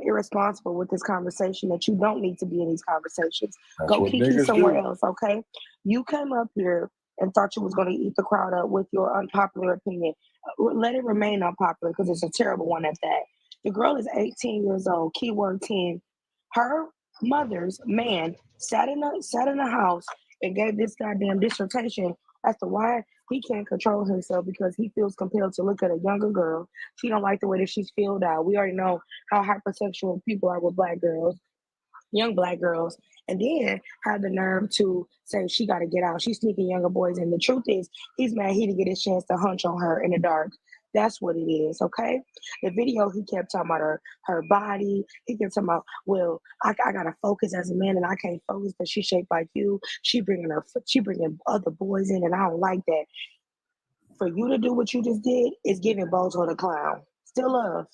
irresponsible with this conversation that you don't need to be in these conversations. Go kiki somewhere else, okay? You came up here and thought you was going to eat the crowd up with your unpopular opinion. Let it remain unpopular because it's a terrible one at that. The girl is 18 years old, keyword 10. Her mother's man sat in the house and gave this goddamn dissertation as to why he can't control himself because he feels compelled to look at a younger girl. She don't like the way that she's filled out. We already know how hypersexual people are with black girls, young black girls, and then have the nerve to say she got to get out. She's sneaking younger boys, and the truth is, he's mad he didn't get his chance to hunch on her in the dark. That's what it is, okay? The video, he kept talking about her body. He kept talking about, well, I gotta focus as a man, and I can't focus because she's shaped like you. She bringing other boys in, and I don't like that. For you to do what you just did is giving Bozo the clown. Still love.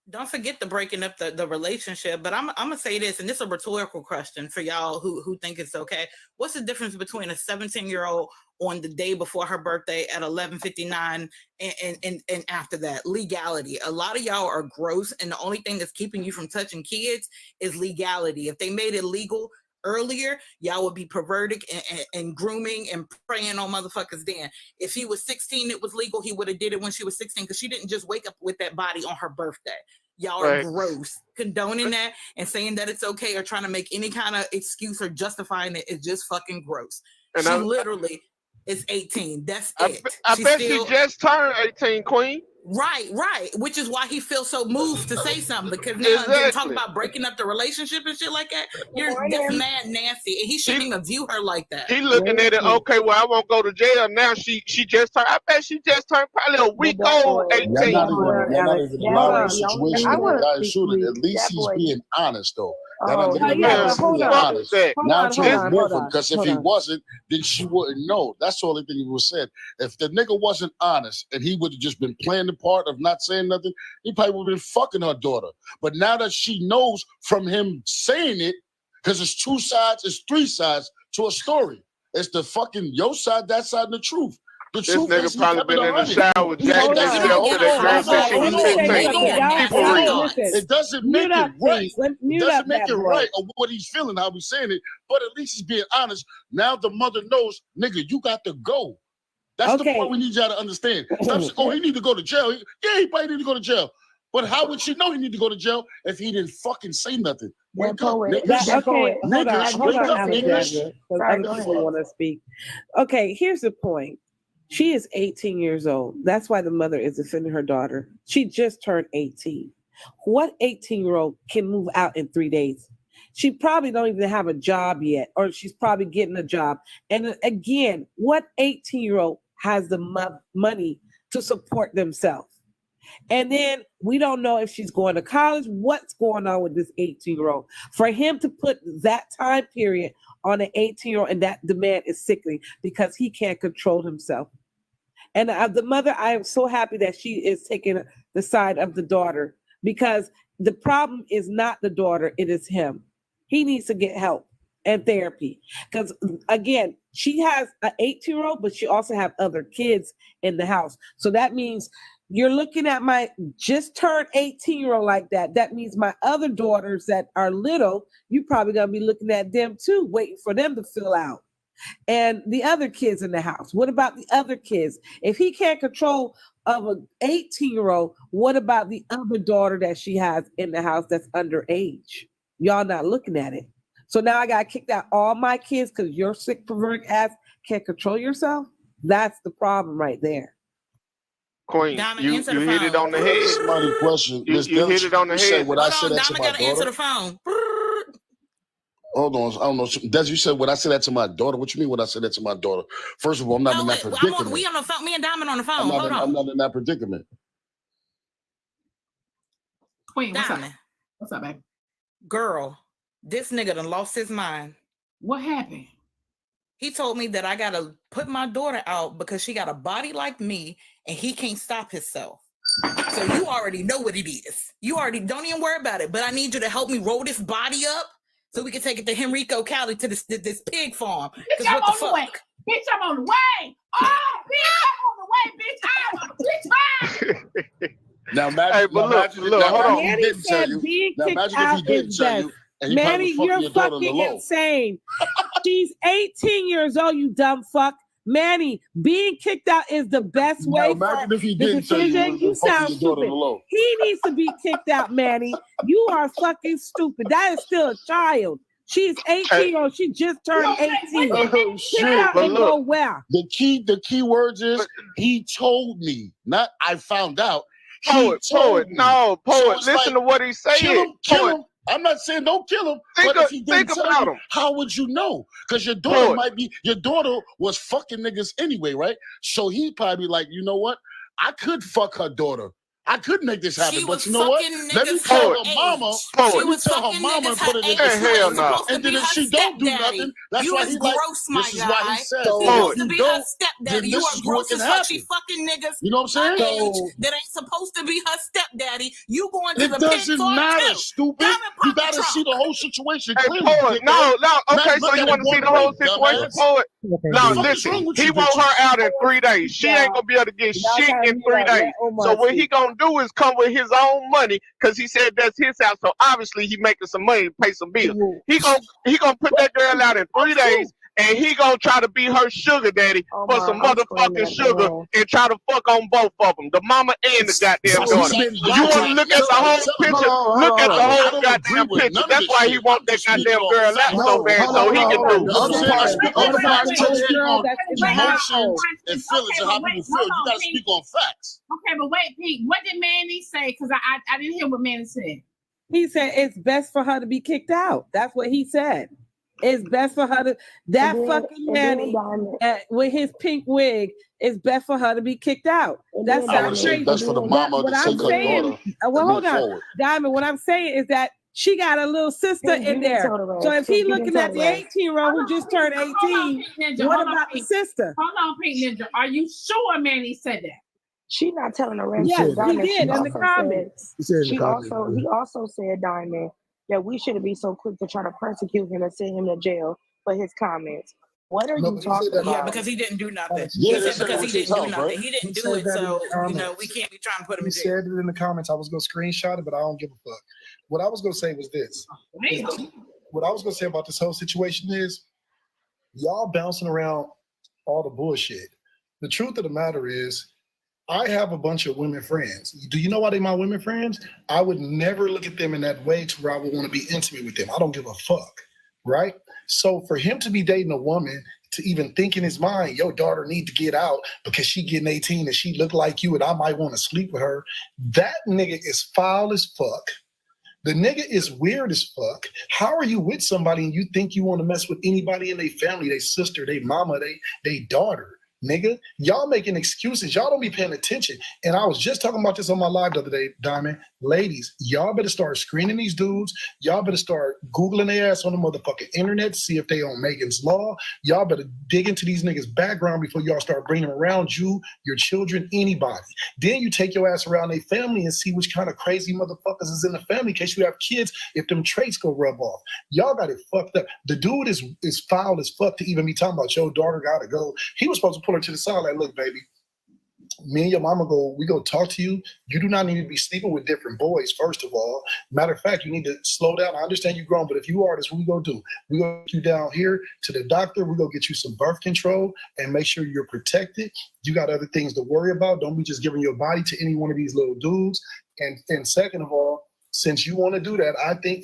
Don't forget the breaking up the relationship. But I'm gonna say this, and this is a rhetorical question for y'all who think it's okay. What's the difference between a 17-year-old on the day before her birthday at 11:59 and after that? Legality. A lot of y'all are gross, and the only thing that's keeping you from touching kids is legality. If they made it legal earlier, y'all would be perverted and grooming and preying on motherfuckers then. If he was 16, it was legal, he would have did it when she was 16, because she didn't just wake up with that body on her birthday. Y'all are gross. Condoning that and saying that it's okay or trying to make any kind of excuse or justifying it is just fucking gross. And she literally is 18. That's it. I bet she just turned 18, Queen. Right. Which is why he feels so moved to say something, because now you're talking about breaking up the relationship and shit like that. That's mad nasty, and he shouldn't even view her like that. He looking at it, okay, well, I won't go to jail now. She just turned, I bet she just turned probably a week old, 18. Y'all not even allowing the situation where the guy shooting. At least he's being honest, though. Hold on. Now it's different, because if he wasn't, then she wouldn't know. That's the only thing he was saying. If the nigga wasn't honest and he would have just been playing the part of not saying nothing, he probably would have been fucking her daughter. But now that she knows from him saying it, because it's two sides, it's three sides to a story. It's the fucking your side, that side, and the truth. The this nigga probably been in the shower jacking himself to that girl since she was 15. It doesn't make it right. It doesn't make it right of what he's feeling, how he's saying it. But at least he's being honest. Now the mother knows, nigga, you got to go. That's the point we need y'all to understand. Stop saying, oh, he need to go to jail. Yeah, he probably need to go to jail. But how would she know he need to go to jail if he didn't fucking say nothing? Wake up, nigga. Hold on, Alexandra. Other people want to speak. Okay, here's the point. She is 18 years old. That's why the mother is defending her daughter. She just turned 18. What 18-year-old can move out in 3 days? She probably don't even have a job yet, or she's probably getting a job. And again, what 18-year-old has the money to support themselves? And then we don't know if she's going to college. What's going on with this 18-year-old? For him to put that time period on an 18-year-old and that demand is sickening because he can't control himself. And the mother, I am so happy that she is taking the side of the daughter because the problem is not the daughter, it is him. He needs to get help and therapy. Because again, she has an 18-year-old, but she also have other kids in the house. So that means you're looking at my just turned 18-year-old like that. That means my other daughters that are little, you probably gonna be looking at them too, waiting for them to fill out. And the other kids in the house. What about the other kids? If he can't control of an 18-year-old, what about the other daughter that she has in the house that's underage? Y'all not looking at it. So now I got kicked out all my kids because your sick, perverted ass can't control yourself. That's the problem right there. Queen, Diamond, you answer the hit it phone. on the head. Somebody question. You hit it on the head. Would I say that to my Diamond, answer daughter? the phone. Hold on, I don't know. Des, you said, would I say that to my daughter? What you mean, would I say that to my daughter? First of all, I'm not in that predicament. We on the phone. Me and Diamond on the phone. I'm not in that predicament. Queen, what's up? Diamond. What's up, baby? Girl, this nigga done lost his mind. What happened? He told me that I gotta put my daughter out because she got a body like me and he can't stop himself. So you already know what it is. You already don't even worry about it. But I need you to help me roll this body up so we can take it to Henrico Cali to this pig farm. Bitch, I'm on the way. Bitch, I'm on the way. Oh, bitch, I'm on the way, bitch. Now, imagine, but look, hold on. Manny said being kicked out is best. Manny, you're fucking insane. She's 18 years old, you dumb fuck. Manny, being kicked out is the best way for the decision. You sound stupid. He needs to be kicked out, Manny. You are fucking stupid. That is still a child. She's 18-year-old. She just turned 18. Oh, shit. And go well. The key words is he told me, not I found out. Poet, listen to what he's saying. Kill him. I'm not saying don't kill him, but if he didn't tell you, how would you know? Because your daughter your daughter was fucking niggas anyway, right? So he'd probably be like, you know what? I could fuck her daughter. I could make this happen, but you know what? Let me tell her mama. Let me tell her mama and put it in this hell no. And then if she don't do nothing, that's why he like. This is why he says, supposed to be her stepdaddy. You are gross as fuck. She fucking niggas. You know what I'm saying? That ain't supposed to be her stepdaddy. You going to it the doesn't matter, stupid. You gotta see the whole situation clearly. Poet, no. Okay, so you want to see the whole situation, Poet? No, listen. He want her out in 3 days. She ain't gonna be able to get shit in 3 days. So what he gonna do is come with his own money because he said that's his house. So obviously he making some money to pay some bills. He gonna put that girl out in 3 days. And he gonna try to be her sugar daddy for some motherfucking sugar and try to fuck on both of them, the mama and the goddamn daughter. You want to look at the whole picture? Look at the whole goddamn picture. That's why he want that goddamn girl out so bad, so he can do. Emotions and feelings and how people feel. You gotta speak on facts. Okay, but wait, Pete. What did Manny say? Because I didn't hear what Manny said. He said it's best for her to be kicked out. That's what he said. It's best for her to fucking Manny with his pink wig. It's best for her to be kicked out. That's crazy. That's for the mama to take her daughter. Well, hold on, Diamond. What I'm saying is that she got a little sister in there. So if he looking at the 18-year-old who just turned 18, what about the sister? Hold on, Pink Ninja. Are you sure Manny said that? She not telling the rest. Yes, he did in the comments. He also said, Diamond, that we shouldn't be so quick to try to persecute him and send him to jail for his comments. What are you talking about? Yeah, because he didn't do nothing. Yeah, he said because he didn't do nothing. He didn't do it, so we can't be trying to put him in jail. He said it in the comments. I was gonna screenshot it, but I don't give a fuck. What I was gonna say was this. What I was gonna say about this whole situation is y'all bouncing around all the bullshit. The truth of the matter is, I have a bunch of women friends. Do you know why they're my women friends? I would never look at them in that way to where I would want to be intimate with them. I don't give a fuck, right? So for him to be dating a woman, to even think in his mind, your daughter need to get out because she getting 18 and she look like you and I might want to sleep with her, that nigga is foul as fuck. The nigga is weird as fuck. How are you with somebody and you think you want to mess with anybody in their family, their sister, their mama, their daughter? nigga. Y'all making excuses. Y'all don't be paying attention. And I was just talking about this on my live the other day, Diamond. Ladies, y'all better start screening these dudes. Y'all better start Googling their ass on the motherfucking internet, see if they on Megan's Law. Y'all better dig into these niggas' background before y'all start bringing them around you, your children, anybody. Then you take your ass around their family and see which kind of crazy motherfuckers is in the family in case you have kids, if them traits go rub off. Y'all got it fucked up. The dude is foul as fuck to even be talking about your daughter gotta go. He was supposed to pull her to the side like, look, baby, me and your mama we go talk to you. You do not need to be sleeping with different boys, first of all. Matter of fact, you need to slow down. I understand you're grown, but if you are, this what we go do. We go get you down here to the doctor. We go get you some birth control and make sure you're protected. You got other things to worry about. Don't be just giving your body to any one of these little dudes. And second of all, since you want to do that, I think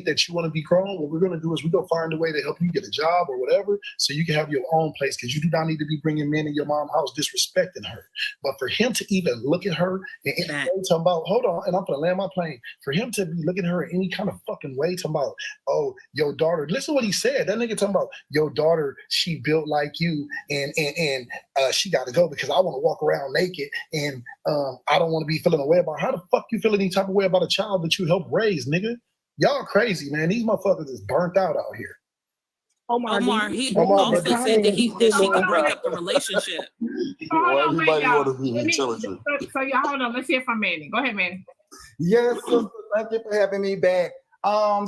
that you want to be grown, what we're going to do is we're going to find a way to help you get a job or whatever so you can have your own place, because you do not need to be bringing men in your mom's house disrespecting her. But for him to even look at her and talking about, hold on, and I'm going to land my plane, for him to be looking at her in any kind of fucking way, talking about, oh, your daughter, listen to what he said. That nigga talking about, your daughter, she built like you and she got to go because I want to walk around naked and I don't want to be feeling a way about her. How the fuck you feel any type of way about a child that you helped raise, nigga? Y'all crazy, man. These motherfuckers is burnt out here. Omar, he also said that she could break up the relationship. Hold on, wait, y'all. Want to be intelligent. So y'all, hold on. Let's hear from Manny. Go ahead, Manny. Yes, sister, thank you for having me back.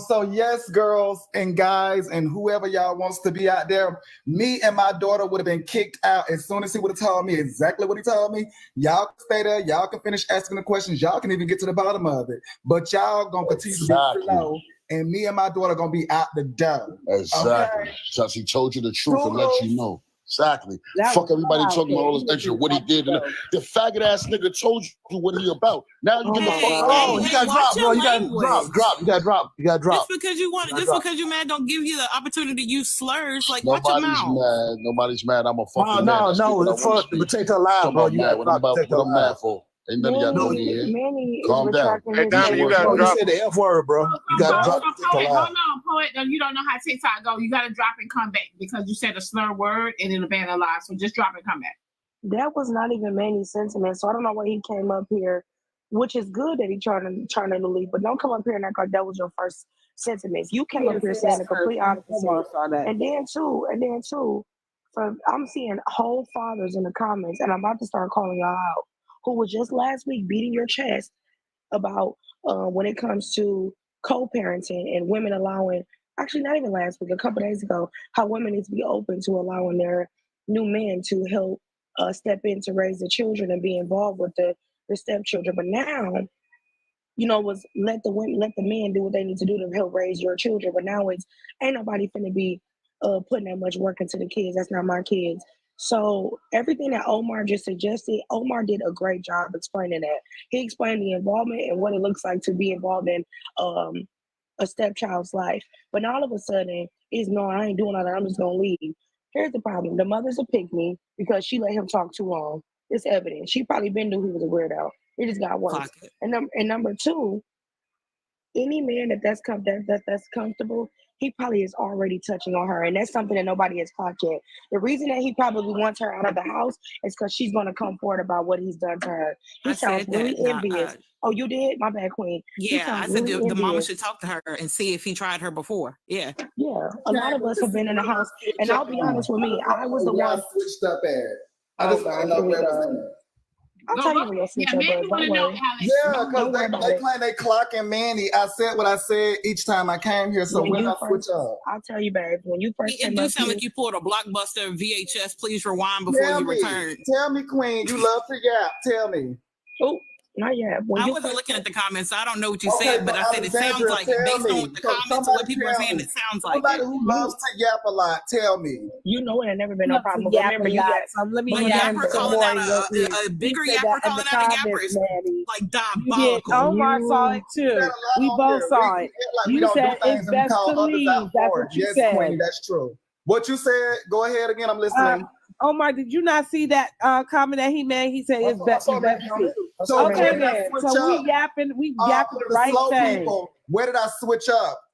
So yes, girls and guys and whoever y'all wants to be out there, me and my daughter would have been kicked out as soon as he would have told me exactly what he told me. Y'all can stay there, y'all can finish asking the questions, y'all can even get to the bottom of it. But y'all gonna continue to be slow, and me and my daughter gonna be out the door. Exactly. Okay? So he told you the truth and let you know. Exactly. That Fuck was everybody wild, talking about all this extra, what he did. And the faggot ass nigga told you what he about. Now you get the fuck Hey, you got watch dropped, bro. your You got language. drop. You got dropped. You got dropped. Just because you want, just because you're mad, don't give you the opportunity to use slurs. Like, watch your Nobody's mouth. mad. Nobody's mad. I'm a fucking man. No, That's what I it's wanna for speak. protect her life, bro. You What I'm mad for? Ain't none of y'all know me here. Manny is Calm down. retracting Hey, his Donnie, you got Bro, you dropped. said the F word, bro. You got dropped. Poet, hold on, Poet. You don't know how TikTok go. You got to drop and come back because you said a slur word and it'll ban a lie. So just drop and come back. That was not even Manny's sentiment, so I don't know why he came up here, which is good that he trying to leave, but don't come up here and act like that was your first sentiment. You came up here saying the complete opposite. And then too, I'm seeing whole fathers in the comments, and I'm about to start calling y'all out, who was just last week beating your chest about when it comes to co-parenting and women allowing, actually not even last week, a couple days ago, how women need to be open to allowing their new men to help step in to raise the children and be involved with the stepchildren. But now, was let the men do what they need to do to help raise your children. But now it's ain't nobody finna be putting that much work into the kids. That's not my kids. So everything that Omar just suggested, Omar did a great job explaining that. He explained the involvement and what it looks like to be involved in a stepchild's life. But all of a sudden, no, I ain't doing all that. I'm just gonna leave. Here's the problem. The mother's a pick-me because she let him talk too long. It's evident. She probably been knew he was a weirdo. It just got worse. And number two, any man that's comfortable, he probably is already touching on her. And that's something that nobody has caught yet. The reason that he probably wants her out of the house is because she's going to come forward about what he's done to her. He sounds really envious. Oh, you did? My bad, Queen. Yeah, I said the mama should talk to her and see if he tried her before. Yeah. Yeah, a lot of us have been in the house. And I'll be honest with me, I was the one. Switched up at. I just don't know where it was. I'll tell you when you'll switch up, but don't worry. Yeah, because they claim they clocking Manny. I said what I said each time I came here, so when I switch up. I'll tell you, babe, when you first came up here. Sound like you pulled a Blockbuster VHS. Please rewind before you return. Tell me, Queen, you love to yap. Tell me. Oh, not yet. I wasn't looking at the comments, so I don't know what you said, but I said it sounds like, based on what the comments and what people are saying, it sounds like somebody who loves to yap a lot. Tell me. You know it ain't never been no problem. Remember, you got some. Let me yapper calling out a bigger yapper calling out a yapper is like diabolical. Omar saw it too. We both saw it. You said it's best to leave. That's what you said. Queen, that's true. What you said? Go ahead again. I'm listening. Omar, did you not see that comment that he made? He said it's best. Okay, then. So we yapping the right thing. Where did I switch up?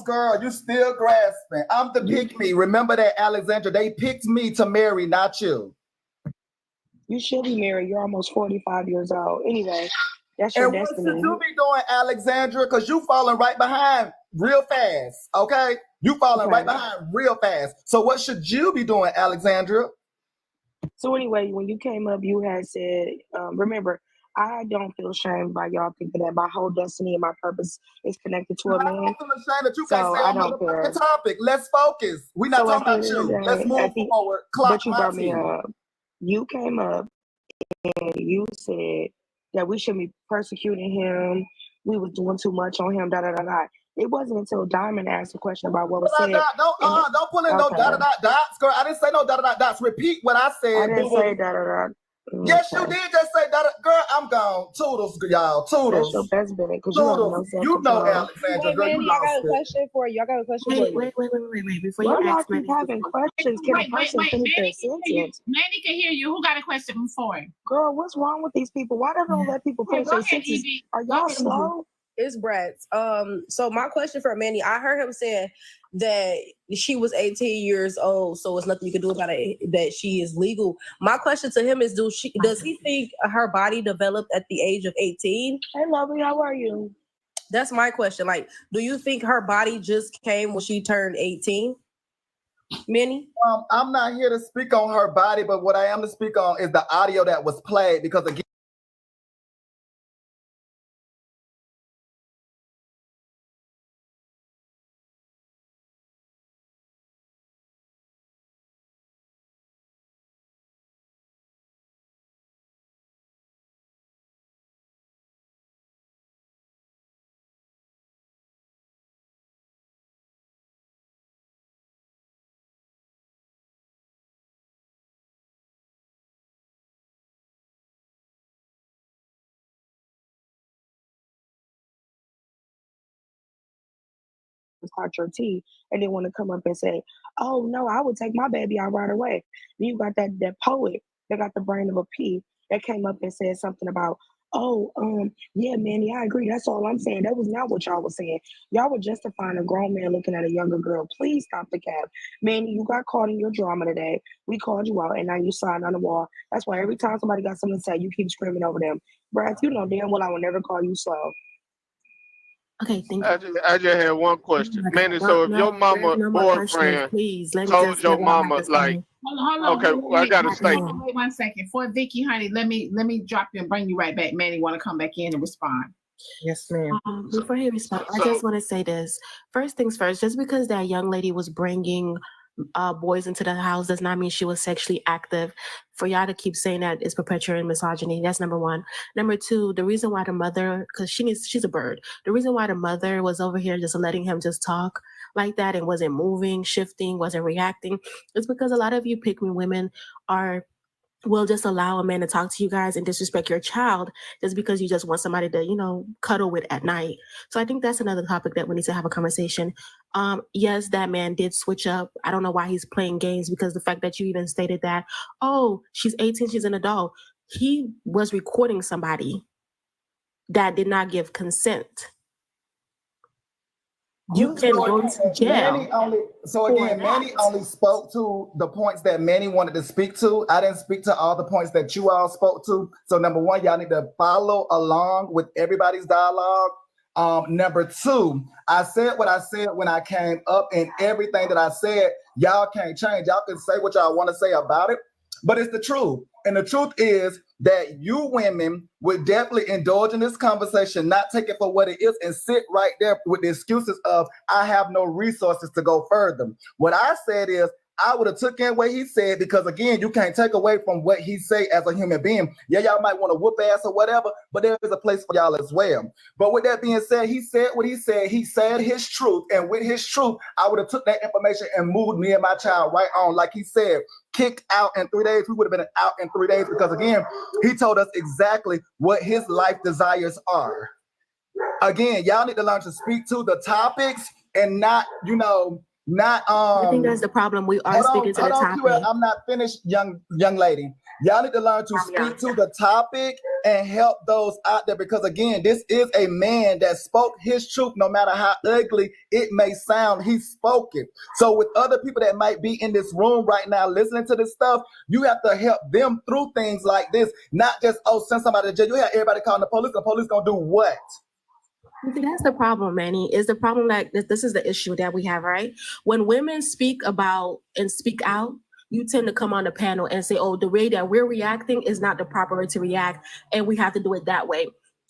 boss girl. You still grasping. I'm the pick me. Remember that, Alexandra. They picked me to marry, not you. You should be married. You're almost 45 years old. Anyway, That's your And what destiny. should you be doing, Alexandra? Because you falling right behind real fast, okay? You falling right behind real fast. So what should you be doing, Alexandra? So anyway, when you came up, you had said, remember, I don't feel shamed by y'all thinking that my whole destiny and my purpose is connected to a man. I don't feel ashamed that you can't So say I on don't care. the topic. Let's focus. We're not So at talking the about end of the you. day, Let's move forward. Clock but you brought me my up. You came up and you said that we shouldn't be persecuting him. We was doing too much on him. Da da da da. It wasn't until Diamond asked a question about what was said. Don't pull in no dots, girl. I didn't say no dots. Repeat what I said. I didn't say da. Yes, you did just say that. Girl, I'm gone. Toodles, y'all. Toodles. That's your best bet because you have no self-control. You know, Alexandra. Wait, Girl, Manny, you I got a lost it. question for you. Wait. Before you ask me, having questions. Can a person finish their sentence? Manny can hear you. Who got a question before him? Girl, what's wrong with these people? Why don't let people finish their sentences? Are y'all slow? It's Bratz. So my question for Manny, I heard him saying that she was 18 years old, so it's nothing you can do about it, that she is legal. My question to him is, does he think her body developed at the age of 18? Hey, lovely, how are you? That's my question. Like, do you think her body just came when she turned 18? Manny? I'm not here to speak on her body, but what I am to speak on is the audio that was played, because again, start your tea and then want to come up and say, oh no, I would take my baby out right away. Then you got that poet that got the brain of a pea that came up and said something about, yeah, Manny, I agree. That's all I'm saying. That was not what y'all was saying. Y'all were justifying a grown man looking at a younger girl. Please stop the cap. Manny, you got caught in your drama today. We called you out and now you signed on the wall. That's why every time somebody got something to say, you keep screaming over them. Brad, you know damn well I will never call you slow. Okay, thank you. I just had one question, Manny. So if your mama boyfriend please let me told just your mama like, Hold on. okay, well, I got a statement. Wait 1 second. For Vicky, honey, let me drop you and bring you right back. Manny want to come back in and respond. Yes, ma'am. Before he responds, I just want to say this. First things first, just because that young lady was bringing boys into the house does not mean she was sexually active. For y'all to keep saying that is perpetuating misogyny. That's number one. Number two, the reason why the mother, because she's a bird. The reason why the mother was over here just letting him just talk like that and wasn't moving, shifting, wasn't reacting, is because a lot of you pick me women will just allow a man to talk to you guys and disrespect your child just because you just want somebody to, cuddle with at night. So I think that's another topic that we need to have a conversation. Yes, that man did switch up. I don't know why he's playing games, because the fact that you even stated that, oh, she's 18, she's an adult. He was recording somebody that did not give consent. You can go to jail. Manny only spoke to the points that Manny wanted to speak to. I didn't speak to all the points that you all spoke to. So number one, y'all need to follow along with everybody's dialogue. Number two, I said what I said when I came up, and everything that I said, y'all can't change. Y'all can say what y'all want to say about it, but it's the truth. And the truth is that you women would definitely indulge in this conversation, not take it for what it is, and sit right there with the excuses of, I have no resources to go further. What I said is, I would have took in what he said, because again, you can't take away from what he say as a human being. Yeah, y'all might want to whoop ass or whatever, but there is a place for y'all as well. But with that being said, he said what he said. He said his truth, and with his truth, I would have took that information and moved me and my child right on. Like he said, kicked out in 3 days. We would have been out in 3 days, because again, he told us exactly what his life desires are. Again, y'all need to learn to speak to the topics and not, I think that's the problem. We are sticking to the topic. I'm not finished, young lady. Y'all need to learn to speak to the topic and help those out there, because again, this is a man that spoke his truth, no matter how ugly it may sound. He spoke it. So with other people that might be in this room right now listening to this stuff, you have to help them through things like this, not just send somebody to jail. You have everybody calling the police. The police gonna do what? That's the problem, Manny. Is the problem that this is the issue that we have, right? When women speak about and speak out, you tend to come on the panel and say, oh, the way that we're reacting is not the proper way to react, and we have to do it that way.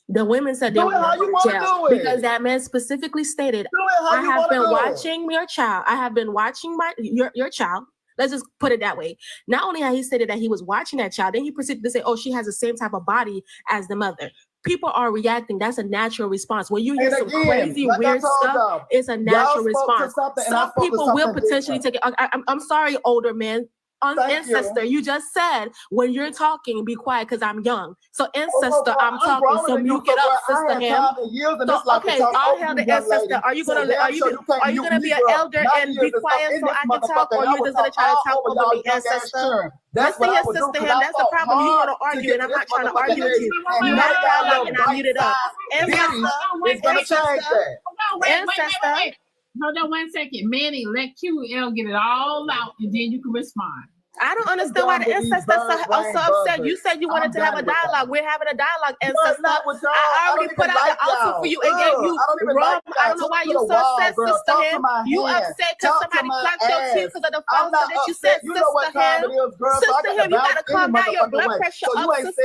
The women said they want to jail because that man specifically stated, I have been watching your child. I have been watching your child. Let's just put it that way. Not only had he stated that he was watching that child, then he proceeded to say, oh, she has the same type of body as the mother. People are reacting. That's a natural response. When you hear some crazy, weird stuff, it's a natural response. Some people will potentially take it. I'm sorry, older man. Ancestor, you just said when you're talking, be quiet because I'm young. So ancestor, I'm talking. So mute it up, sister him. So, okay, all hail the ancestor. Are you gonna be an elder and be quiet so I can talk, or you just gonna try to talk over me, ancestor? Listen here, sister him. That's the problem. You want to argue, and I'm not trying to argue with you. You had a dialogue, and I muted up. Ancestor. Hold on 1 second. Manny, let QL get it all out, and then you can respond. I don't understand why the ancestors are so upset. You said you wanted to have a dialogue. We're having a dialogue, ancestor. I already put out the altar for you and gave you rum. I don't know why you're so upset, sister him. You upset because somebody clapped your teeth because of the falsehood that you said, sister him. Sister him, you gotta calm down your blood pressure up, sister.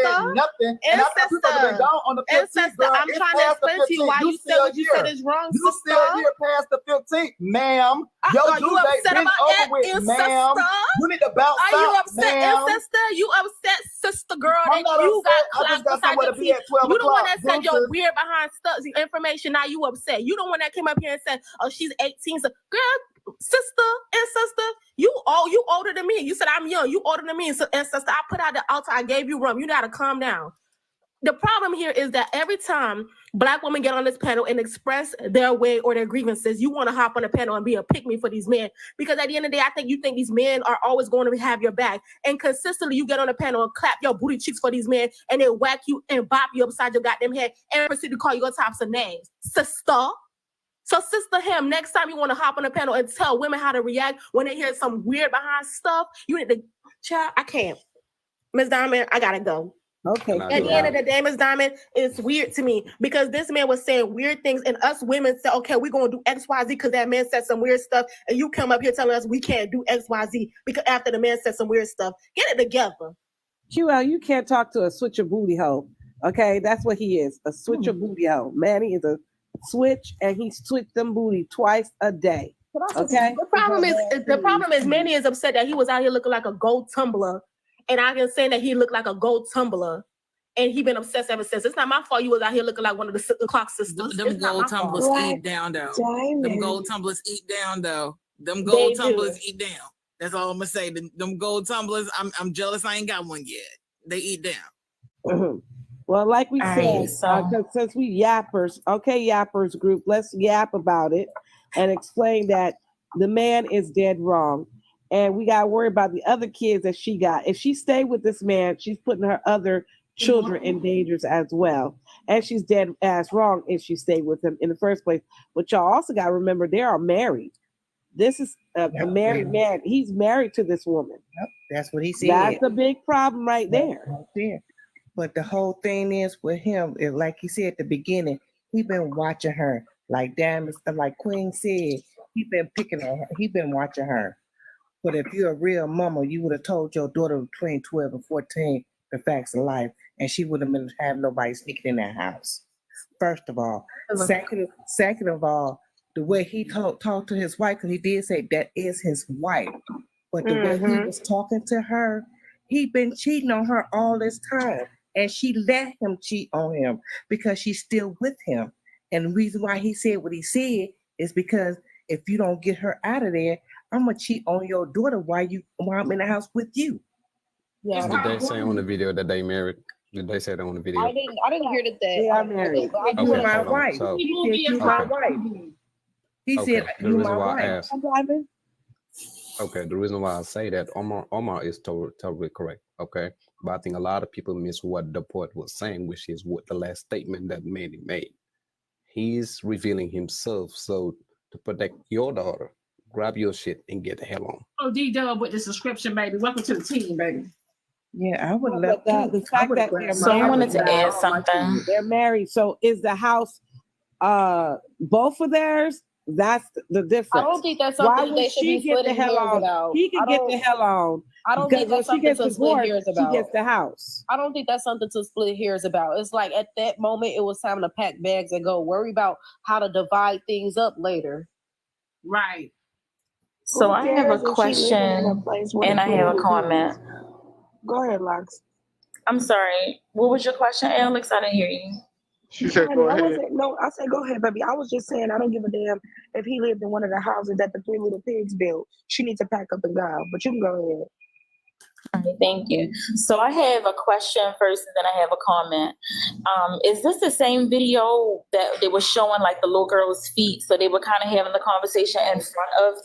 Ancestor, I'm trying to explain to you why you said what you said is wrong, sister. You still here past the 15th, ma'am. Are you upset about that, ancestor? You need to bounce. Are you upset, ancestor? You upset, sister girl, that you got clapped beside your teeth. You the one that said your weird behind stuff information. Now you upset. You the one that came up here and said, "Oh, she's 18." So, girl, sister, ancestor, you older than me. You said I'm young. You older than me, so ancestor. I put out the altar. I gave you rum. You gotta calm down. The problem here is that every time Black women get on this panel and express their way or their grievances, you want to hop on the panel and be a pick-me for these men. Because at the end of the day, I think you think these men are always going to have your back. And consistently, you get on the panel and clap your booty cheeks for these men, and they whack you and bop you upside your goddamn head and proceed to call you all types of names. Sister. So, sister him, next time you want to hop on the panel and tell women how to react when they hear some weird behind stuff, you need to, child, I can't. Ms. Diamond, I gotta go. Okay. At the end of the day, Ms. Diamond, it's weird to me because this man was saying weird things, and us women said, okay, we're going to do X, Y, Z because that man said some weird stuff, and you come up here telling us we can't do X, Y, Z because after the man said some weird stuff. Get it together. QL, you can't talk to a switcher booty hoe. Okay, that's what he is, a switcher booty hoe. Manny is a switch, and he switched them booty twice a day. Okay. The problem is Manny is upset that he was out here looking like a gold tumbler. And I can say that he looked like a gold tumbler, and he been obsessed ever since. It's not my fault you was out here looking like one of the clock sisters. Them gold tumblers eat down, though. Them gold tumblers eat down, though. Them gold tumblers eat down. That's all I'm gonna say. Them gold tumblers, I'm jealous I ain't got one yet. They eat down. Well, like we said, since we yappers, okay, yappers group, let's yap about it and explain that the man is dead wrong. And we got to worry about the other kids that she got. If she stayed with this man, she's putting her other children in danger as well. And she's dead ass wrong if she stayed with him in the first place. But y'all also got to remember, they are married. This is a married man. He's married to this woman. Yep, that's what he said. That's a big problem right there. But the whole thing is with him, is like he said at the beginning, he been watching her. Like Queen said, he been picking on her. He been watching her. But if you're a real mama, you would have told your daughter between 12 and 14 the facts of life, and she would have been have nobody sneaking in that house. First of all. Second of all, the way he talked to his wife, because he did say that is his wife. But the way he was talking to her, he been cheating on her all this time. And she let him cheat on him because she's still with him. And the reason why he said what he said is because if you don't get her out of there, I'm gonna cheat on your daughter while I'm in the house with you. Yeah. Did they say on the video that they married? Did they say that on the video? I didn't hear that. They are married. You are my wife. So, he said you my wife. He said the you reason my why wife. I asked. Okay, the reason why I say that Omar is totally correct. Okay, But I think a lot of people miss what the poet was saying, which is what the last statement that Manny made. He's revealing himself. So to protect your daughter, grab your shit and get the hell on. Oh, D-Dub with the subscription, baby. Welcome to the team, baby. Yeah, I would But love the fact that they're So I wanted to add something. They're married. So is the house both of theirs? That's the difference. I don't think that's something Why would they should she be get the splitting hell hairs on? about. He can I get don't- the hell on. I don't because think when that's she something gets to split divorced, hairs she about. gets the house. I don't think that's something to split hairs about. It's like at that moment, it was time to pack bags and go. Worry about how to divide things up later. Right. So I have a cares if she question living in a place where and the I have a food is comment. Go ahead, Lux. I'm sorry. What was your question, Alex? I didn't hear you. She said, "Go I ahead." wasn't, no, I said, go ahead, baby. I was just saying, I don't give a damn if he lived in one of the houses that the Three Little Pigs built. She needs to pack up and go. But you can go ahead. All right, thank you. So I have a question first, and then I have a comment. Is this the same video that they were showing, like the little girl's feet? So they were kind of having the conversation in front of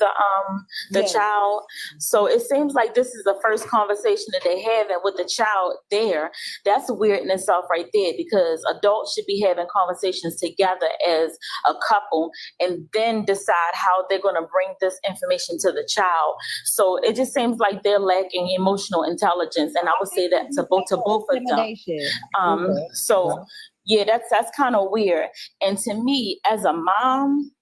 the child. So it seems like this is the first conversation that they having with the child there. That's weird in itself, right there, because adults should be having conversations together as a couple, and then decide how they're going to bring this information to the child. So it just seems like they're lacking emotional intelligence, and I would say that to both of them. So yeah, that's kind of weird. And to me, as a mom,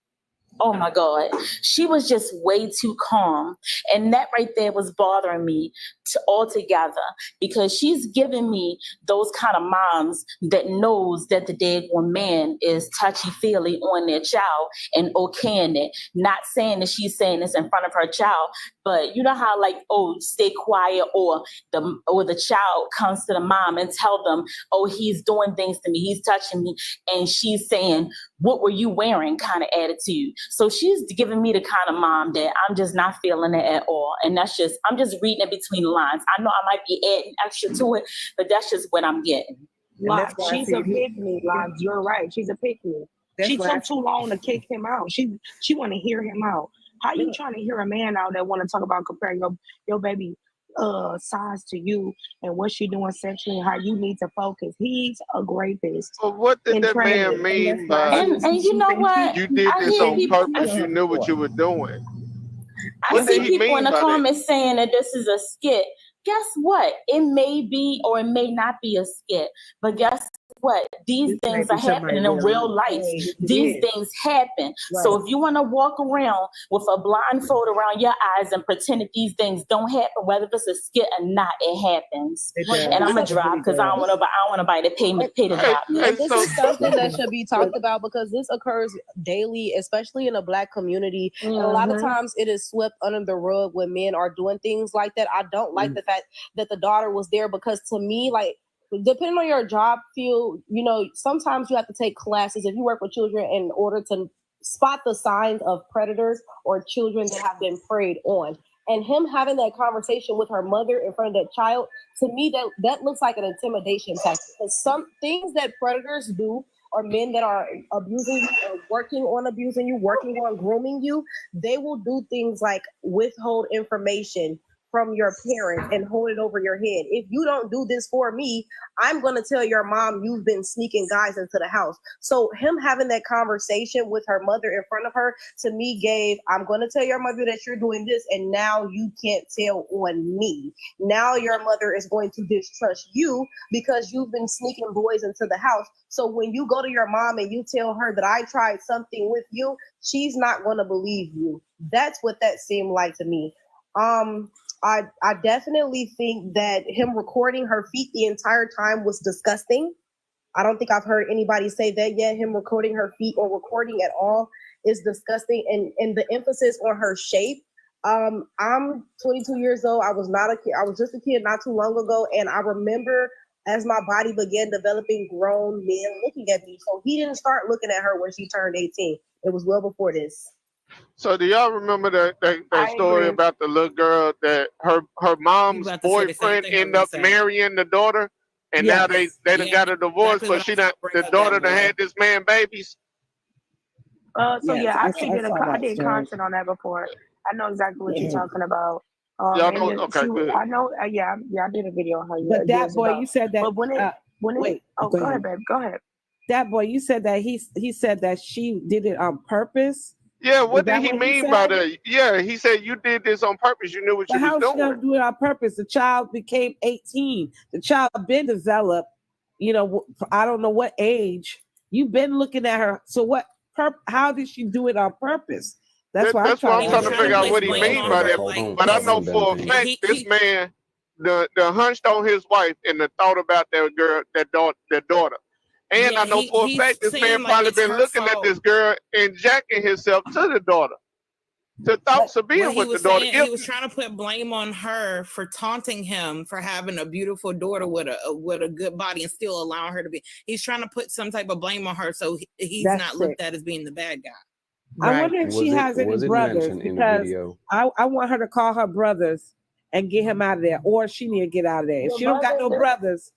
oh my God, she was just way too calm. And that right there was bothering me altogether, because she's giving me those kind of moms that knows that the daggone man is touchy-feely on their child and okaying it. Not saying that she's saying this in front of her child, but you know how like, oh, stay quiet, or the child comes to the mom and tell them, oh, he's doing things to me, he's touching me, and she's saying, what were you wearing kind of attitude. So she's giving me the kind of mom that I'm just not feeling it at all. And that's just, I'm just reading it between the lines. I know I might be adding extra to it, but that's just what I'm getting. Like, she's a pick-me. Like, you're right. She's a pick-me. She took too long to kick him out. She want to hear him out. How you trying to hear a man out that want to talk about comparing your baby size to you and what she doing sexually, how you need to focus? He's a rapist. But what did that man mean by and you know what? you did I this hear on people- purpose? You knew what you were doing. I What see did he people mean in the by that? comments saying that this is a skit. Guess what? It may be or it may not be a skit. But guess what? These things are happening in real life. These things happen. So if you want to walk around with a blindfold around your eyes and pretend that these things don't happen, whether it's a skit or not, it happens. And I'm gonna drop because I don't want nobody to pay to drop me. And this is something that should be talked about, because this occurs daily, especially in the Black community. And a lot of times it is swept under the rug when men are doing things like that. I don't like the fact that the daughter was there, because to me, like, depending on your job field, you know, sometimes you have to take classes if you work with children in order to spot the signs of predators or children that have been preyed on. And him having that conversation with her mother in front of that child, to me, that looks like an intimidation tactic. Because some things that predators do, or men that are abusing you or working on abusing you, working on grooming you, they will do things like withhold information from your parents and hold it over your head. If you don't do this for me, I'm going to tell your mom you've been sneaking guys into the house. So him having that conversation with her mother in front of her, to me gave, I'm going to tell your mother that you're doing this, and now you can't tell on me. Now your mother is going to distrust you because you've been sneaking boys into the house. So when you go to your mom and you tell her that I tried something with you, she's not going to believe you. That's what that seemed like to me. I definitely think that him recording her feet the entire time was disgusting. I don't think I've heard anybody say that yet. Him recording her feet or recording at all is disgusting. And the emphasis on her shape. I'm 22 years old. I was not a kid. I was just a kid not too long ago. And I remember as my body began developing, grown men looking at me. So he didn't start looking at her when she turned 18. It was well before this. So do y'all remember that story about the little girl that her mom's boyfriend ended up marrying the daughter, and now they done got a divorce, but the daughter done had this man babies? I did content on that before. I know exactly what you're talking about. Y'all know? And Okay, good. I know. Yeah, I did a video on her. But that years boy, ago. you said that. But when it, wait. oh, go ahead, babe. Go ahead. That boy, you said that he said that she did it on purpose. Yeah, what Is did that he what mean by said? that? Yeah, he said you did this on purpose. You knew what But you was how is she gonna doing. do it on purpose? The child became 18. The child been developed. You know, I don't know what age. You've been looking at her. So what? How did she do it on purpose? That's what I'm That's what I'm trying trying to figure out what he mean by that. But I know for a fact this man the hunched on his wife and the thought about that girl, that daughter. And Yeah, I know for a he's fact this man saying like probably it's been her looking at fault. this girl and jacking himself to the daughter. The thoughts of What being he with the was daughter. saying, he was trying to put blame on her for taunting him for having a beautiful daughter with a good body and still allowing her to be. He's trying to put some type of blame on her, so he's That's not sick. looked at as being the bad guy. I wonder if she has any brothers because I want her to call her brothers and get him out of there, or she need to get out of there. If she don't got no brothers,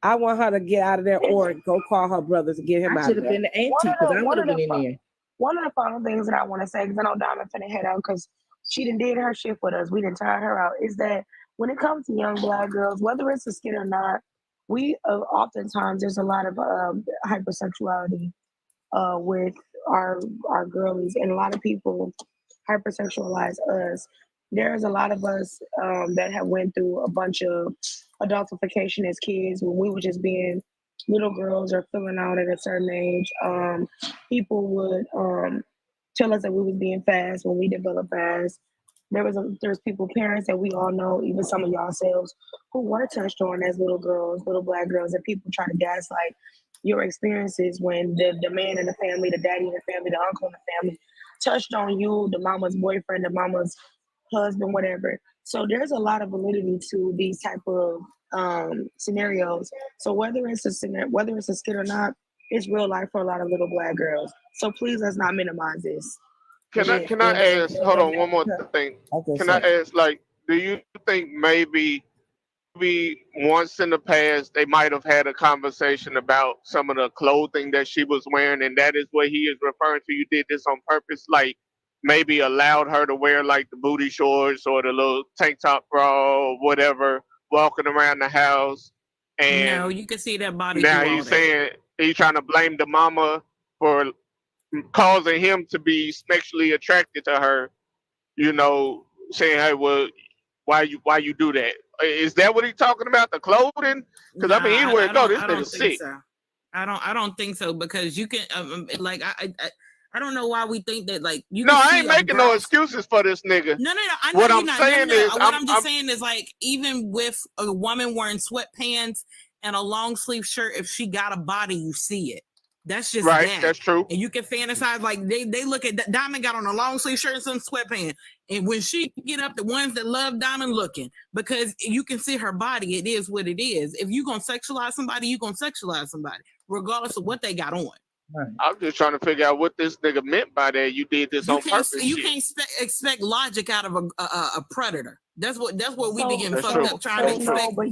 I want her to get out of there or go call her brothers and get him out of there. been the auntie because I would have been in there. One of the final things that I want to say, because I know Diamond finna head out because she did her shift with us. We didn't tire her out. Is that when it comes to young Black girls, whether it's a skit or not, we oftentimes there's a lot of hypersexuality with our girlies, and a lot of people hypersexualize us. There's a lot of us that have went through a bunch of adultification as kids when we were just being little girls or filling out at a certain age. People would tell us that we was being fast when we developed fast. There's people, parents that we all know, even some of y'all selves, who were touched on as little girls, little Black girls, and people try to gaslight your experiences when the man in the family, the daddy in the family, the uncle in the family touched on you, the mama's boyfriend, the mama's husband, whatever. So there's a lot of validity to these type of scenarios. So whether it's a skit or not, it's real life for a lot of little Black girls. So please let's not minimize this. Can I ask? Hold on, one more thing. Can I ask? Like, do you think maybe once in the past they might have had a conversation about some of the clothing that she was wearing, and that is what he is referring to? You did this on purpose, like maybe allowed her to wear like the booty shorts or the little tank top bra or whatever, walking around the house. And No, you can see that body. now through all he's that. saying he's trying to blame the mama for causing him to be sexually attracted to her, you know, saying, "Hey, well, why you do that?" Is that what he's talking about? The clothing? Because I mean, anywhere it go, this I don't nigga's think sick. so. I don't think so because you can like I don't know why we think that like you. No, can I see ain't a making no girl's- excuses for this nigga. No. I know What you're I'm not. saying is, What I'm just saying is like even with a woman wearing sweatpants and a long sleeve shirt, if she got a body, you see it. That's just right. that. That's true. And you can fantasize like they look at Diamond got on a long sleeve shirt and some sweatpants, and when she get up, the ones that love Diamond looking because you can see her body. It is what it is. If you gonna sexualize somebody, you gonna sexualize somebody, regardless of what they got on. I'm just trying to figure out what this nigga meant by that. You did this on purpose. You shit. can't expect logic out of a predator. That's what we be getting That's fucked true. up trying to expect. No, but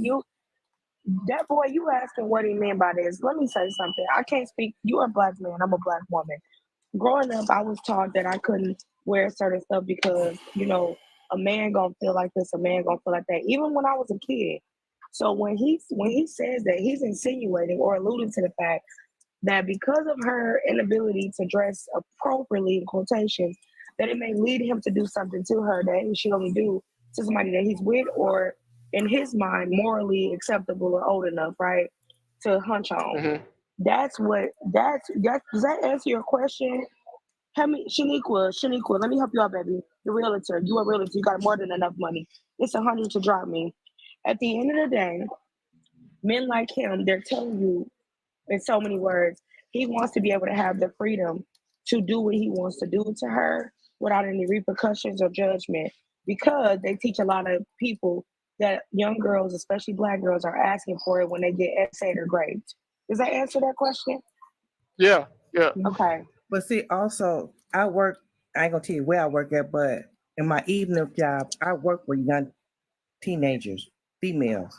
that boy, you asking what he meant by this. Let me say something. I can't speak. You're a Black man. I'm a Black woman. Growing up, I was taught that I couldn't wear certain stuff because, a man gonna feel like this, a man gonna feel like that. Even when I was a kid. So when he says that, he's insinuating or alluding to the fact that because of her inability to dress appropriately in quotations, that it may lead him to do something to her that he should only do to somebody that he's with or in his mind morally acceptable or old enough, right, to hunch on. Mm-hmm. Does that answer your question? Shaniqua, let me help you out, baby. The realtor, you a realtor, you got more than enough money. It's 100 to drop me. At the end of the day, men like him, they're telling you in so many words, he wants to be able to have the freedom to do what he wants to do to her without any repercussions or judgment, because they teach a lot of people that young girls, especially Black girls, are asking for it when they get essayed or graded. Does that answer that question? Yeah. Okay. But see, also, I ain't gonna tell you where I work at, but in my evening job, I work with young teenagers, females.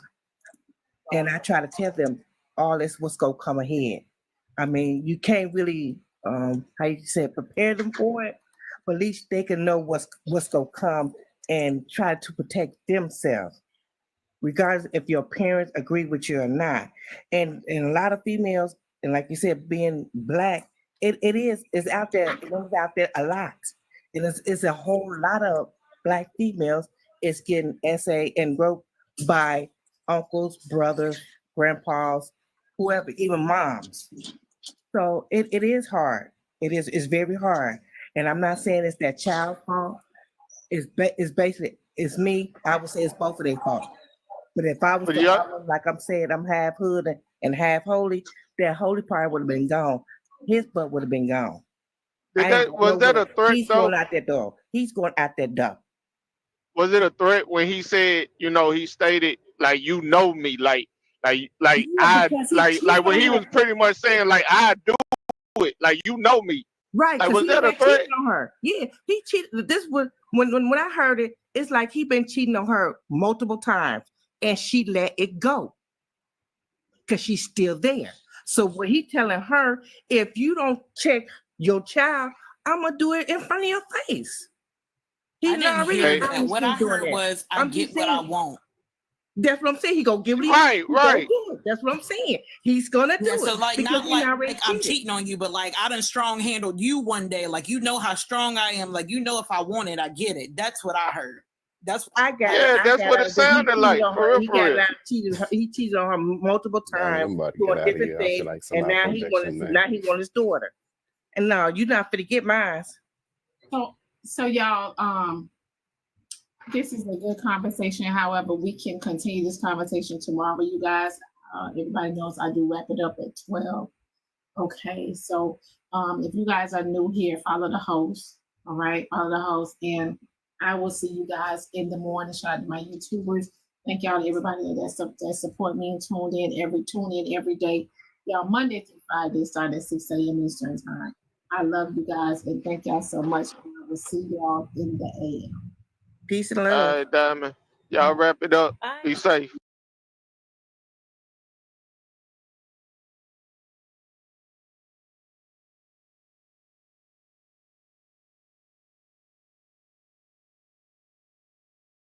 And I try to tell them all this what's gonna come ahead. I mean, you can't really how you say prepare them for it, but at least they can know what's gonna come and try to protect themselves, regardless if your parents agree with you or not. And a lot of females, and like you said, being Black, it's out there. It's out there a lot, and it's a whole lot of Black females. It's getting essayed and groped by uncles, brothers, grandpas, whoever, even moms. So it is hard. It's very hard. And I'm not saying it's that child's fault. It's basically it's me. I would say it's both of their fault. But if I was like I'm saying, I'm half hood and half holy, that holy part would have been gone. His butt would have been gone. Was that a threat? He's going out that door. He's going out that door. Was it a threat when he said, he stated like, me, like when he was pretty much saying like, I do it, like me. Right. Like, was he that a been threat? cheating on her. Yeah, he cheated. This was when I heard it, it's like he been cheating on her multiple times and she let it go because she's still there. So what he telling her, if you don't check your child, I'm gonna do it in front of your face. I didn't hear that. What I heard was, I get what I want. That's what I'm saying. He gonna give it. Right. That's what I'm saying. He's gonna do it. So like, not like I'm cheating on you, but like I done strong handled you one day. Like how strong I am. Like if I want it, I get it. That's what I heard. That's what I got. Yeah, that's what it sounded like. For real. He cheated on her multiple times, doing different things, and now he want his daughter. And now you're not finna get mine. So y'all, this is a good conversation. However, we can continue this conversation tomorrow, you guys. Everybody knows I do wrap it up at 12. Okay, so if you guys are new here, follow the host. All right, follow the host, and I will see you guys in the morning. Shout out to my YouTubers. Thank y'all to everybody that support me and tune in every day. Y'all, Monday through Friday, start at 6 a.m. Eastern time. I love you guys and thank y'all so much. I will see y'all in the AM. Peace and love. All right, Diamond. Y'all wrap it up. Be safe.